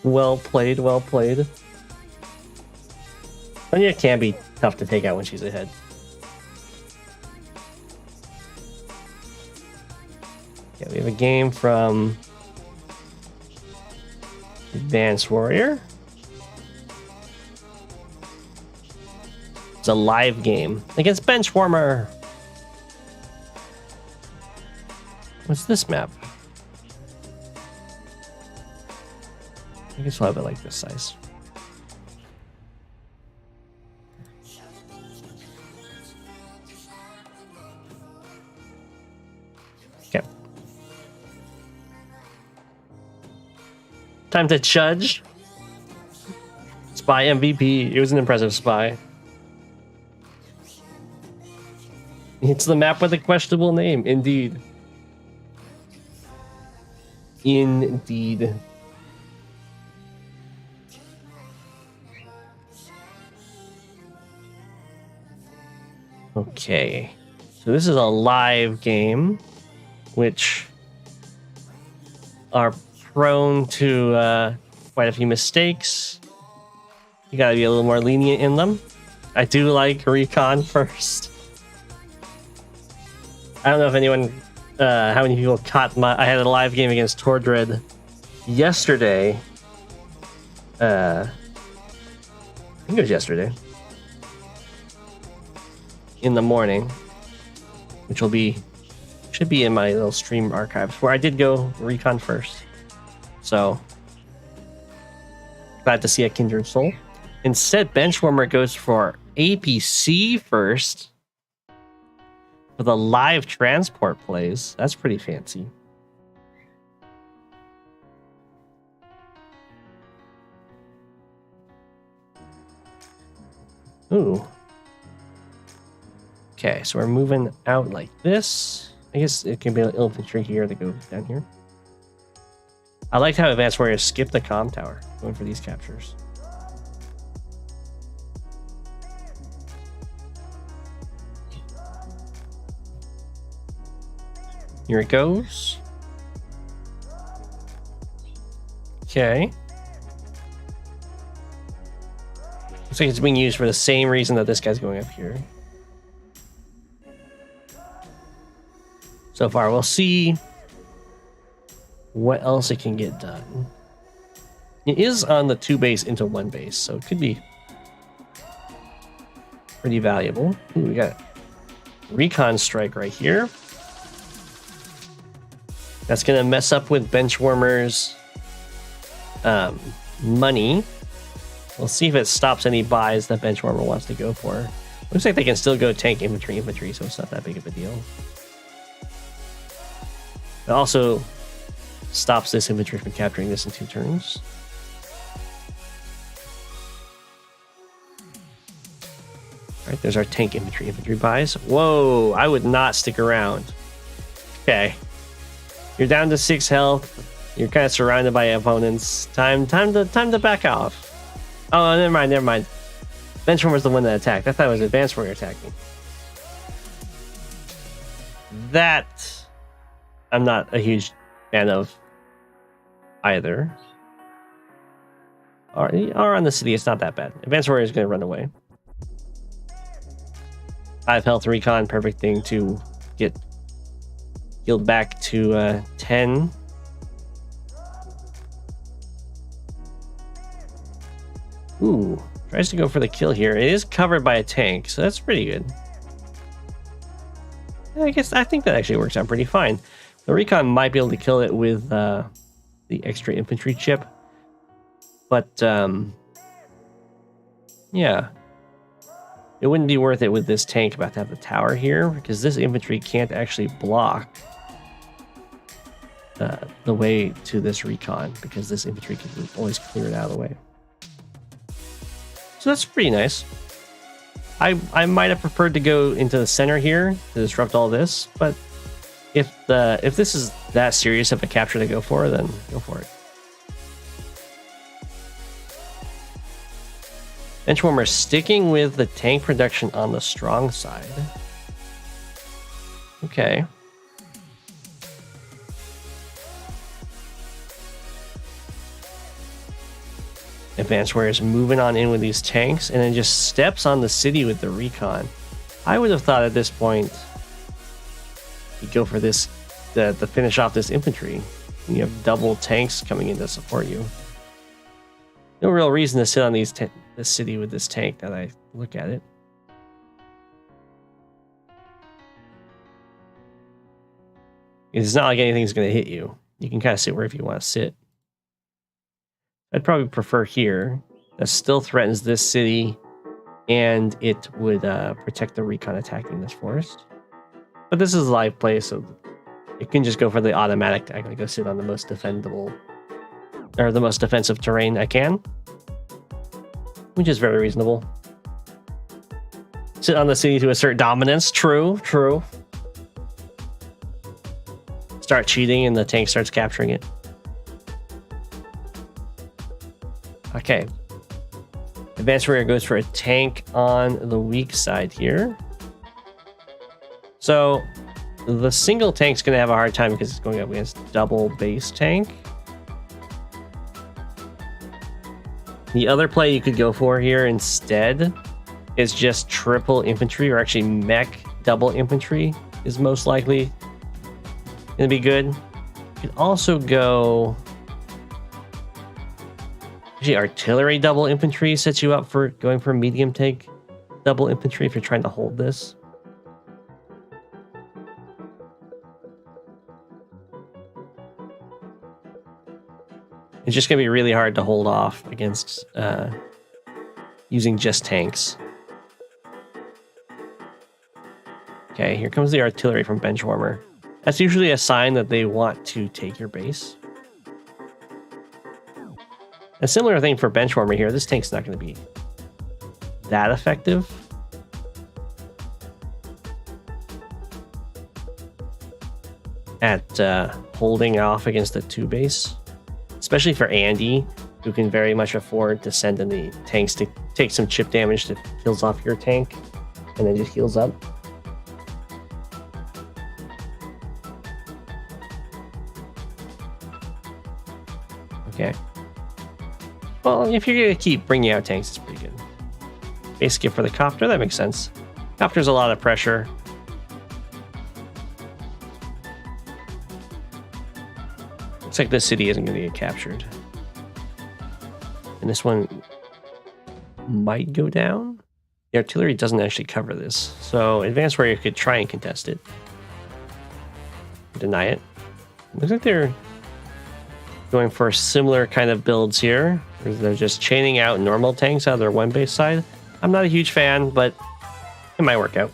Well played, well played. Sonja can be tough to take out when she's ahead. Okay, we have a game from Advanced Warrior. It's a live game against Benchwarmer. What's this map? I guess we'll have it like this size. Okay. Time to judge. Spy MVP. It was an impressive spy. It's the map with a questionable name, indeed. Indeed. Okay, so this is a live game, which are prone to quite a few mistakes. You gotta be a little more lenient in them. I do like recon first. I don't know if anyone, how many people caught I had a live game against Tordred yesterday. I think it was yesterday. In the morning, which should be in my little stream archives, where I did go recon first. So glad to see a kindred soul. Instead, Benchwarmer goes for APC first for the live transport plays. That's pretty fancy. Ooh. Okay, so we're moving out like this. I guess it can be an infantry here that goes down here. I liked how Advanced Warriors skip the comm tower going for these captures. Here it goes. Okay. Looks like it's being used for the same reason that this guy's going up here. So far, we'll see what else it can get done. It is on the 2 base into 1 base, so it could be pretty valuable. Ooh, we got recon strike right here. That's going to mess up with Benchwarmer's money. We'll see if it stops any buys that Benchwarmer wants to go for. Looks like they can still go tank infantry, so it's not that big of a deal. It also stops this infantry from capturing this in 2 turns. Alright, there's our tank infantry buys. Whoa, I would not stick around. Okay. You're down to 6 health. You're kind of surrounded by opponents. Time to back off. Oh, never mind. Benchwarmer's the one that attacked. I thought it was Advanced Warrior attacking. That I'm not a huge fan of either. Or on the city, it's not that bad. Advanced Warrior is going to run away. 5 health recon, perfect thing to get healed back to 10. Ooh, tries to go for the kill here. It is covered by a tank, so that's pretty good. I think that actually works out pretty fine. The recon might be able to kill it with the extra infantry chip, but yeah, it wouldn't be worth it with this tank about to have the tower here, because this infantry can't actually block the way to this recon, because this infantry can always clear it out of the way. So that's pretty nice. I might have preferred to go into the center here to disrupt all this, but if this is that serious of a capture to go for, then go for it. Benchwarmer sticking with the tank production on the strong side. Okay. Advanced Warrior is moving on in with these tanks and then just steps on the city with the recon. I would have thought at this point you go for this to finish off this infantry. You have double tanks coming in to support you. No real reason to sit on this city with this tank that I look at it. It's not like anything's going to hit you. You can kind of sit wherever you want to sit. I'd probably prefer here. That still threatens this city, and it would protect the recon attacking this forest. But this is a live play, so it can just go for the automatic. I'm going to go sit on the most defendable, or the most defensive terrain I can, which is very reasonable. Sit on the city to assert dominance. True. Start cheating, and the tank starts capturing it. Okay. Advanced Warrior goes for a tank on the weak side here. So the single tank's going to have a hard time because it's going up against double base tank. The other play you could go for here instead is just triple infantry, or actually mech double infantry is most likely going to be good. You could also go... Actually, artillery double infantry sets you up for going for medium tank double infantry if you're trying to hold this. It's just going to be really hard to hold off against using just tanks. Okay, here comes the artillery from Benchwarmer. That's usually a sign that they want to take your base. A similar thing for Benchwarmer here. This tank's not going to be that effective. At holding off against the 2 base. Especially for Andy, who can very much afford to send in the tanks to take some chip damage that kills off your tank and then just heals up. Okay. Well, if you're going to keep bringing out tanks, it's pretty good. Base skip for the copter, that makes sense. Copter's a lot of pressure. Looks like this city isn't going to get captured. And this one might go down. The artillery doesn't actually cover this. So Advanced Warrior could try and contest it. Deny it. Looks like they're going for similar kind of builds here. They're just chaining out normal tanks out of their 1 base side. I'm not a huge fan, but it might work out.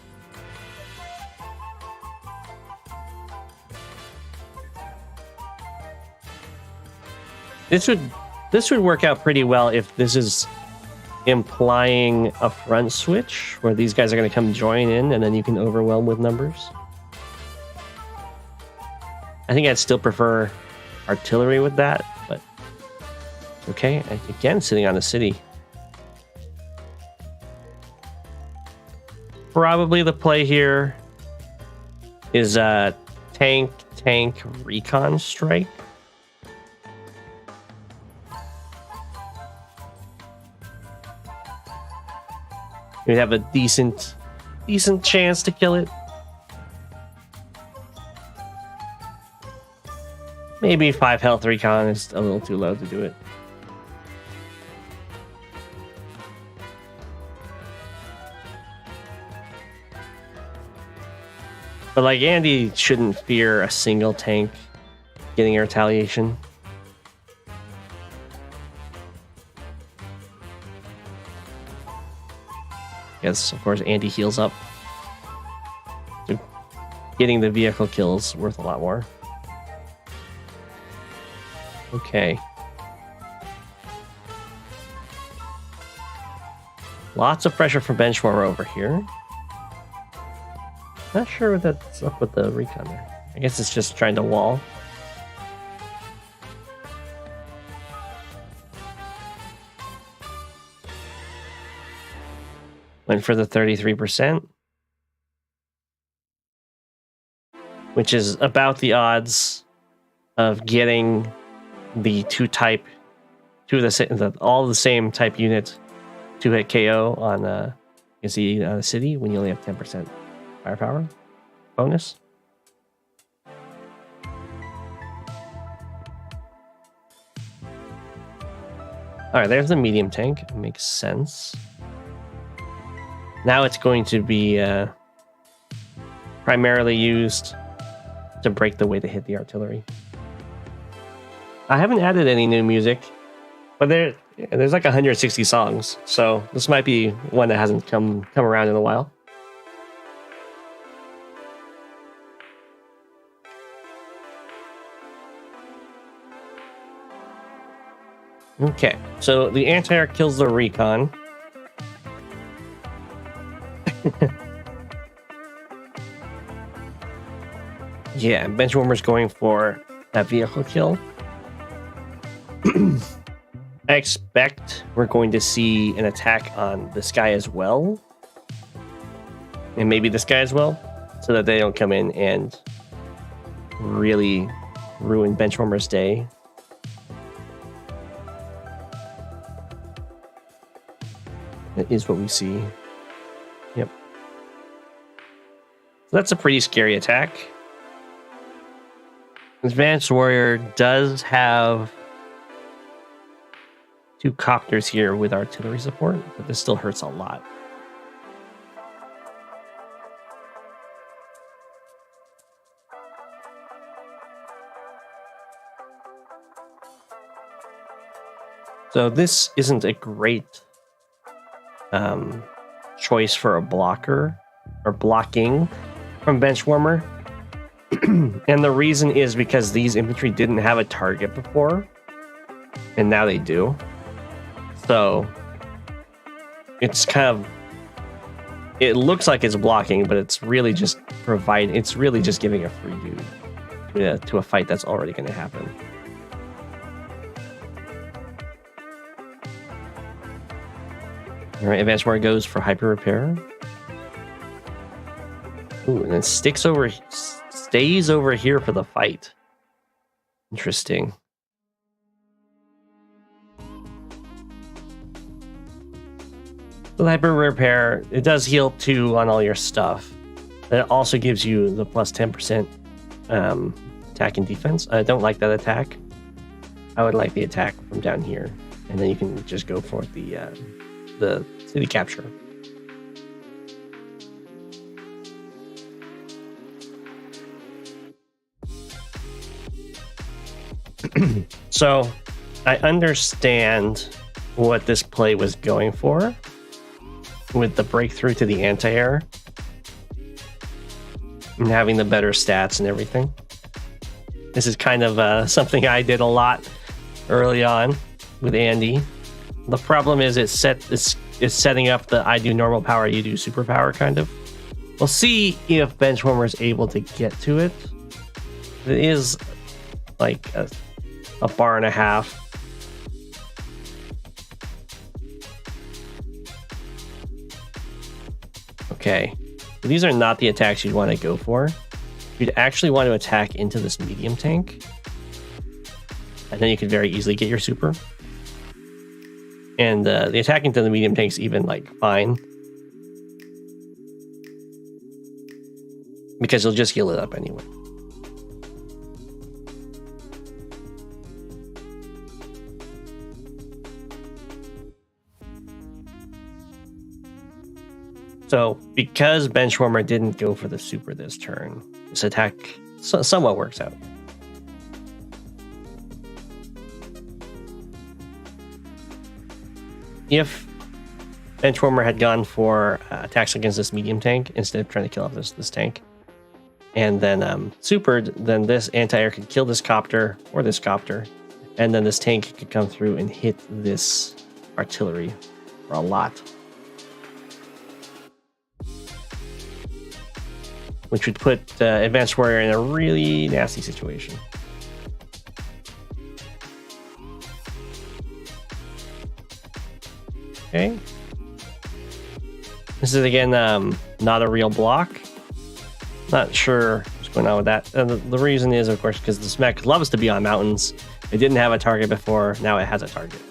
This would work out pretty well if this is implying a front switch where these guys are going to come join in and then you can overwhelm with numbers. I think I'd still prefer artillery with that, but okay. Again, sitting on the city. Probably the play here is a tank recon strike. You have a decent chance to kill it. Maybe 5 health recon is a little too low to do it. But like Andy shouldn't fear a single tank getting a retaliation. Yes, of course, Andy heals up. So getting the vehicle kills worth a lot more. Okay. Lots of pressure from Benchwarmer over here. Not sure what that's up with the recon there. I guess it's just trying to wall. Went for the 33%, which is about the odds of getting the all the same type unit 2-hit KO on a city when you only have 10% firepower bonus. All right, there's the medium tank. It makes sense. Now it's going to be primarily used to break the way to hit the artillery. I haven't added any new music, but there's like 160 songs, so this might be one that hasn't come around in a while. Okay, so the anti-air kills the recon. Yeah, Benchwarmer's going for that vehicle kill. I expect we're going to see an attack on this guy as well. And maybe this guy as well. So that they don't come in and really ruin Benchwarmer's day. That is what we see. Yep. So that's a pretty scary attack. Advanced Warrior does have 2 copters here with artillery support, but this still hurts a lot. So this isn't a great choice for a blocker or blocking from Benchwarmer. And the reason is because these infantry didn't have a target before, and now they do. So it's kind of, it looks like it's blocking, but it's really just it's really just giving a free dude to a fight that's already going to happen. All right, Advanced Warrior goes for hyper repair. Ooh, and then stays over here for the fight. Interesting. The hyper repair, it does heal 2 on all your stuff. It also gives you the plus 10% attack and defense. I don't like that attack. I would like the attack from down here, and then you can just go for the city capture. So I understand what this play was going for with the breakthrough to the anti-air and having the better stats and everything. This is kind of something I did a lot early on with Andy. The problem is it's setting up the I do normal power, you do superpower kind of. We'll see if Benchwarmer is able to get to it. It is like a bar and a half. Okay, these are not the attacks you'd want to go for. You'd actually want to attack into this medium tank, and then you could very easily get your super. And the attack into the medium tank's even like fine, because you'll just heal it up anyway. So because Benchwarmer didn't go for the super this turn, this attack somewhat works out. If Benchwarmer had gone for attacks against this medium tank instead of trying to kill off this tank, and then supered, then this anti-air could kill this copter or this copter, and then this tank could come through and hit this artillery for a lot. Which would put Advanced Warrior in a really nasty situation. Okay. This is again not a real block. Not sure what's going on with that. And the reason is, of course, because this mech loves to be on mountains. It didn't have a target before. Now it has a target.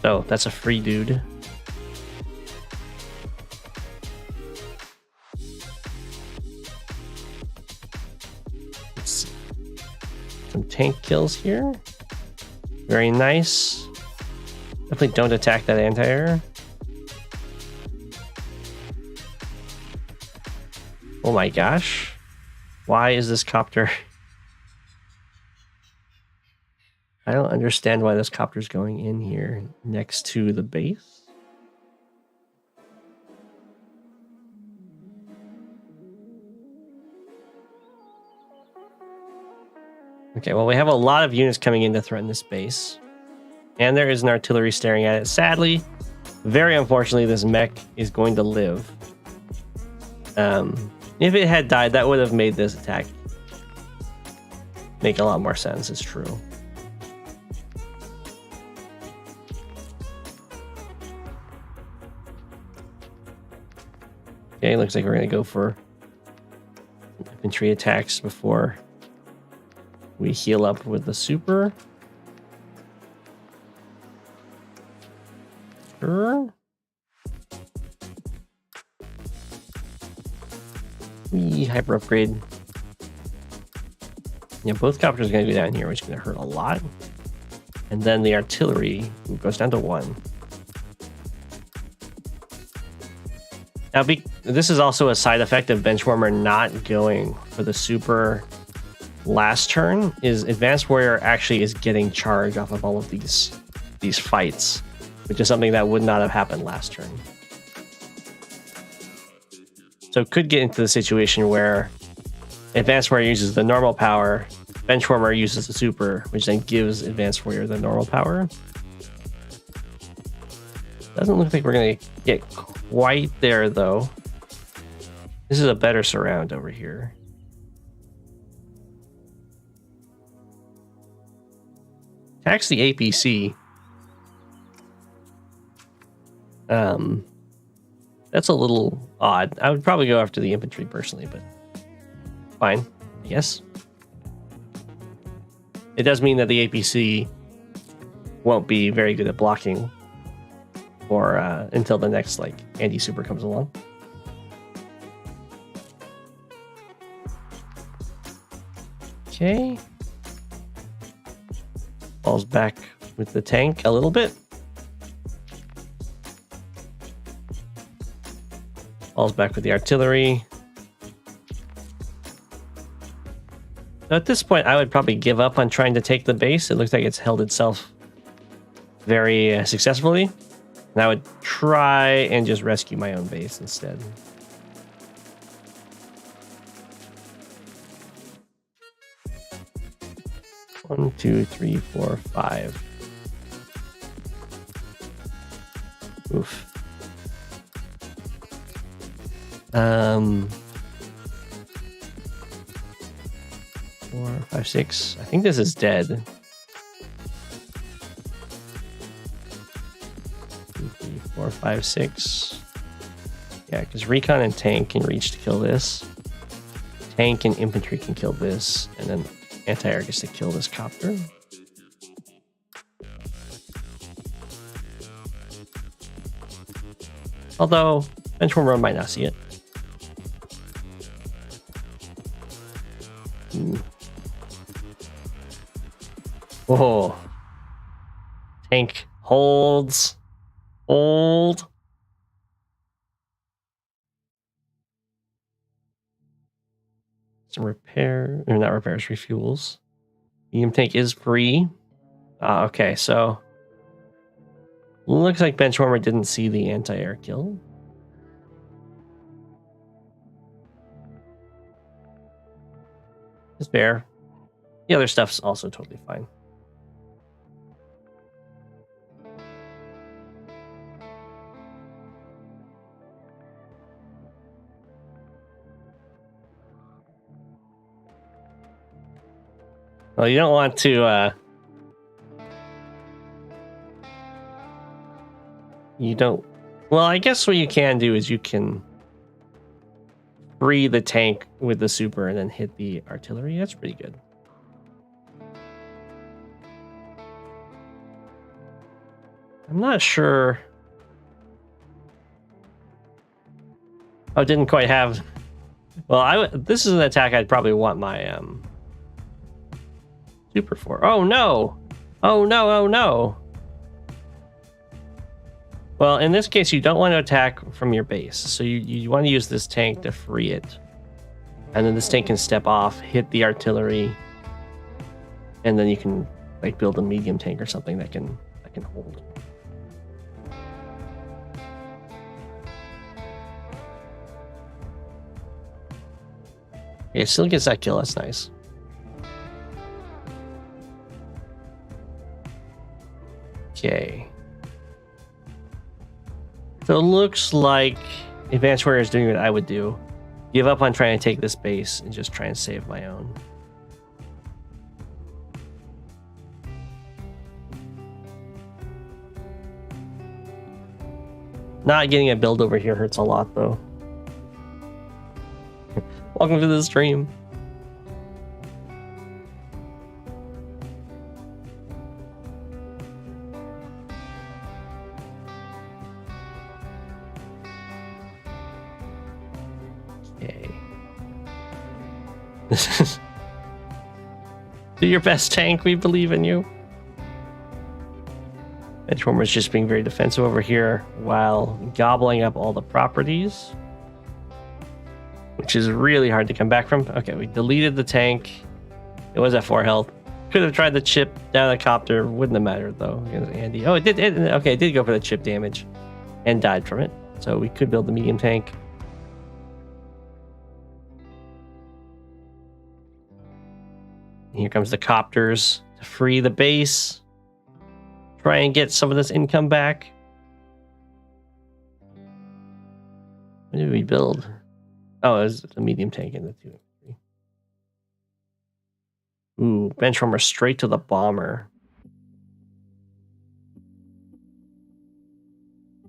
So that's a free dude. Some tank kills here. Very nice. Definitely don't attack that anti-air. Oh my gosh. Why is this copter? I don't understand why this copter's going in here next to the base. Okay, well, we have a lot of units coming in to threaten this base. And there is an artillery staring at it. Sadly, very unfortunately, this mech is going to live. If it had died, that would have made this attack make a lot more sense, it's true. Okay, looks like we're gonna go for infantry attacks before we heal up with the super. Sure. Hyper upgrade. Yeah, both copters are going to go down here, which is going to hurt a lot. And then the artillery goes down to 1. Now, this is also a side effect of Benchwarmer not going for the super last turn, is Advanced Warrior actually is getting charge off of all of these fights, which is something that would not have happened last turn. So it could get into the situation where Advanced Warrior uses the normal power, Benchwarmer uses the super, which then gives Advanced Warrior the normal power. Doesn't look like we're going to get quite there, though. This is a better surround over here. Tax the APC. That's a little odd. I would probably go after the infantry personally, but fine. Yes. It does mean that the APC won't be very good at blocking or until the next anti-super comes along. Okay. Falls back with the tank a little bit. Falls back with the artillery. So at this point, I would probably give up on trying to take the base. It looks like it's held itself very successfully. And I would try and just rescue my own base instead. One, two, three, four, 5. Oof. 4, 5, 6. I think this is dead. 2, 3, 4, 5, 6. Yeah, because recon and tank can reach to kill this. Tank and infantry can kill this, and then anti-air gets to kill this copter. Although Benchwarmer might not see it. Whoa. Tank holds. Hold. Some repair, or not repairs, refuels. Medium tank is free. Okay, so looks like Benchwarmer didn't see the anti-air kill. It's fair. The other stuff's also totally fine. Well, you don't want to, you don't, well, I guess what you can do is you can free the tank with the super and then hit the artillery. That's pretty good. I'm not sure. Oh, didn't quite have, well, this is an attack I'd probably want my, super for. Oh no! Oh no, oh no! Well, in this case, you don't want to attack from your base. So you want to use this tank to free it. And then this tank can step off, hit the artillery, and then you can build a medium tank or something that can hold. Yeah, it still gets that kill, that's nice. Okay. So it looks like Advanced Warrior is doing what I would do. Give up on trying to take this base and just try and save my own. Not getting a build over here hurts a lot, though. Welcome to the stream. Okay. Do your best, tank. We believe in you. Benchwarmer is just being very defensive over here while gobbling up all the properties, which is really hard to come back from. Okay, we deleted the tank. It was at 4 health. Could have tried the chip down the copter. Wouldn't have mattered though against Andy. Oh, it did. Okay, it did go for the chip damage and died from it. So we could build the medium tank. Here comes the copters to free the base. Try and get some of this income back. What did we build? Oh, it was a medium tank in the 2 and 3. Ooh, Benchwarmer straight to the bomber.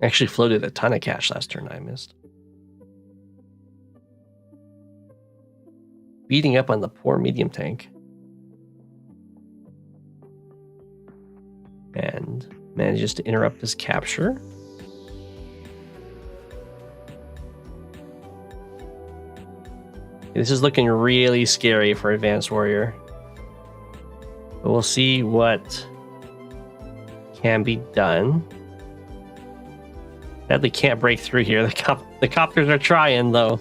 Actually floated a ton of cash last turn. I missed. Beating up on the poor medium tank. And manages to interrupt his capture. This is looking really scary for Advanced Warrior. But we'll see what can be done. Sadly, can't break through here. The copters are trying, though.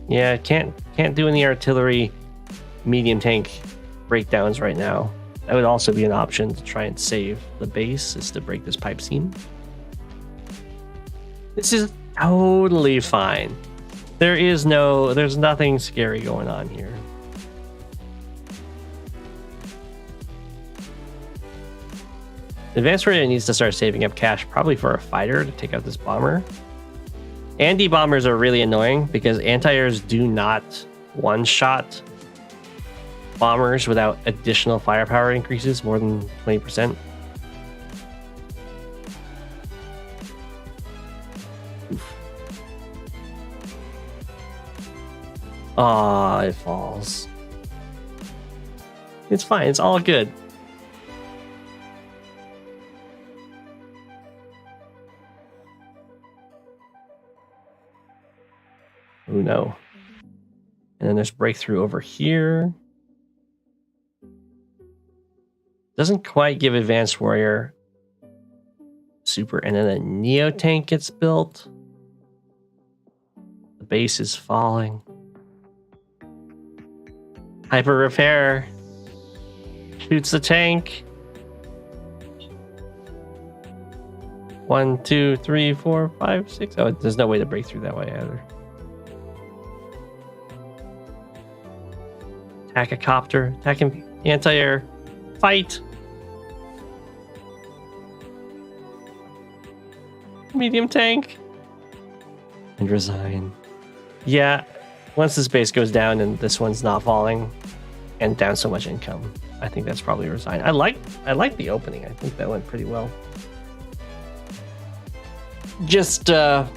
Yeah, can't do any artillery medium tank breakdowns right now. That would also be an option to try and save the base, is to break this pipe seam. This is totally fine. There's nothing scary going on here. Advanced Warrior needs to start saving up cash, probably for a fighter to take out this bomber. Anti-bombers are really annoying because anti-airs do not one-shot bombers without additional firepower increases more than 20%. Oof. Ah, it falls. It's fine. It's all good. Oh no. And then there's breakthrough over here. Doesn't quite give Advanced Warrior super. And then a Neo tank gets built. The base is falling. Hyper repair. Shoots the tank. 1, 2, 3, 4, 5, 6. Oh, there's no way to break through that way either. Attack a copter. Attack him. Anti-air. Fight. Medium tank. And resign. Yeah. Once this base goes down and this one's not falling and down so much income, I think that's probably resign. I like the opening. I think that went pretty well. Just getting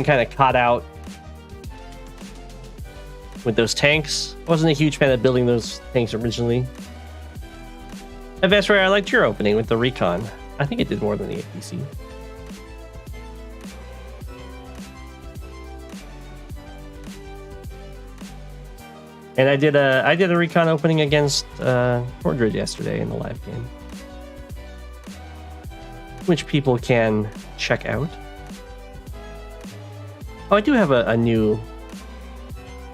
kind of caught out with those tanks. I wasn't a huge fan of building those tanks originally. Advanced Warrior, I liked your opening with the recon. I think it did more than the APC. And I did a recon opening against Mordred yesterday in the live game, which people can check out. Oh, I do have a new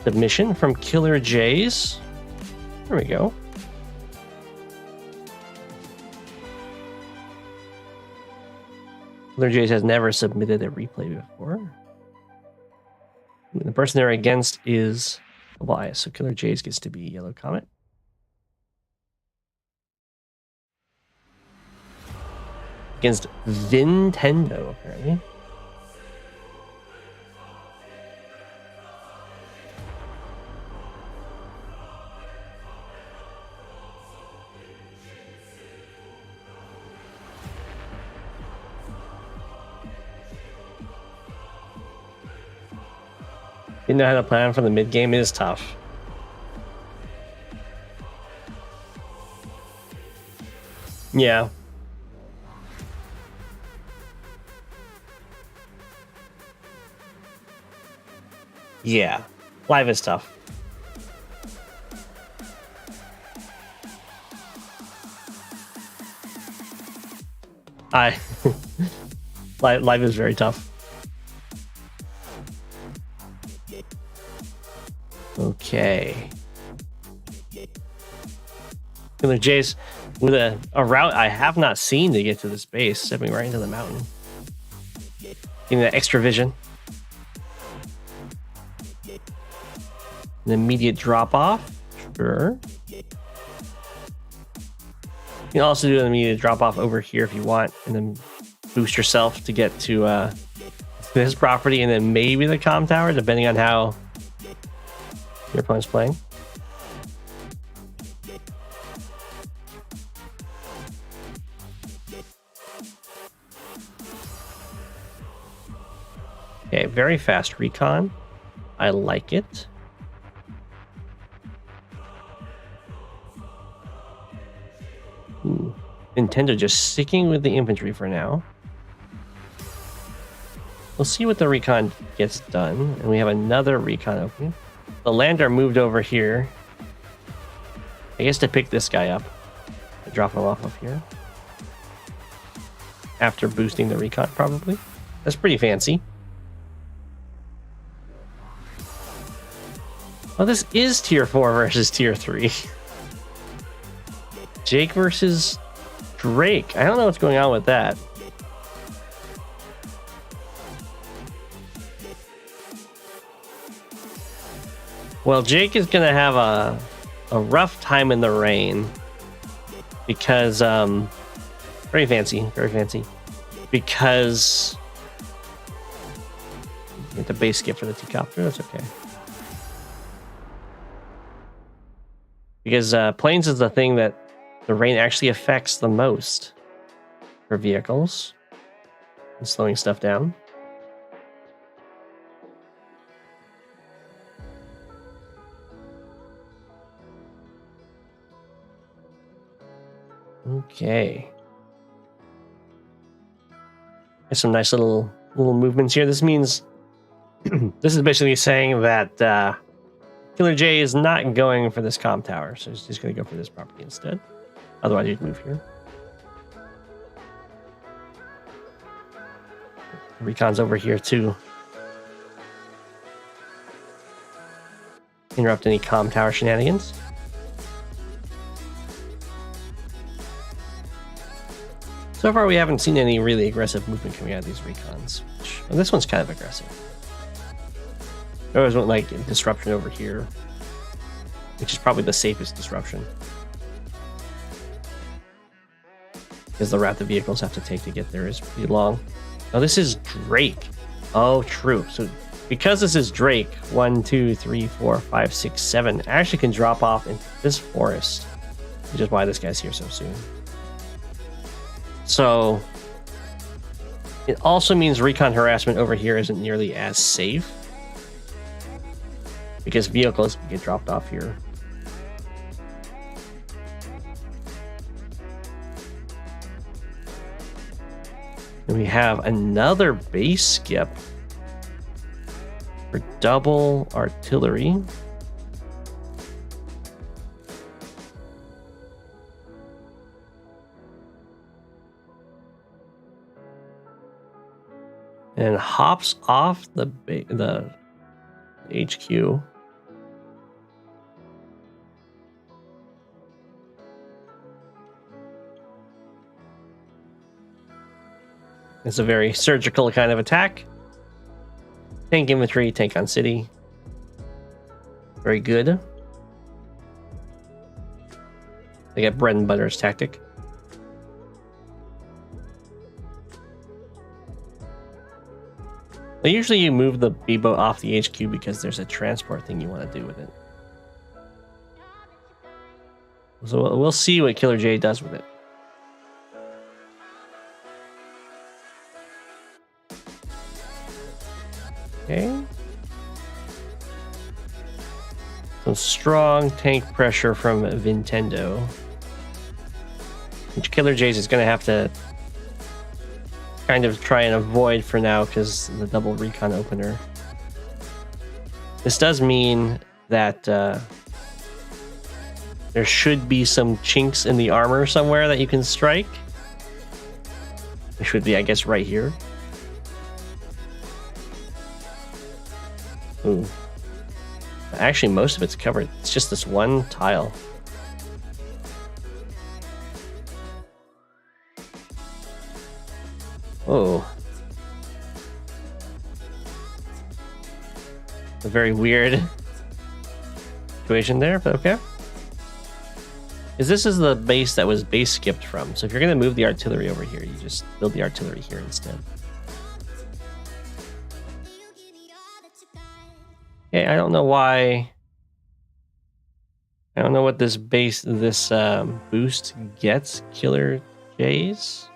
submission from Killerjays. There we go. Killerjays has never submitted a replay before. The person they're against is Bias, so Killerjays gets to be Yellow Comet. Against Vintendo, apparently. You know how to plan for the mid game is tough. Yeah. Yeah. Live is tough. Live is very tough. Okay. Killerjays with a route I have not seen to get to this base, stepping right into the mountain. Getting that extra vision. An immediate drop off. Sure. You can also do an immediate drop off over here if you want, and then boost yourself to get to this property, and then maybe the comm tower, depending on how your opponent's playing. Okay, very fast recon. I like it. Ooh. Vintendo just sticking with the infantry for now. We'll see what the recon gets done. And we have another recon opening. The lander moved over here. I guess to pick this guy up. To drop him off of here. After boosting the recon, probably. That's pretty fancy. Oh, this is tier 4 versus tier 3. Jake versus Drake. I don't know what's going on with that. Well, Jake is going to have a rough time in the rain because very fancy, because get the base skip for the T-copter. That's okay. Because planes is the thing that the rain actually affects the most for vehicles and slowing stuff down. Okay. There's some nice little movements here. This means this is basically saying that Killerjay is not going for this comm tower, so he's just going to go for this property instead. Otherwise, you'd move here. Recon's over here too. Interrupt any comm tower shenanigans. So far, we haven't seen any really aggressive movement coming out of these recons. Well, this one's kind of aggressive. I always want like disruption over here, which is probably the safest disruption. Because the route the vehicles have to take to get there is pretty long. Oh, this is Drake. Oh, true. So because this is Drake, 1, 2, 3, 4, 5, 6, 7 actually can drop off into this forest, which is why this guy's here so soon. So it also means recon harassment over here isn't nearly as safe because vehicles get dropped off here. And we have another base skip for double artillery. And hops off the HQ. It's a very surgical kind of attack. Tank infantry, tank on city. Very good. They get bread and butter's tactic. Well, usually you move the B-boat off the HQ because there's a transport thing you want to do with it. So we'll see what Killerjay does with it. Okay. Some strong tank pressure from Vintendo, which Killerjays is going to have to kind of try and avoid for now because the double recon opener. This does mean that there should be some chinks in the armor somewhere that you can strike. It should be, I guess, right here. Ooh. Actually, most of it's covered. It's just this one tile. Oh. A very weird situation there, but okay. This is the base that was base skipped from. So if you're going to move the artillery over here, you just build the artillery here instead. Okay, I don't know why. I don't know what this base, this boost gets Killerjays.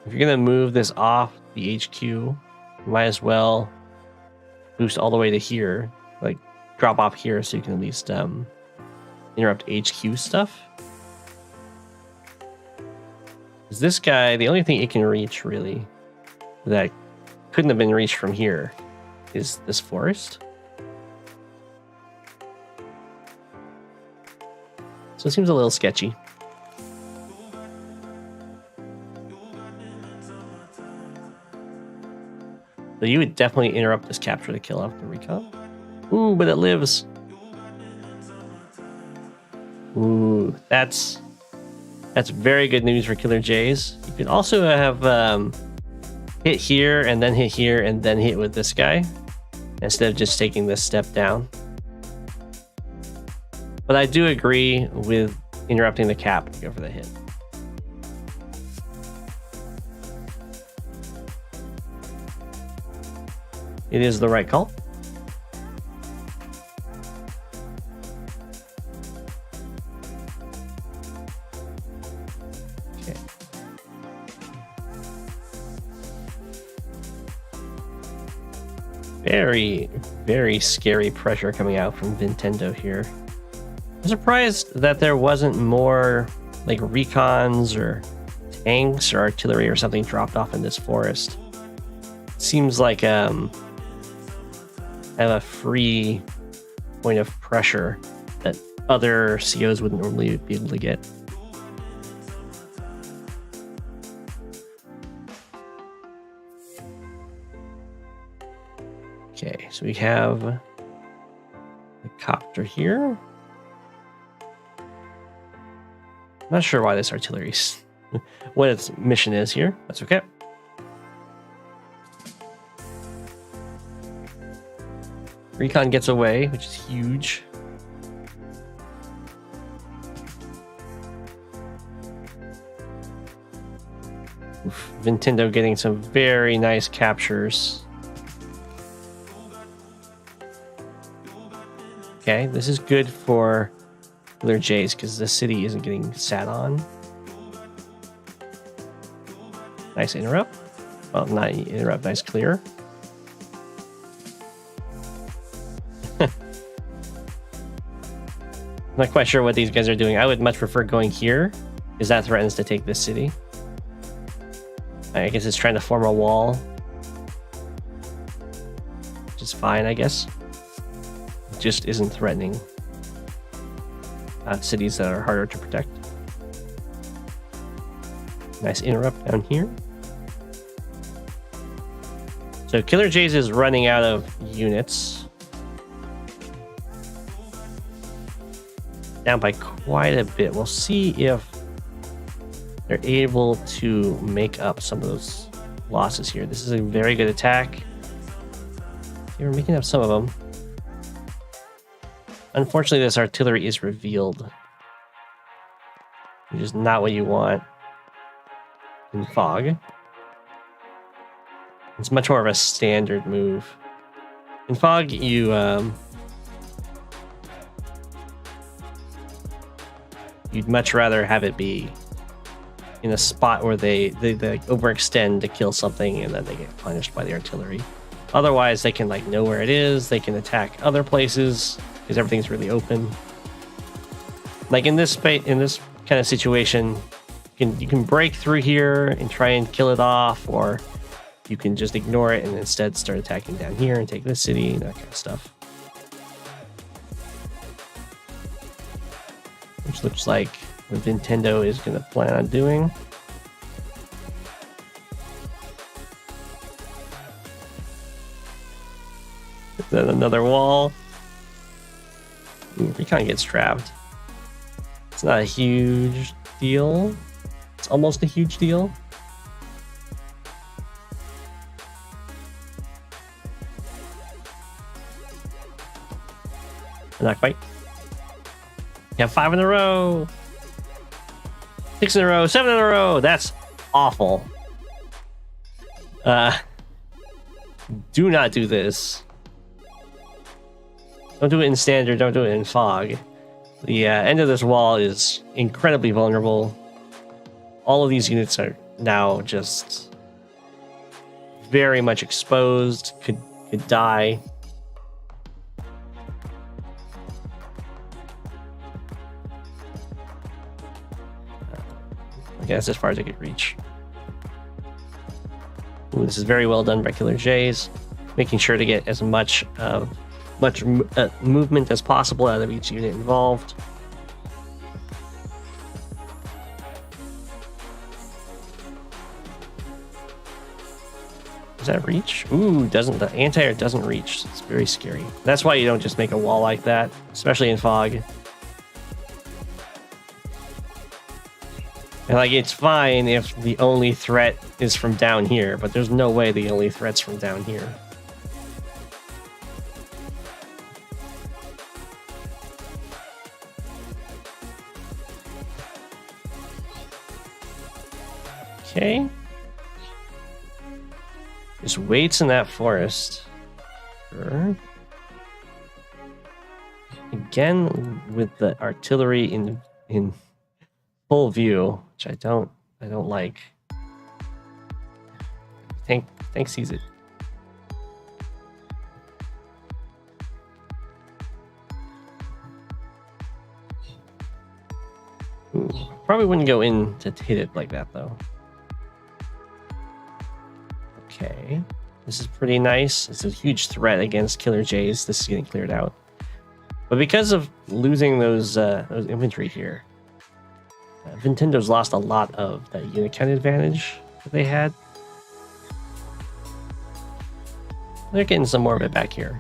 If you're going to move this off the HQ, you might as well boost all the way to here. Like, drop off here so you can at least interrupt HQ stuff. Because this guy, the only thing it can reach, really, that couldn't have been reached from here, is this forest. So it seems a little sketchy. So you would definitely interrupt this capture to kill off the recon. Ooh, but it lives. Ooh, that's very good news for Killerjays. You could also have hit here and then hit here and then hit with this guy instead of just taking this step down. But I do agree with interrupting the cap to go for the hit. It is the right call. Okay. Very, very scary pressure coming out from Vintendo here. I'm surprised that there wasn't more like recons or tanks or artillery or something dropped off in this forest. It seems like have a free point of pressure that other COs wouldn't normally be able to get. Okay, so we have a copter here. I'm not sure why this artillery's what its mission is here. That's okay. Recon gets away, which is huge. Oof, Vintendo getting some very nice captures. Okay, this is good for Killerjays because the city isn't getting sat on. Nice interrupt. Well, not interrupt, nice clear. I'm not quite sure what these guys are doing. I would much prefer going here, because that threatens to take this city. I guess it's trying to form a wall. Which is fine, I guess. It just isn't threatening cities that are harder to protect. Nice interrupt down here. So Killerjays is running out of units. Down by quite a bit. We'll see if they're able to make up some of those losses here. This is a very good attack. We're making up some of them. Unfortunately, this artillery is revealed, which is not what you want in fog. It's much more of a standard move. In fog, you'd much rather have it be in a spot where they overextend to kill something and then they get punished by the artillery. Otherwise, they can like know where it is. They can attack other places. because everything's really open. Like in this kind of situation, you can break through here and try and kill it off, or you can just ignore it and instead start attacking down here and take this city and that kind of stuff. Which looks like what Vintendo is going to plan on doing. Then another wall. Ooh, Recon gets trapped. It's not a huge deal. It's almost a huge deal. Not quite. You have 5 in a row. 6 in a row. 7 in a row. That's awful. Do not do this. Don't do it in standard. Don't do it in fog. The end of this wall is incredibly vulnerable. All of these units are now just very much exposed. Could die. I guess as far as I could reach. Ooh, this is very well done by Killerjays, making sure to get as much movement as possible out of each unit involved. Does that reach? Ooh, the anti-air doesn't reach. It's very scary. That's why you don't just make a wall like that, especially in fog. And like, it's fine if the only threat is from down here, but there's no way the only threat's from down here. Okay. Just waits in that forest. Sure. Again with the artillery in full view, which I don't like. Tank sees it. Ooh, probably wouldn't go in to hit it like that though. Okay, this is pretty nice. It's a huge threat against Killerjays. This is getting cleared out, but because of losing those infantry here, Vintendo's lost a lot of that unit count advantage that they had. They're getting some more of it back here.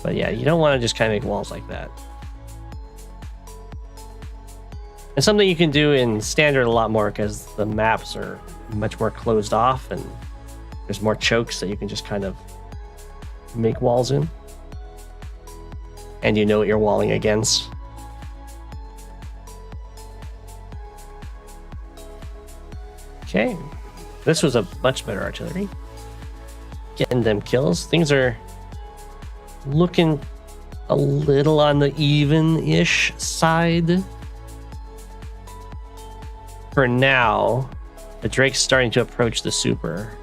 But yeah, you don't want to just kind of make walls like that. It's something you can do in standard a lot more because the maps are much more closed off and there's more chokes that you can just kind of make walls in. And you know what you're walling against. Okay, this was a much better artillery. Getting them kills. Things are looking a little on the even-ish side. For now, the Drake's starting to approach the super.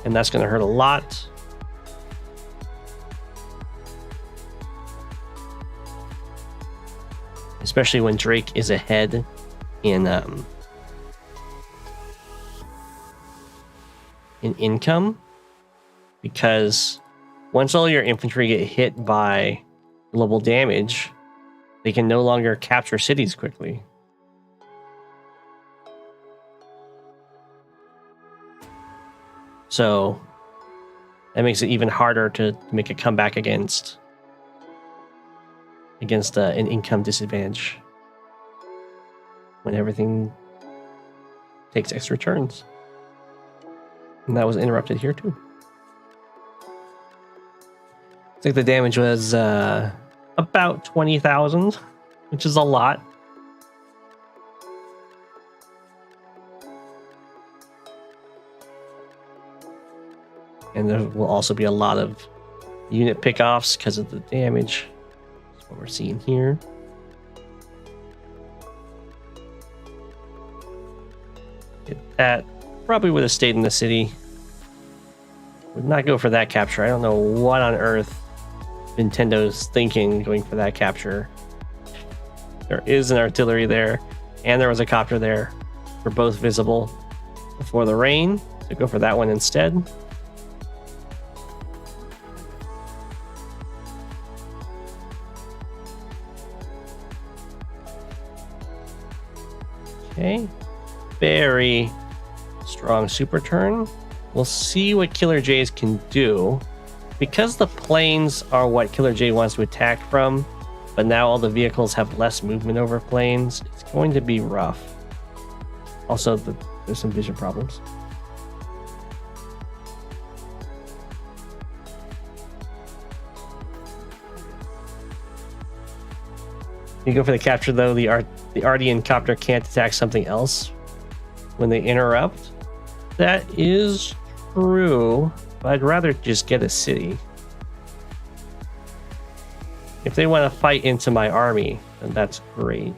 And that's going to hurt a lot. Especially when Drake is ahead in income, because once all your infantry get hit by global damage, they can no longer capture cities quickly. So that makes it even harder to make a comeback against an income disadvantage when everything takes extra turns. And that was interrupted here too. I think the damage was about 20,000, which is a lot. And there will also be a lot of unit pickoffs because of the damage. That's what we're seeing here. That probably would have stayed in the city Would not go for that capture. I don't know what on earth Vintendo's thinking going for that capture. There is an artillery there, and there was a copter there. We're both visible before the rain, so go for that one instead. Okay, very strong super turn. We'll see what Killerjays can do. Because the planes are what Killerjay wants to attack from, but now all the vehicles have less movement over planes, it's going to be rough. Also, there's some vision problems. You go for the capture though, the Ardian copter can't attack something else when they interrupt. That is true, but I'd rather just get a city. If they want to fight into my army, then that's great.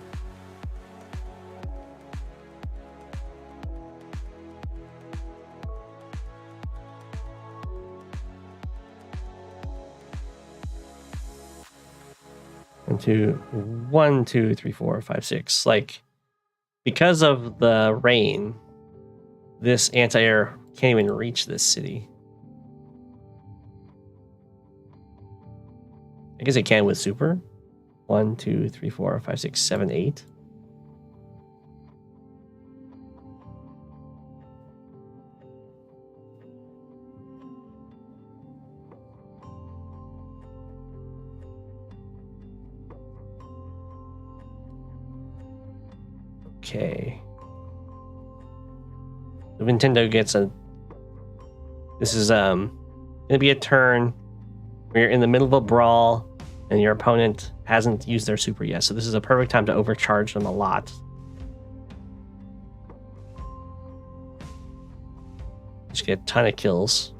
One, two, three, four, five, six. Like, because of the rain, this anti-air can't even reach this city. I guess it can with super. 1, 2, 3, 4, 5, 6, 7, 8. Okay. The Vintendo gets a... This is gonna be a turn where you're in the middle of a brawl and your opponent hasn't used their super yet. So this is a perfect time to overcharge them a lot. Just get a ton of kills.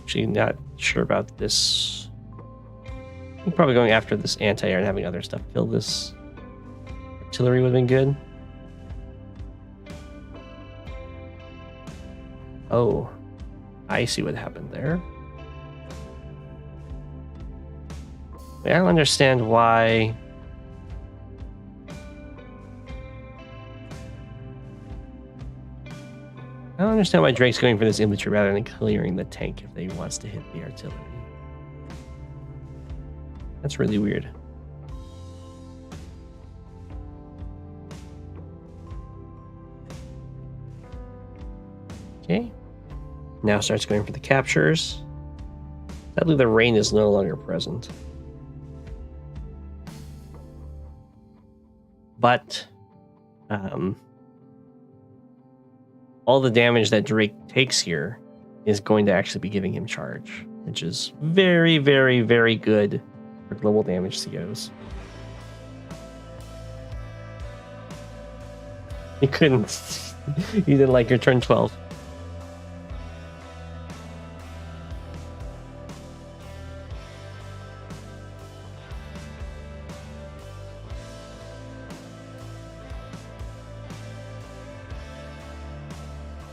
Actually, not sure about this. I'm probably going after this anti-air and having other stuff kill this. Artillery would have been good. Oh, I see what happened there. I don't understand why. I don't understand why Drake's going for this infantry rather than clearing the tank if he wants to hit the artillery. That's really weird. Okay. Now starts going for the captures. Sadly, the rain is no longer present. But all the damage that Drake takes here is going to actually be giving him charge, which is very, very, very good for global damage COs. You couldn't. You didn't like your turn 12.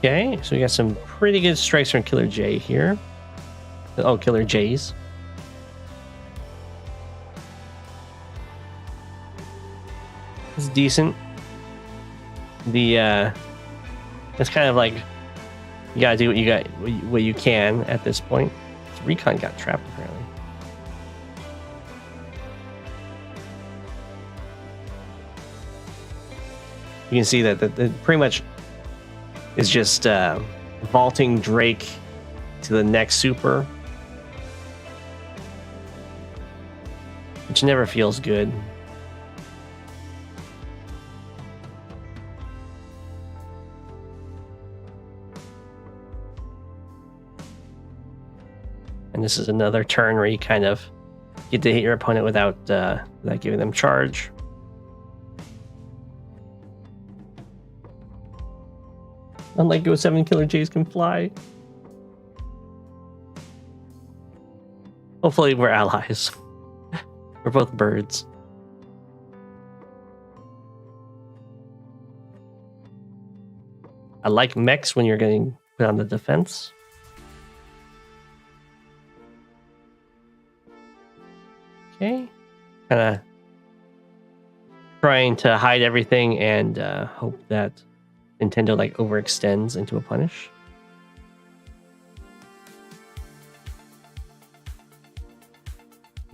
Okay, so we got some pretty good strikes from Killerjay here. Oh, Killerjays. It's decent. It's kind of like you gotta do what you can at this point. So Recon got trapped apparently. You can see that pretty much is just vaulting Drake to the next super, which never feels good. And this is another turn where you kind of get to hit your opponent without giving them charge. Unlike Go7, Killerjays can fly. Hopefully we're allies. We're both birds. I like mechs when you're getting put on the defense. Okay. Kind of trying to hide everything and hope that Vintendo like overextends into a punish.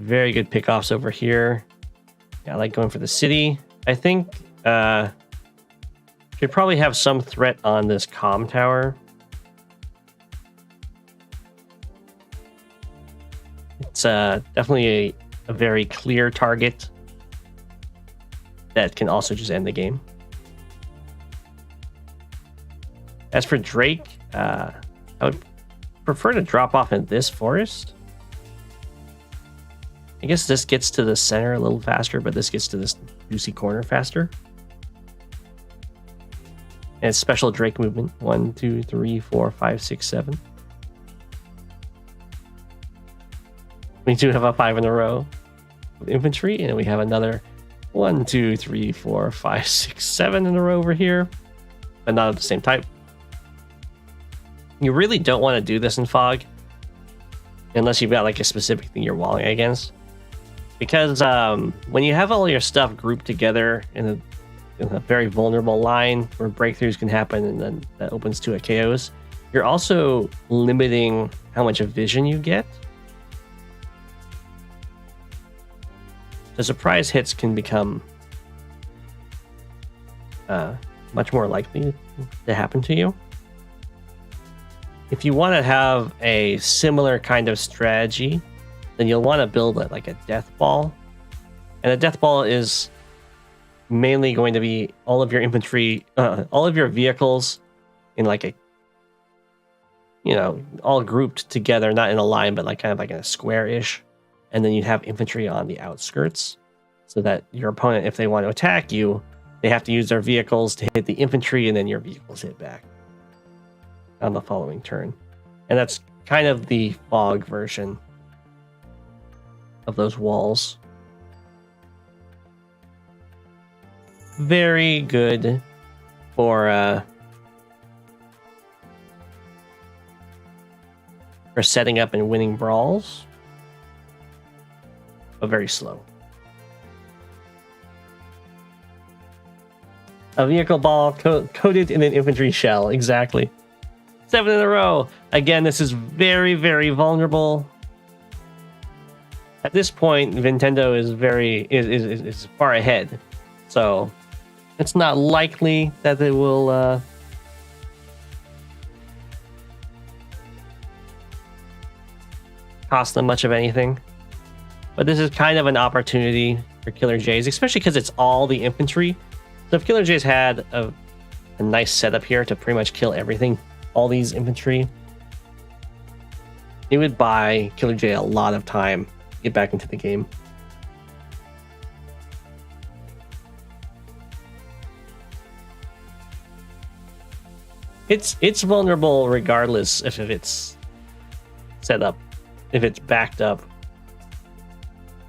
Very good pickoffs over here. Yeah, I like going for the city. I think should probably have some threat on this comm tower. It's definitely a very clear target that can also just end the game. As for Drake, I would prefer to drop off in this forest. I guess this gets to the center a little faster, but this gets to this juicy corner faster. And it's special Drake movement. 1, 2, 3, 4, 5, 6, 7. We do have a 5 in a row of infantry, and we have another 1, 2, 3, 4, 5, 6, 7 in a row over here, but not of the same type. You really don't want to do this in Fog unless you've got like a specific thing you're walling against, because when you have all your stuff grouped together in a very vulnerable line where breakthroughs can happen and then that opens to a KOs, you're also limiting how much of vision you get. The surprise hits can become much more likely to happen to you. If you want to have a similar kind of strategy, then you'll want to build like a death ball. And a death ball is mainly going to be all of your infantry, all of your vehicles in like a, you know, all grouped together, not in a line, but like kind of like in a square-ish. And then you have infantry on the outskirts so that your opponent, if they want to attack you, they have to use their vehicles to hit the infantry, and then your vehicles hit back on the following turn. And that's kind of the Fog version of those walls. Very good for setting up and winning brawls, but very slow. A vehicle ball coated in an infantry shell. Exactly. 7 in a row. Again, this is very, very vulnerable. At this point, Vintendo is far ahead. So it's not likely that they will cost them much of anything. But this is kind of an opportunity for Killerjays, especially because it's all the infantry. So if Killerjays had a nice setup here to pretty much kill everything, all these infantry, it would buy Killerjay a lot of time to get back into the game. It's vulnerable regardless if it's set up, if it's backed up.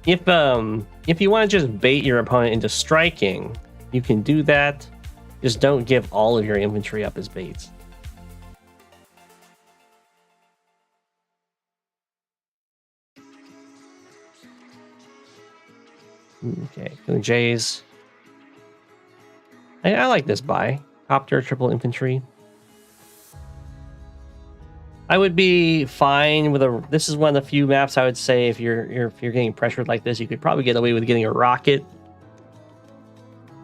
If you want to just bait your opponent into striking, you can do that. Just don't give all of your infantry up as baits. Okay, Jays. I like this buy. Copter, triple infantry. I would be fine with a. This is one of the few maps I would say if you're getting pressured like this, you could probably get away with getting a rocket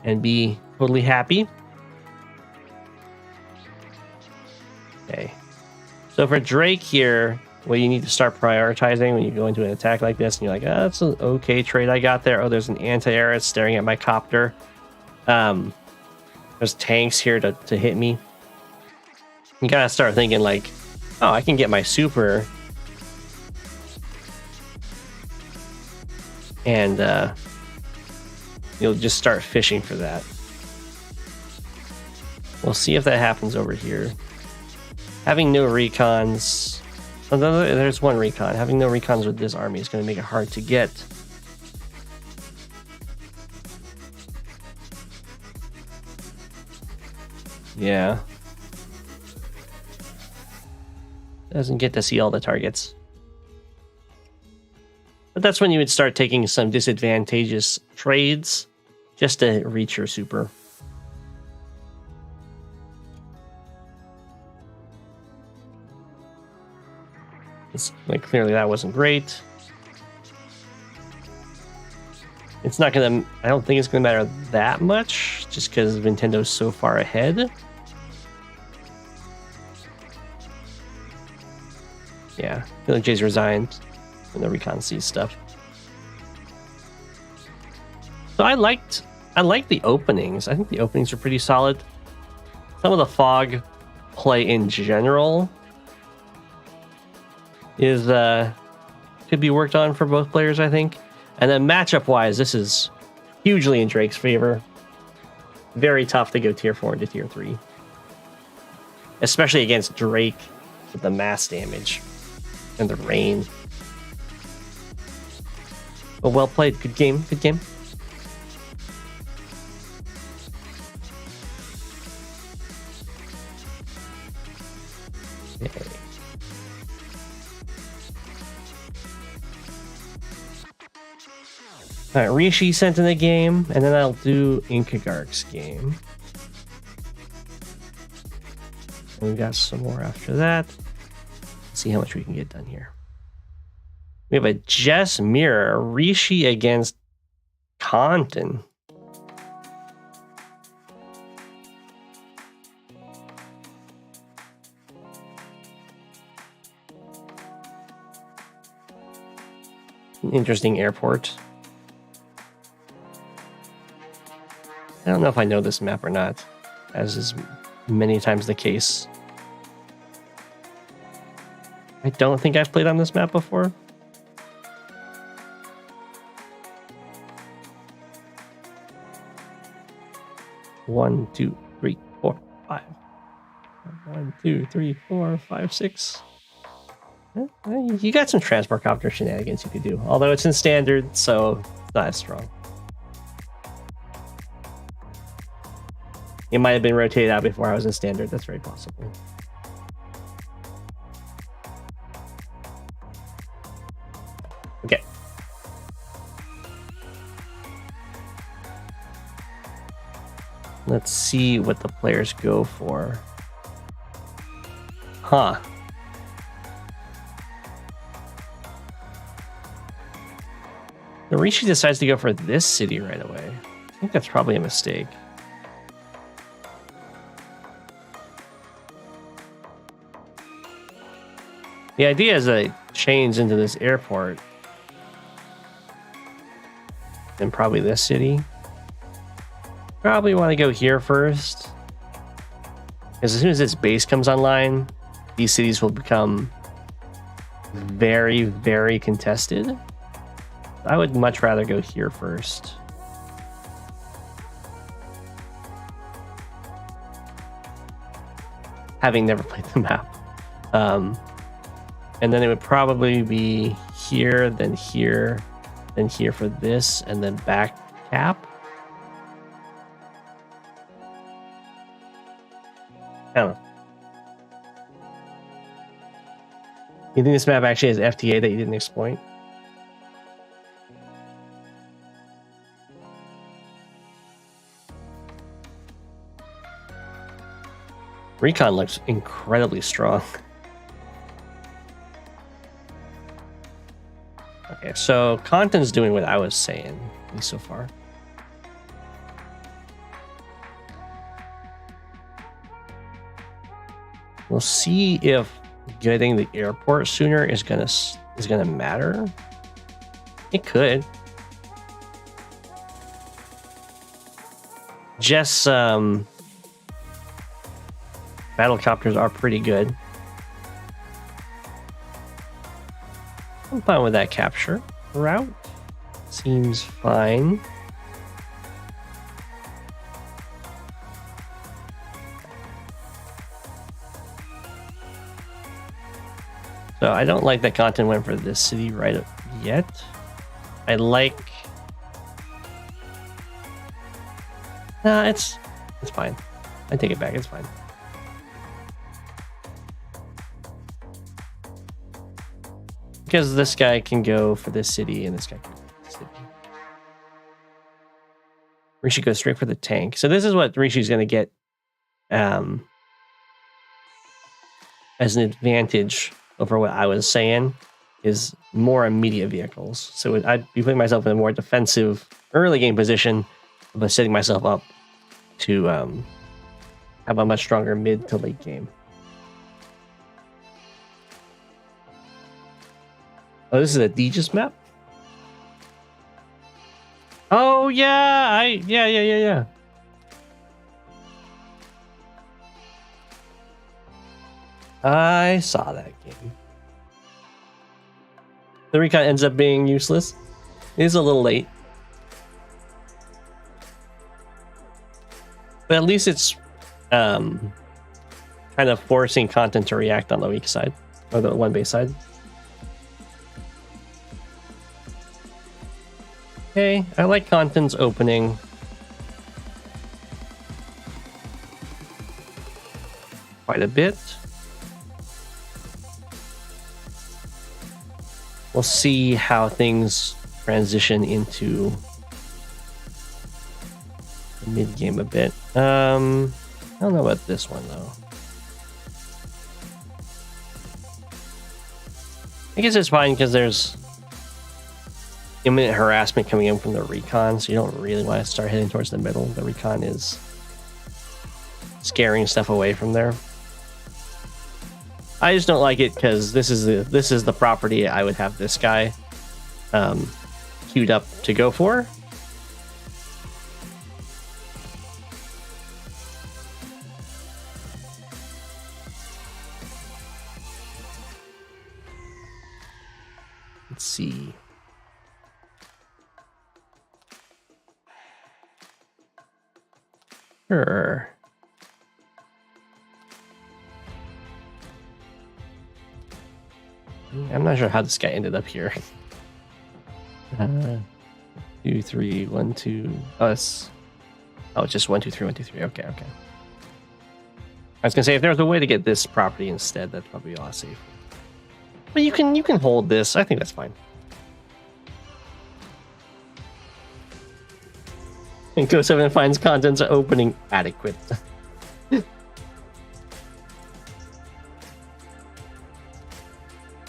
and be totally happy. Okay, so for Drake here, what you need to start prioritizing when you go into an attack like this, and you're like, oh, that's an okay trade I got there. Oh, there's an anti-air. It's staring at my copter. There's tanks here to hit me. You gotta start thinking like, oh, I can get my super and you'll just start fishing for that. We'll see if that happens over here. Having no recons, there's one recon. Having no recons with this army is going to make it hard to get. Yeah. Doesn't get to see all the targets. But that's when you would start taking some disadvantageous trades just to reach your super. It's like clearly that wasn't great. It's not gonna, I don't think it's gonna matter that much just because Vintendo's so far ahead. Yeah, Killerjays resigned and the recon sees stuff. So I like the openings. I think the openings are pretty solid. Some of the fog play in general is could be worked on for both players, I think. And then matchup wise, this is hugely in Drake's favor. Very tough to go tier 4 into tier 3. Especially against Drake with the mass damage and the rain. But well played. Good game. Good game. Okay. All right, Rishi sent in the game, and then I'll do Incuggarch's game. And we got some more after that. Let's see how much we can get done here. We have a Jess mirror, Rishi against Compton. An interesting airport. I don't know if I know this map or not, as is many times the case. I don't think I've played on this map before. One, two, three, four, five. 1, 2, 3, 4, 5, 6. You got some transport copter shenanigans you could do, although it's in standard, so it's not as strong. It might have been rotated out before I was in standard. That's very possible. Okay. Let's see what the players go for. Huh. The Rishi decides to go for this city right away. I think that's probably a mistake. The idea is that it chains into this airport. And probably this city. Probably want to go here first. Because as soon as this base comes online, these cities will become very, very contested. I would much rather go here first. Having never played the map. And then it would probably be here, then here for this, and then back cap. I don't know. You think this map actually has FTA that you didn't exploit? Recon looks incredibly strong. Okay, so Compton's doing what I was saying, at least so far. We'll see if getting the airport sooner is gonna matter. It could. Jess battlecopters are pretty good. I'm fine with that capture route. Seems fine. So I don't like that Compton went for this city right yet. I like... Nah, it's fine. I take it back, it's fine. Because this guy can go for this city and this guy can go for this city. Rishi goes straight for the tank. So this is what Rishi's going to get as an advantage over what I was saying, is more immediate vehicles. So I'd be putting myself in a more defensive early game position, but setting myself up to have a much stronger mid to late game. Oh, this is a Aegis map? Oh yeah, yeah. I saw that game. The recon ends up being useless. It is a little late. But at least it's kind of forcing content to react on the weak side, or the one base side. Okay, I like content's opening. Quite a bit. We'll see how things transition into the mid game a bit. I don't know about this one though. I guess it's fine because there's imminent harassment coming in from the recon, so you don't really want to start heading towards the middle. The recon is scaring stuff away from there. I just don't like it because this is the property I would have this guy queued up to go for. Let's see. Sure. I'm not sure how this guy ended up here. 2, 3, 1, 2. Oh, it's just 1, 2, 3, 1, 2, 3. Okay. I was gonna say if there was a way to get this property instead, that'd probably be a lot safer. But you can hold this. I think that's fine. And Go7 finds content's opening adequate.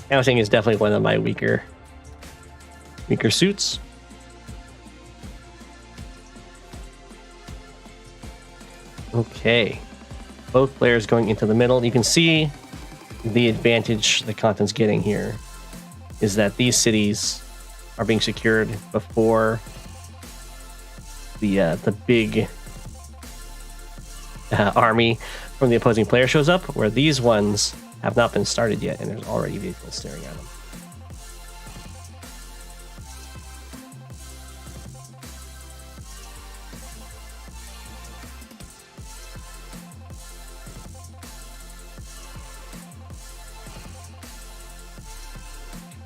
Counting is definitely one of my weaker suits. Okay. Both players going into the middle. You can see the advantage the content's getting here is that these cities are being secured before the big army from the opposing player shows up, where these ones have not been started yet, and there's already vehicles staring at them.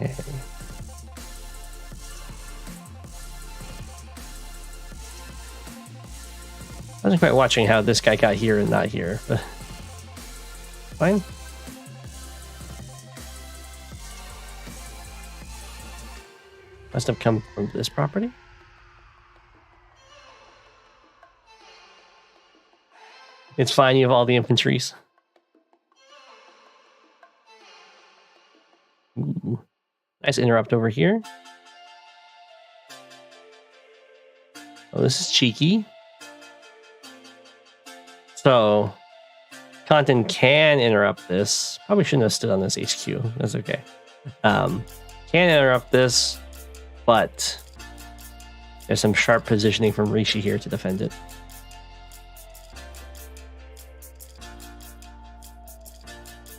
Okay. I wasn't quite watching how this guy got here and not here, but fine. Must have come from this property. It's fine, you have all the infantries. Ooh. Nice interrupt over here. Oh, this is cheeky. So, content can interrupt this. Probably shouldn't have stood on this HQ. That's okay. Can interrupt this, but there's some sharp positioning from Rishi here to defend it.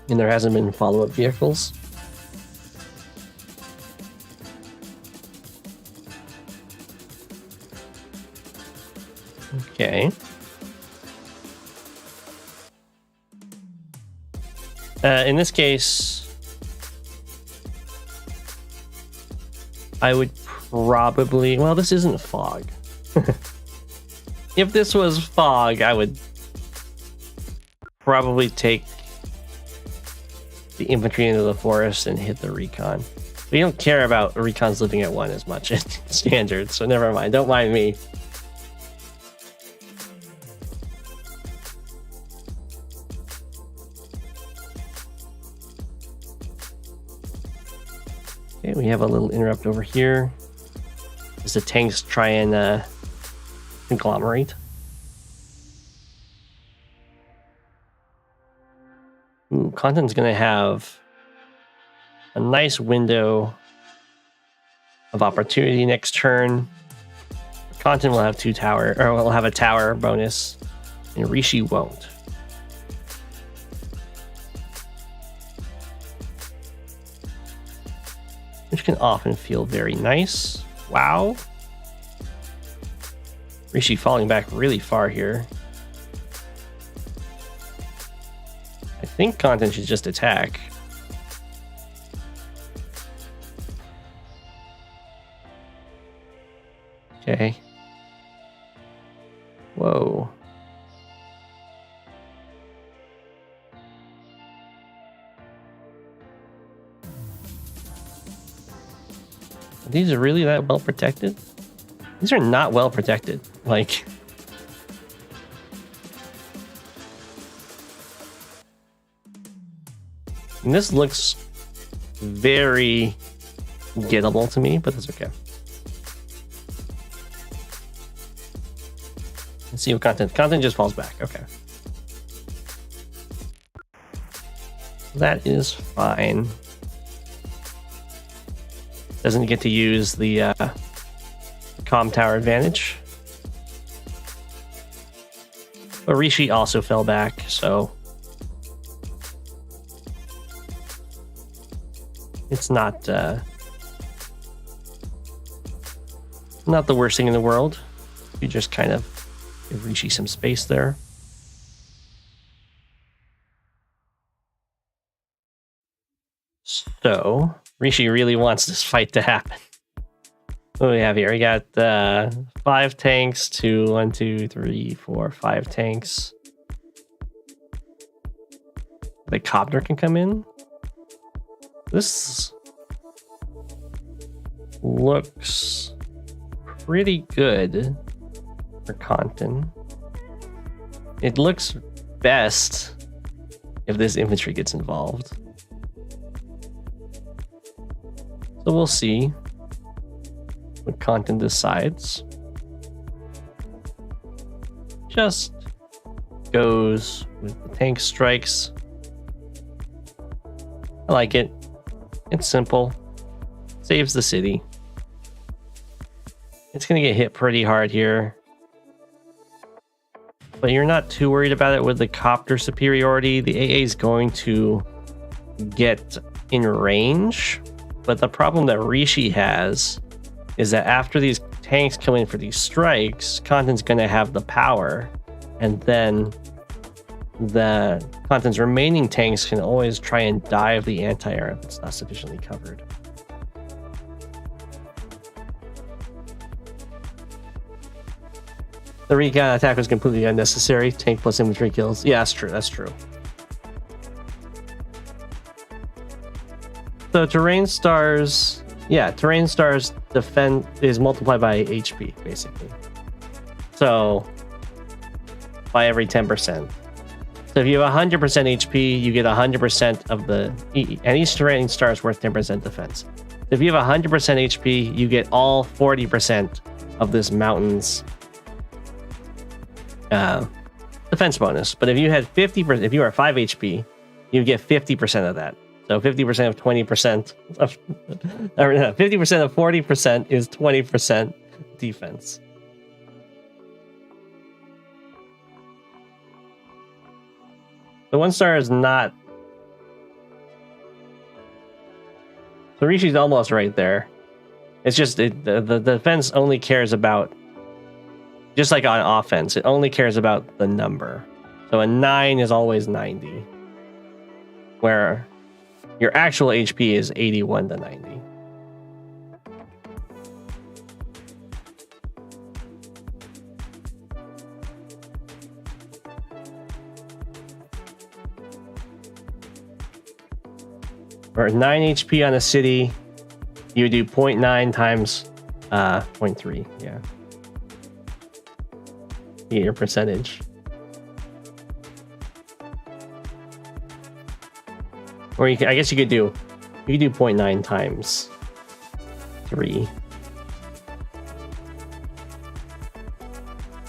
And there hasn't been follow-up vehicles. Okay. In this case, I would probably... Well, this isn't fog. If this was fog, I would probably take the infantry into the forest and hit the recon. We don't care about recons living at 1 as much in standard, so never mind. Don't mind me. Okay, we have a little interrupt over here as the tanks try and conglomerate. Ooh, Content's gonna have a nice window of opportunity next turn. Content will have 2 tower, or will have a tower bonus, and Rishi won't. Which can often feel very nice. Wow. Rishi falling back really far here. I think Content should just attack. Okay. Whoa. These are really that well protected? These are not well protected. Like, and this looks very gettable to me, but that's okay. Let's see what content just falls back. Okay. That is fine. Doesn't get to use the comm tower advantage. But Rishi also fell back, so it's not the worst thing in the world. You just kind of give Rishi some space there. So Rishi really wants this fight to happen. What do we have here? We got 5 tanks to 1, 2, 3, 4, 5 tanks. The copter can come in. This looks pretty good for content. It looks best if this infantry gets involved. So we'll see what content decides. Just goes with the tank strikes. I like it. It's simple. Saves the city. It's going to get hit pretty hard here. But you're not too worried about it with the copter superiority. The AA is going to get in range. But the problem that Rishi has is that after these tanks come in for these strikes, Content's going to have the power. And then the Content's remaining tanks can always try and dive the anti-air if it's not sufficiently covered. The recon attack was completely unnecessary. Tank plus infantry kills. Yeah, that's true. That's true. So Terrain Stars, yeah, Terrain Stars defend is multiplied by HP, basically. So by every 10%. So if you have 100% HP, you get 100% of the, and each Terrain Star is worth 10% defense. So if you have 100% HP, you get all 40% of this mountain's defense bonus. But if you had 50%, if you are 5 HP, you get 50% of that. So 50% of 20% of, or 50% of 40% is 20% defense. The 1-star is not. So Rishi's almost right there. It's just the defense only cares about, just like on offense, it only cares about the number. So a 9 is always 90, where your actual HP is 81 to 90. Or 9 HP on a city You do 0.9 times 0.3. Yeah. You get your percentage. Or you can, I guess you could do 0.9 times 3.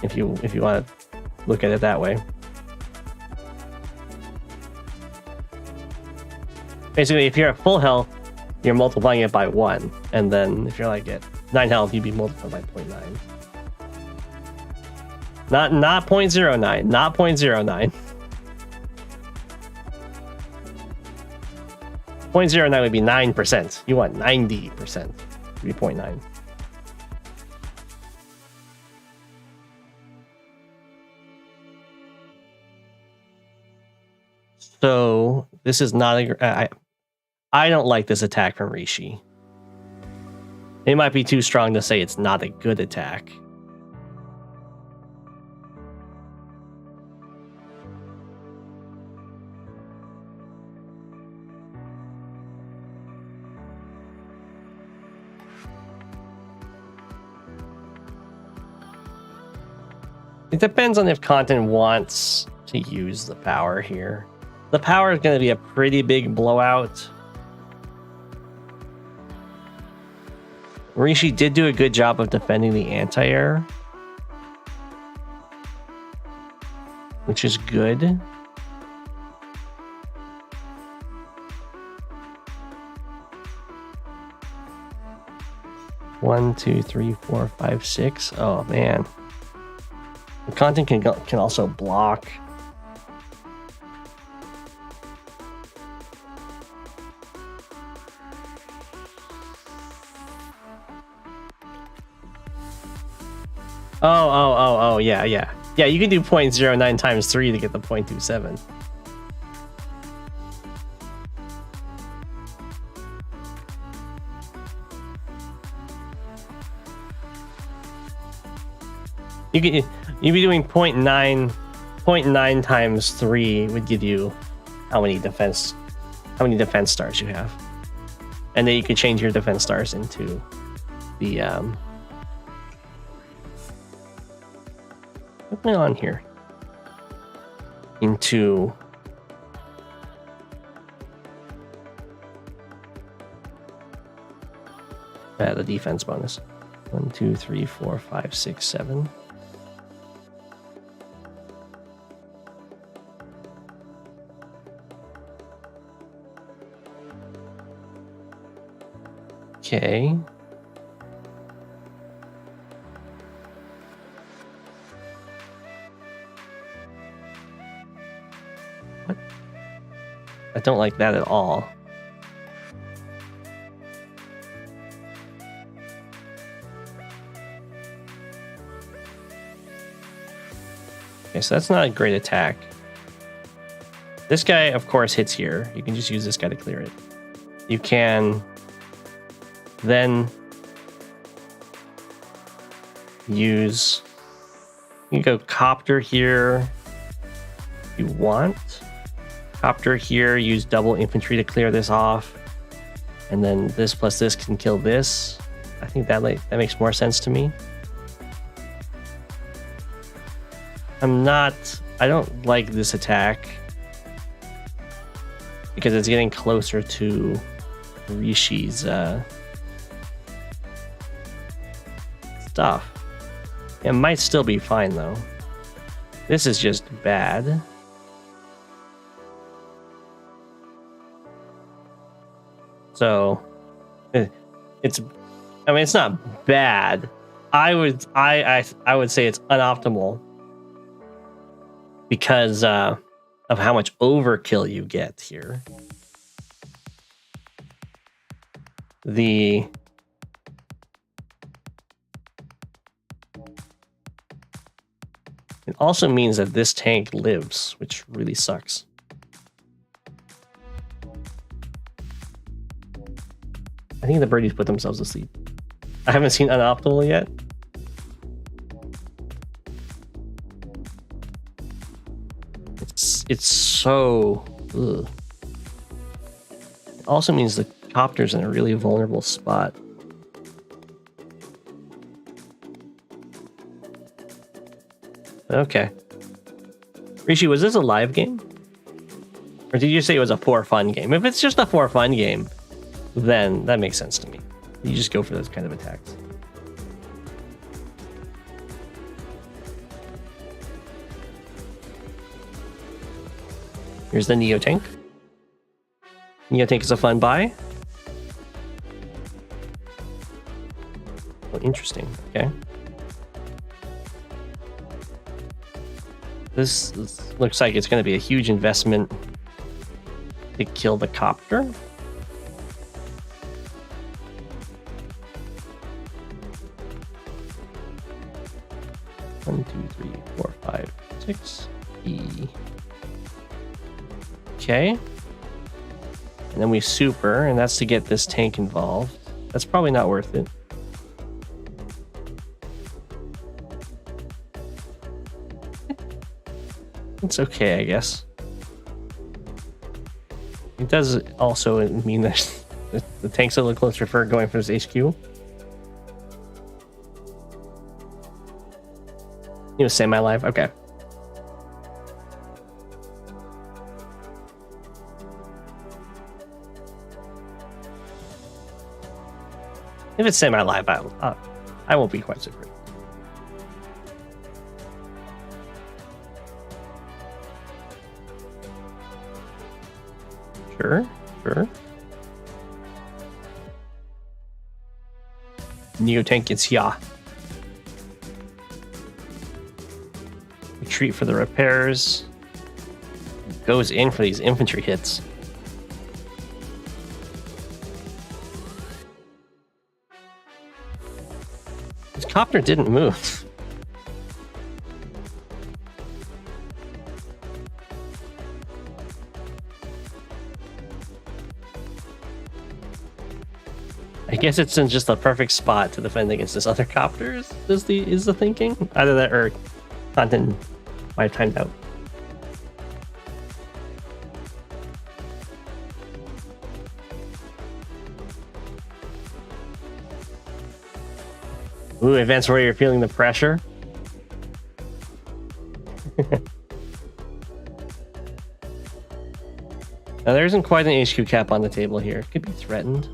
If you want to look at it that way. Basically, if you're at full health, you're multiplying it by 1, and then if you're like at 9 health, you'd be multiplied by 0.9. Not 0.09, not 0.09. 0.09 would be 9%. You want 90%. 3.9. So this is not a. I don't like this attack from Rishi. It might be too strong to say it's not a good attack. It depends on if content wants to use the power here. The power is going to be a pretty big blowout. Rishi did do a good job of defending the anti-air, which is good. One, two, three, four, five, six. Oh man. The content can also block. Oh, yeah. Yeah, you can do 0.09 times 3 to get the 0.27. You'd be doing 0.9 times 3 would give you how many defense stars you have. And then you could change your defense stars into the what's going on here? Into the defense bonus. 1, 2, 3, 4, 5, 6, 7. Okay. What? I don't like that at all. Okay, so that's not a great attack. This guy, of course, hits here. You can just use this guy to clear it. You can then use, you can go copter here if you want. Copter here, use double infantry to clear this off. And then this plus this can kill this. I think that makes more sense to me. I don't like this attack because it's getting closer to Rishi's stuff. It might still be fine though. This is just bad. So it's not bad. I would say it's unoptimal because of how much overkill you get here. It also means that this tank lives, which really sucks. I think the birdies put themselves to sleep. I haven't seen unoptimal yet. It's so... Ugh. It also means the copter's in a really vulnerable spot. Okay. Rishi, was this a live game? Or did you say it was a for fun game? If it's just a for fun game, then that makes sense to me. You just go for those kind of attacks. Here's the Neo Tank. Neo Tank is a fun buy. Oh, interesting. Okay. This looks like it's going to be a huge investment to kill the copter. 1, 2, 3, 4, 5, 6. E. Okay. And then we super, and that's to get this tank involved. That's probably not worth it. It's okay, I guess. It does also mean that the tank's a little closer for going for his HQ. He was semi-live, okay. If it's semi-live, I won't be quite so great. Sure, sure. Neo tank gets ya. Retreat for the repairs. Goes in for these infantry hits. His copter didn't move. I guess it's in just the perfect spot to defend against this other copter is the thinking. Either that or content might have timed out. Ooh, Advanced Warrior feeling the pressure. Now there isn't quite an HQ cap on the table here. It could be threatened.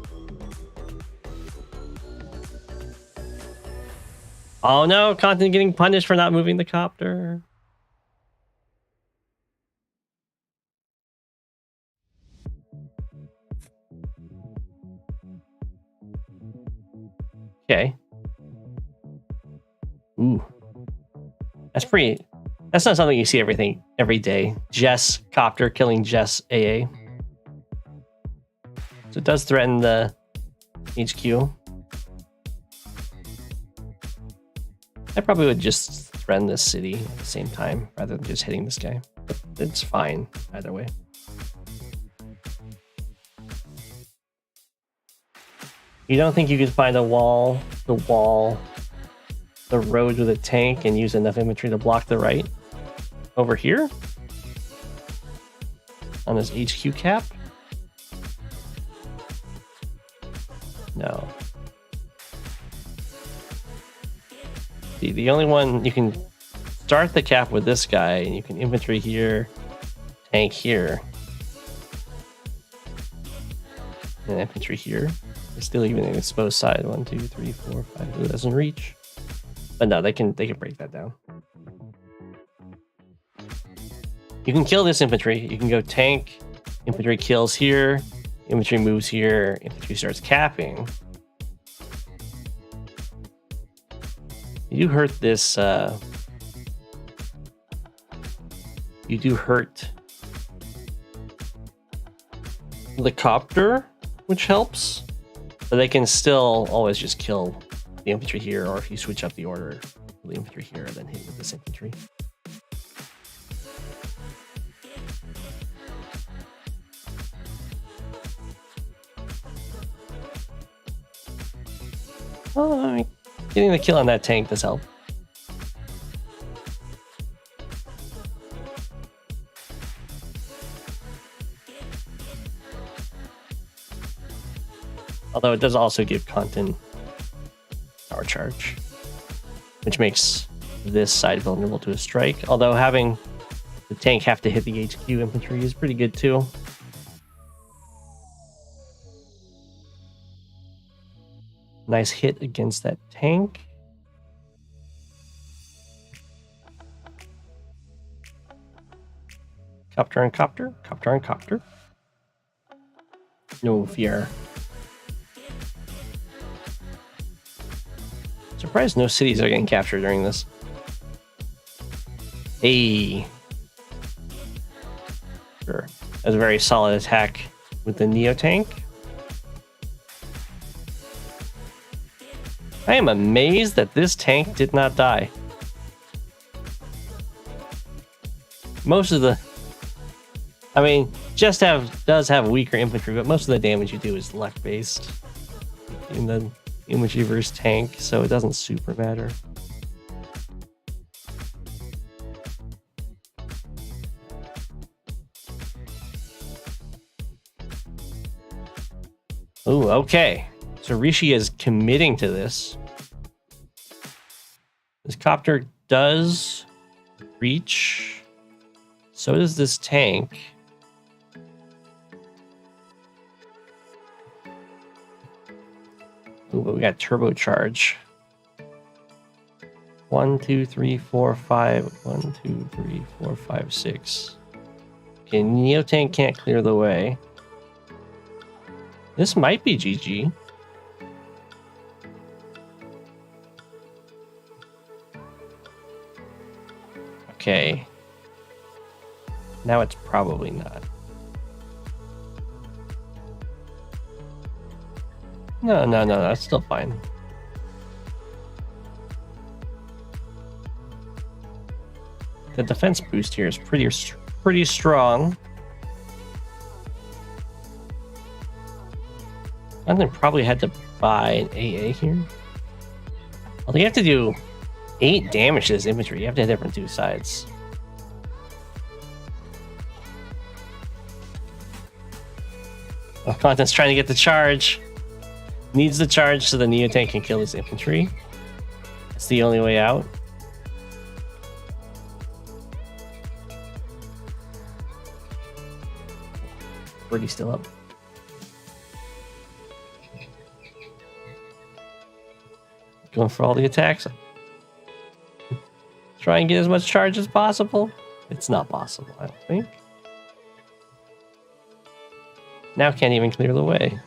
Oh no, content getting punished for not moving the copter. Okay. Ooh. That's not something you see every day. Jess copter killing Jess AA. So it does threaten the HQ. I probably would just threaten this city at the same time rather than just hitting this guy. But it's fine either way. You don't think you could find the road with a tank and use enough infantry to block the right over here on this HQ cap? No. The only one you can start the cap with this guy, and you can infantry here, tank here, and infantry here. It's still even an exposed side. 1, 2, 3, 4, 5. It doesn't reach, but no, they can break that down. You can kill this infantry. You can go tank, infantry kills here, infantry moves here, infantry starts capping. You do hurt this, you do hurt the copter, which helps, but they can still always just kill the infantry here, or if you switch up the order, the infantry here, then hit with this infantry. Oh, getting the kill on that tank does help. Although it does also give content power charge, which makes this side vulnerable to a strike. Although having the tank have to hit the HQ infantry is pretty good too. Nice hit against that tank. Copter and copter, copter and copter. No fear. Surprised no cities are getting captured during this. Hey. Sure. That's a very solid attack with the Neo tank. I am amazed that this tank did not die. Most of the... I mean, Jess does have weaker infantry, but most of the damage you do is luck-based in the infantry versus tank, so it doesn't super matter. Ooh, okay. So Rishi is committing to this. This copter does reach. So does this tank. Ooh, but we got turbocharge. 1, 2, 3, 4, 5. 1, 2, 3, 4, 5, 6. Okay, Neo tank can't clear the way. This might be GG. Okay. Now it's probably not. No, that's still fine. The defense boost here is pretty strong. I think probably had to buy an AA here. Although you have to do 8 damage to this infantry. You have to hit it from 2 sides. Oh, Content's trying to get the charge. Needs the charge so the Neo tank can kill his infantry. That's the only way out. Birdie's still up. Going for all the attacks. Try and get as much charge as possible. It's not possible, I don't think. Now can't even clear the way.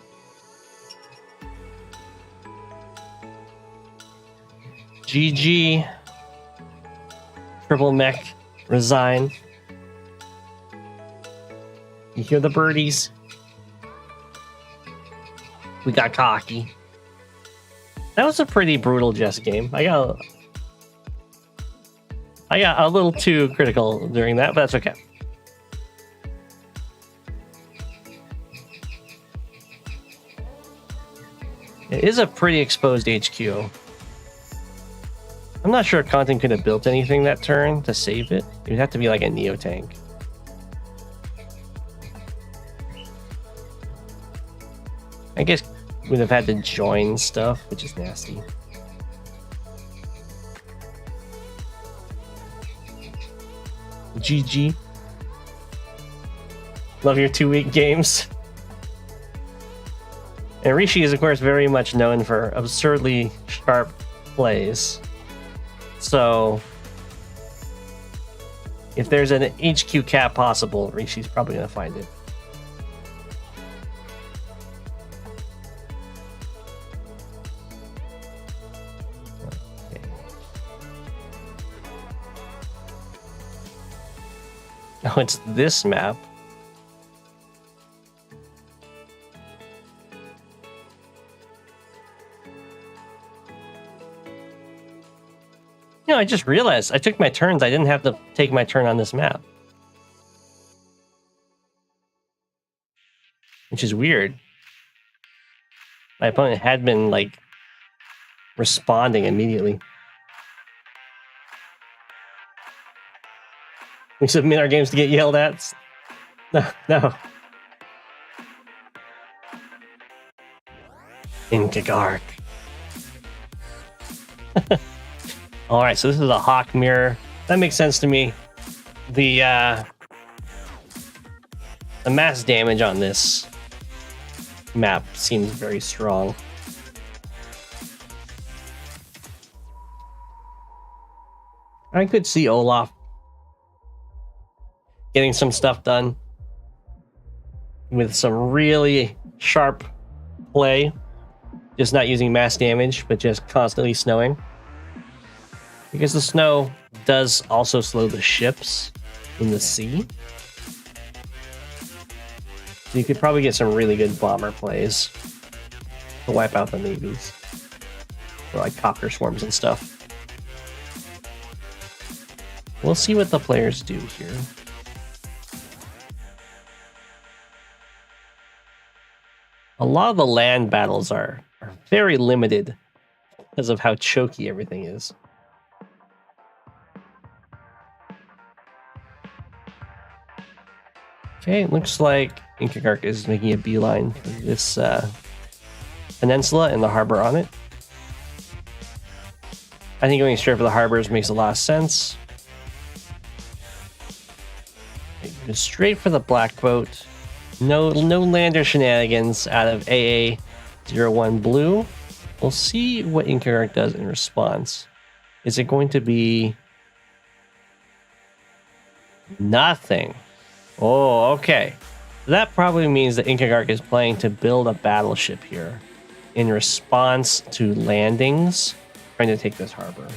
GG. Triple mech. Resign. You hear the birdies? We got cocky. That was a pretty brutal Jess game. I got a little too critical during that, but that's okay. It is a pretty exposed HQ. I'm not sure if Content could have built anything that turn to save it. It would have to be like a Neo tank. I guess would have had to join stuff, which is nasty. GG. Love your 2-week games. And Rishi is, of course, very much known for absurdly sharp plays. So, if there's an HQ cap possible, Rishi's probably going to find it. Oh, it's this map. You know, I just realized I took my turns. I didn't have to take my turn on this map. Which is weird. My opponent had been, like, responding immediately. We submit our games to get yelled at? No. Incuggarch. All right, so this is a Hawke mirror. That makes sense to me. The mass damage on this map seems very strong. I could see Olaf getting some stuff done with some really sharp play, just not using mass damage, but just constantly snowing. Because the snow does also slow the ships in the sea. So you could probably get some really good bomber plays to wipe out the navies. Or like copter swarms and stuff. We'll see what the players do here. A lot of the land battles are very limited because of how choky everything is. Okay, it looks like Incuggarch is making a beeline for this peninsula and the harbor on it. I think going straight for the harbors makes a lot of sense. Go straight for the black boat. No lander shenanigans out of AA01 Blue. We'll see what Incuggarch does in response. Is it going to be nothing? Oh, okay. That probably means that Incuggarch is planning to build a battleship here in response to landings, trying to take this harbor.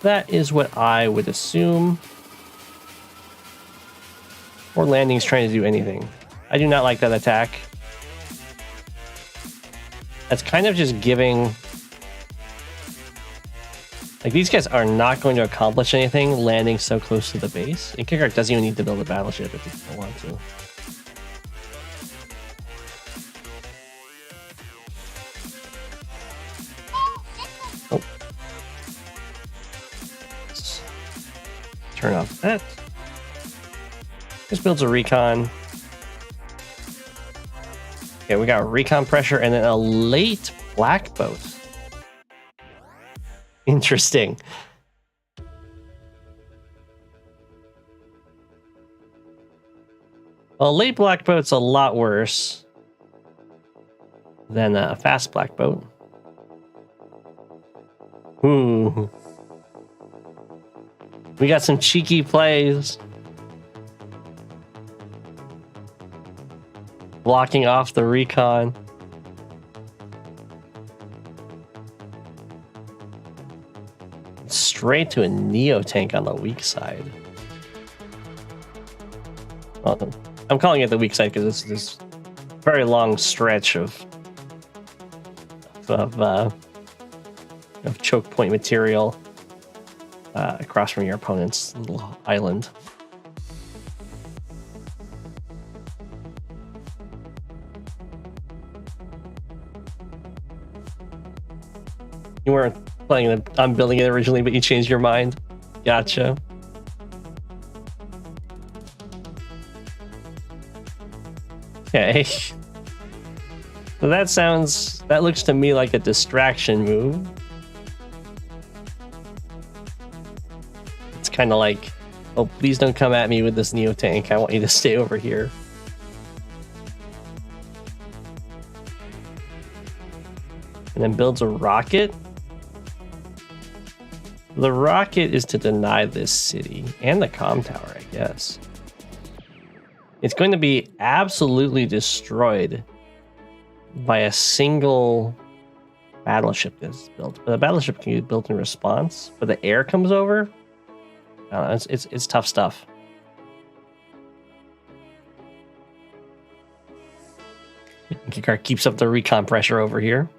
That is what I would assume. Or landings trying to do anything. I do not like that attack. That's kind of just giving... Like, these guys are not going to accomplish anything landing so close to the base. And Incuggarch doesn't even need to build a battleship if he doesn't want to. Oh. Let's turn off that. This builds a recon. Okay, we got recon pressure and then a late black boat. Interesting. Well, late black boat's a lot worse than a fast black boat. Ooh. We got some cheeky plays. Blocking off the recon. Straight to a Neo tank on the weak side. Well, I'm calling it the weak side because it's this very long stretch of choke point material across from your opponent's little island. You weren't planning on building it originally, but you changed your mind. Gotcha. Okay. So that looks to me like a distraction move. It's kind of like, oh, please don't come at me with this Neo tank. I want you to stay over here. And then builds a rocket. The rocket is to deny this city and the comm tower, I guess. It's going to be absolutely destroyed by a single battleship that's built. But the battleship can be built in response, but the air comes over. I don't know, it's tough stuff. Incuggarch keeps up the recon pressure over here.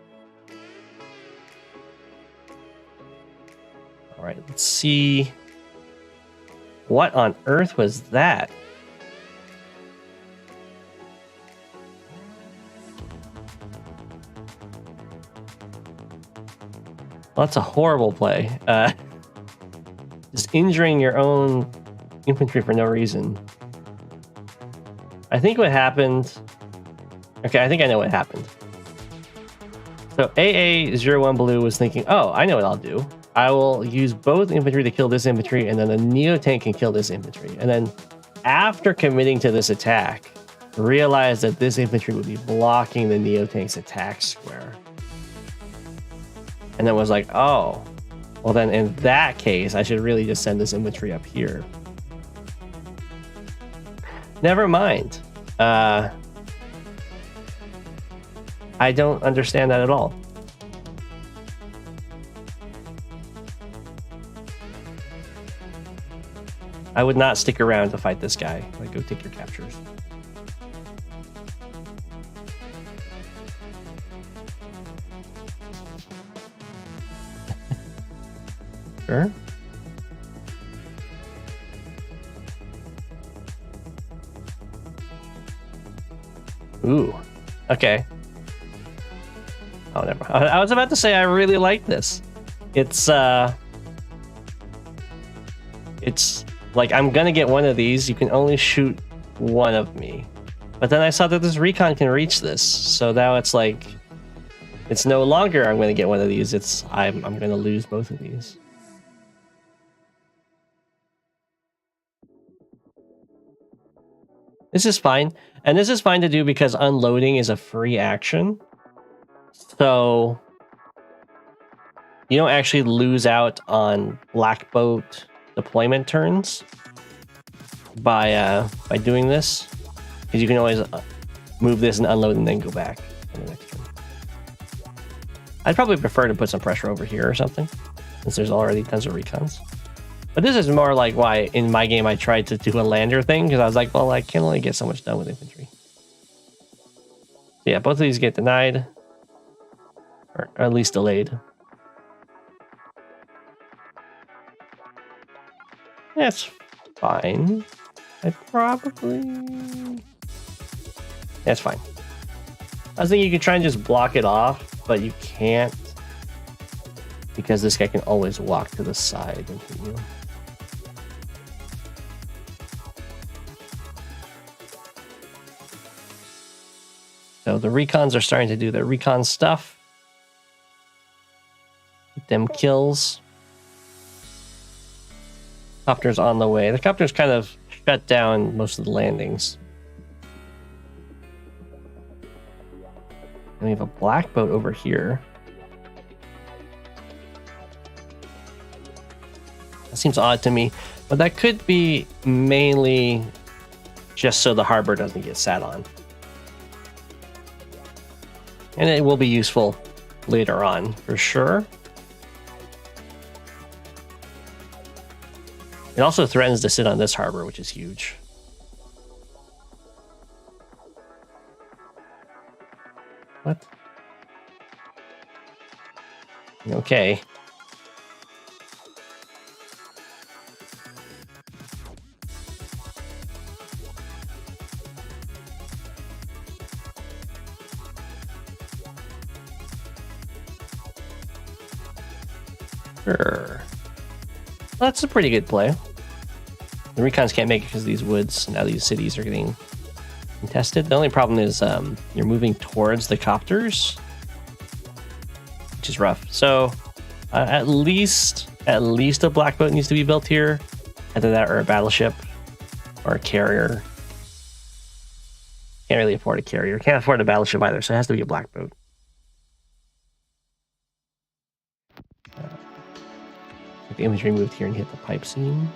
All right, let's see. What on earth was that? Well, that's a horrible play. Just injuring your own infantry for no reason. I think what happened Okay, I think I know what happened. So AA01 Blue was thinking, oh, I know what I'll do. I will use both infantry to kill this infantry, and then the Neo Tank can kill this infantry. And then after committing to this attack, realized that this infantry would be blocking the Neo Tank's attack square. And then was like, oh, well then in that case, I should really just send this infantry up here. Never mind. I don't understand that at all. I would not stick around to fight this guy. Like, go take your captures. Sure. Ooh. Okay. Oh, never mind. I was about to say I really like this. It's like I'm gonna get one of these. You can only shoot one of me. But then I saw that this recon can reach this. So now it's like it's no longer I'm gonna get one of these. It's I'm gonna lose both of these. This is fine. And this is fine to do because unloading is a free action. So you don't actually lose out on black boat deployment turns by doing this, because you can always move this and unload and then go back for the next turn. I'd probably prefer to put some pressure over here or something, since there's already tons of recons. But this is more like why in my game I tried to do a lander thing, because I was like, well, I can only get so much done with infantry. So yeah, both of these get denied, or at least delayed. That's fine. That's fine. I was thinking you could try and just block it off, but you can't, because this guy can always walk to the side and hit you. So the recons are starting to do their recon stuff. Get them kills. Copter's on the way. The copter's kind of shut down most of the landings. And we have a black boat over here. That seems odd to me, but that could be mainly just so the harbor doesn't get sat on. And it will be useful later on, for sure. It also threatens to sit on this harbor, which is huge. What? Okay. Sure. Well, that's a pretty good play. The recons can't make it because of these woods. Now these cities are getting contested. The only problem is you're moving towards the copters, which is rough. So at least a black boat needs to be built here. Either that or a battleship or a carrier. Can't really afford a carrier. Can't afford a battleship either, so it has to be a black boat. The infantry moved here and hit the pipe seam.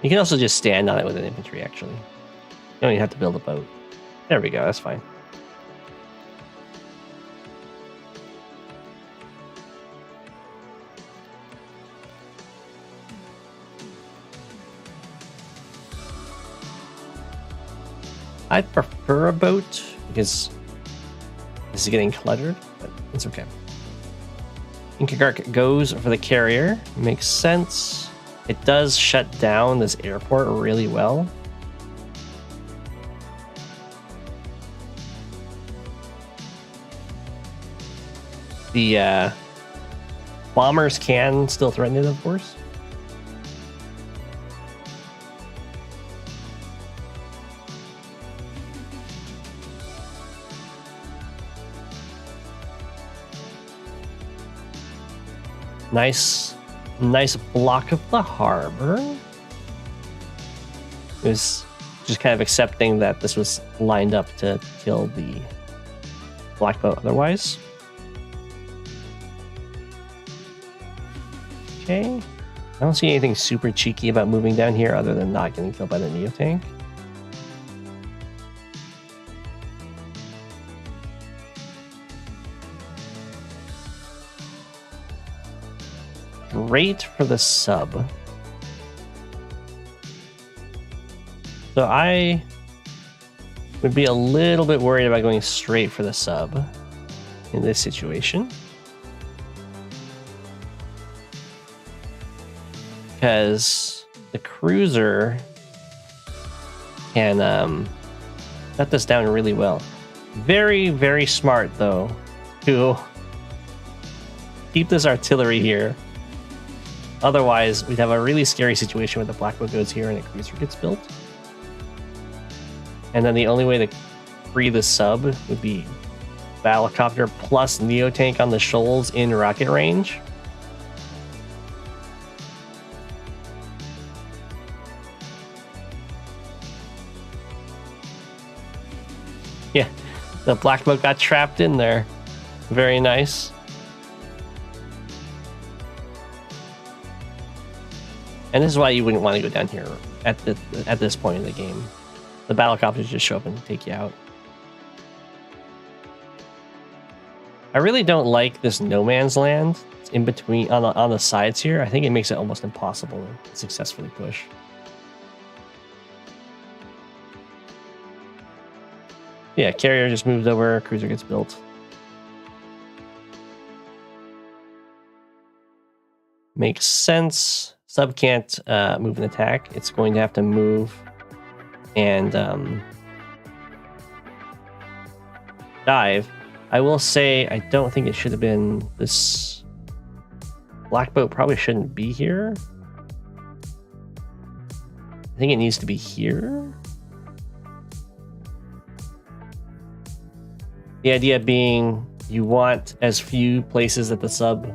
You can also just stand on it with an infantry, actually. You don't even have to build a boat. There we go, that's fine. I'd prefer a boat because this is getting cluttered, but it's okay. Incuggarch goes for the carrier. Makes sense. It does shut down this airport really well. The bombers can still threaten it, of course. Nice block of the harbor. It was just kind of accepting that this was lined up to kill the black boat otherwise. Okay. I don't see anything super cheeky about moving down here other than not getting killed by the Neo tank. Great for the sub. So I would be a little bit worried about going straight for the sub in this situation. Because the cruiser can set this down really well. Very, very smart, though, to keep this artillery here. Otherwise, we'd have a really scary situation where the black boat goes here and a cruiser gets built. And then the only way to free the sub would be Battlecopter plus Neo tank on the shoals in rocket range. Yeah, the black boat got trapped in there. Very nice. And this is why you wouldn't want to go down here at this point in the game. The battlecopters just show up and take you out. I really don't like this no man's land. It's in between on the sides here. I think it makes it almost impossible to successfully push. Yeah, carrier just moves over, cruiser gets built. Makes sense. Sub can't move and attack. It's going to have to move and dive. I will say I don't think it should have been this. Black boat probably shouldn't be here. I think it needs to be here. The idea being you want as few places that the sub...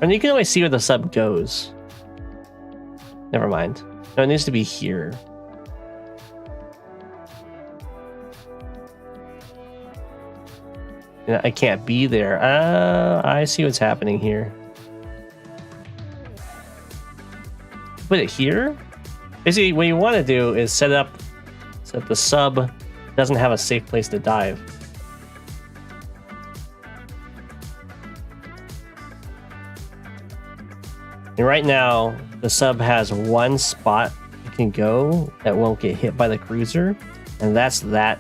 And you can always see where the sub goes. Never mind. No, it needs to be here. I can't be there. I see what's happening here. Put it here? Basically, what you want to do is set up so that the sub doesn't have a safe place to dive. And right now, the sub has one spot it can go that won't get hit by the cruiser, and that's that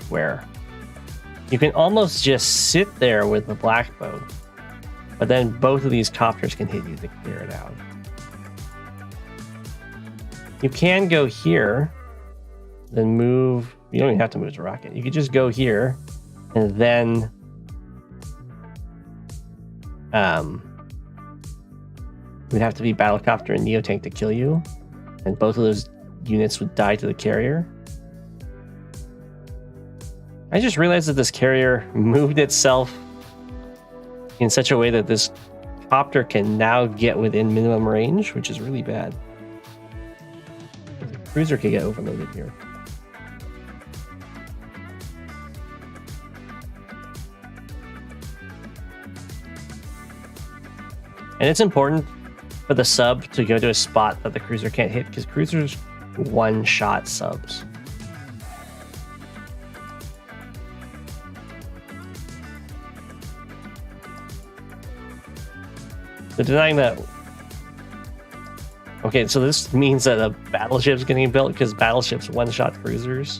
where you can almost just sit there with the black boat, but then both of these copters can hit you to clear it out. You can go here, then move. You don't even have to move to rocket. You could just go here, and then would have to be Battlecopter and Neo tank to kill you, and both of those units would die to the carrier. I just realized that this carrier moved itself in such a way that this copter can now get within minimum range, which is really bad. The cruiser could get overloaded here. And it's important for the sub to go to a spot that the cruiser can't hit, because cruisers one-shot subs. So denying that... Okay, so this means that a battleship's getting built because battleships one-shot cruisers.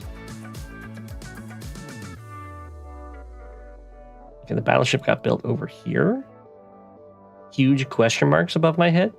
Okay, the battleship got built over here. Huge question marks above my head.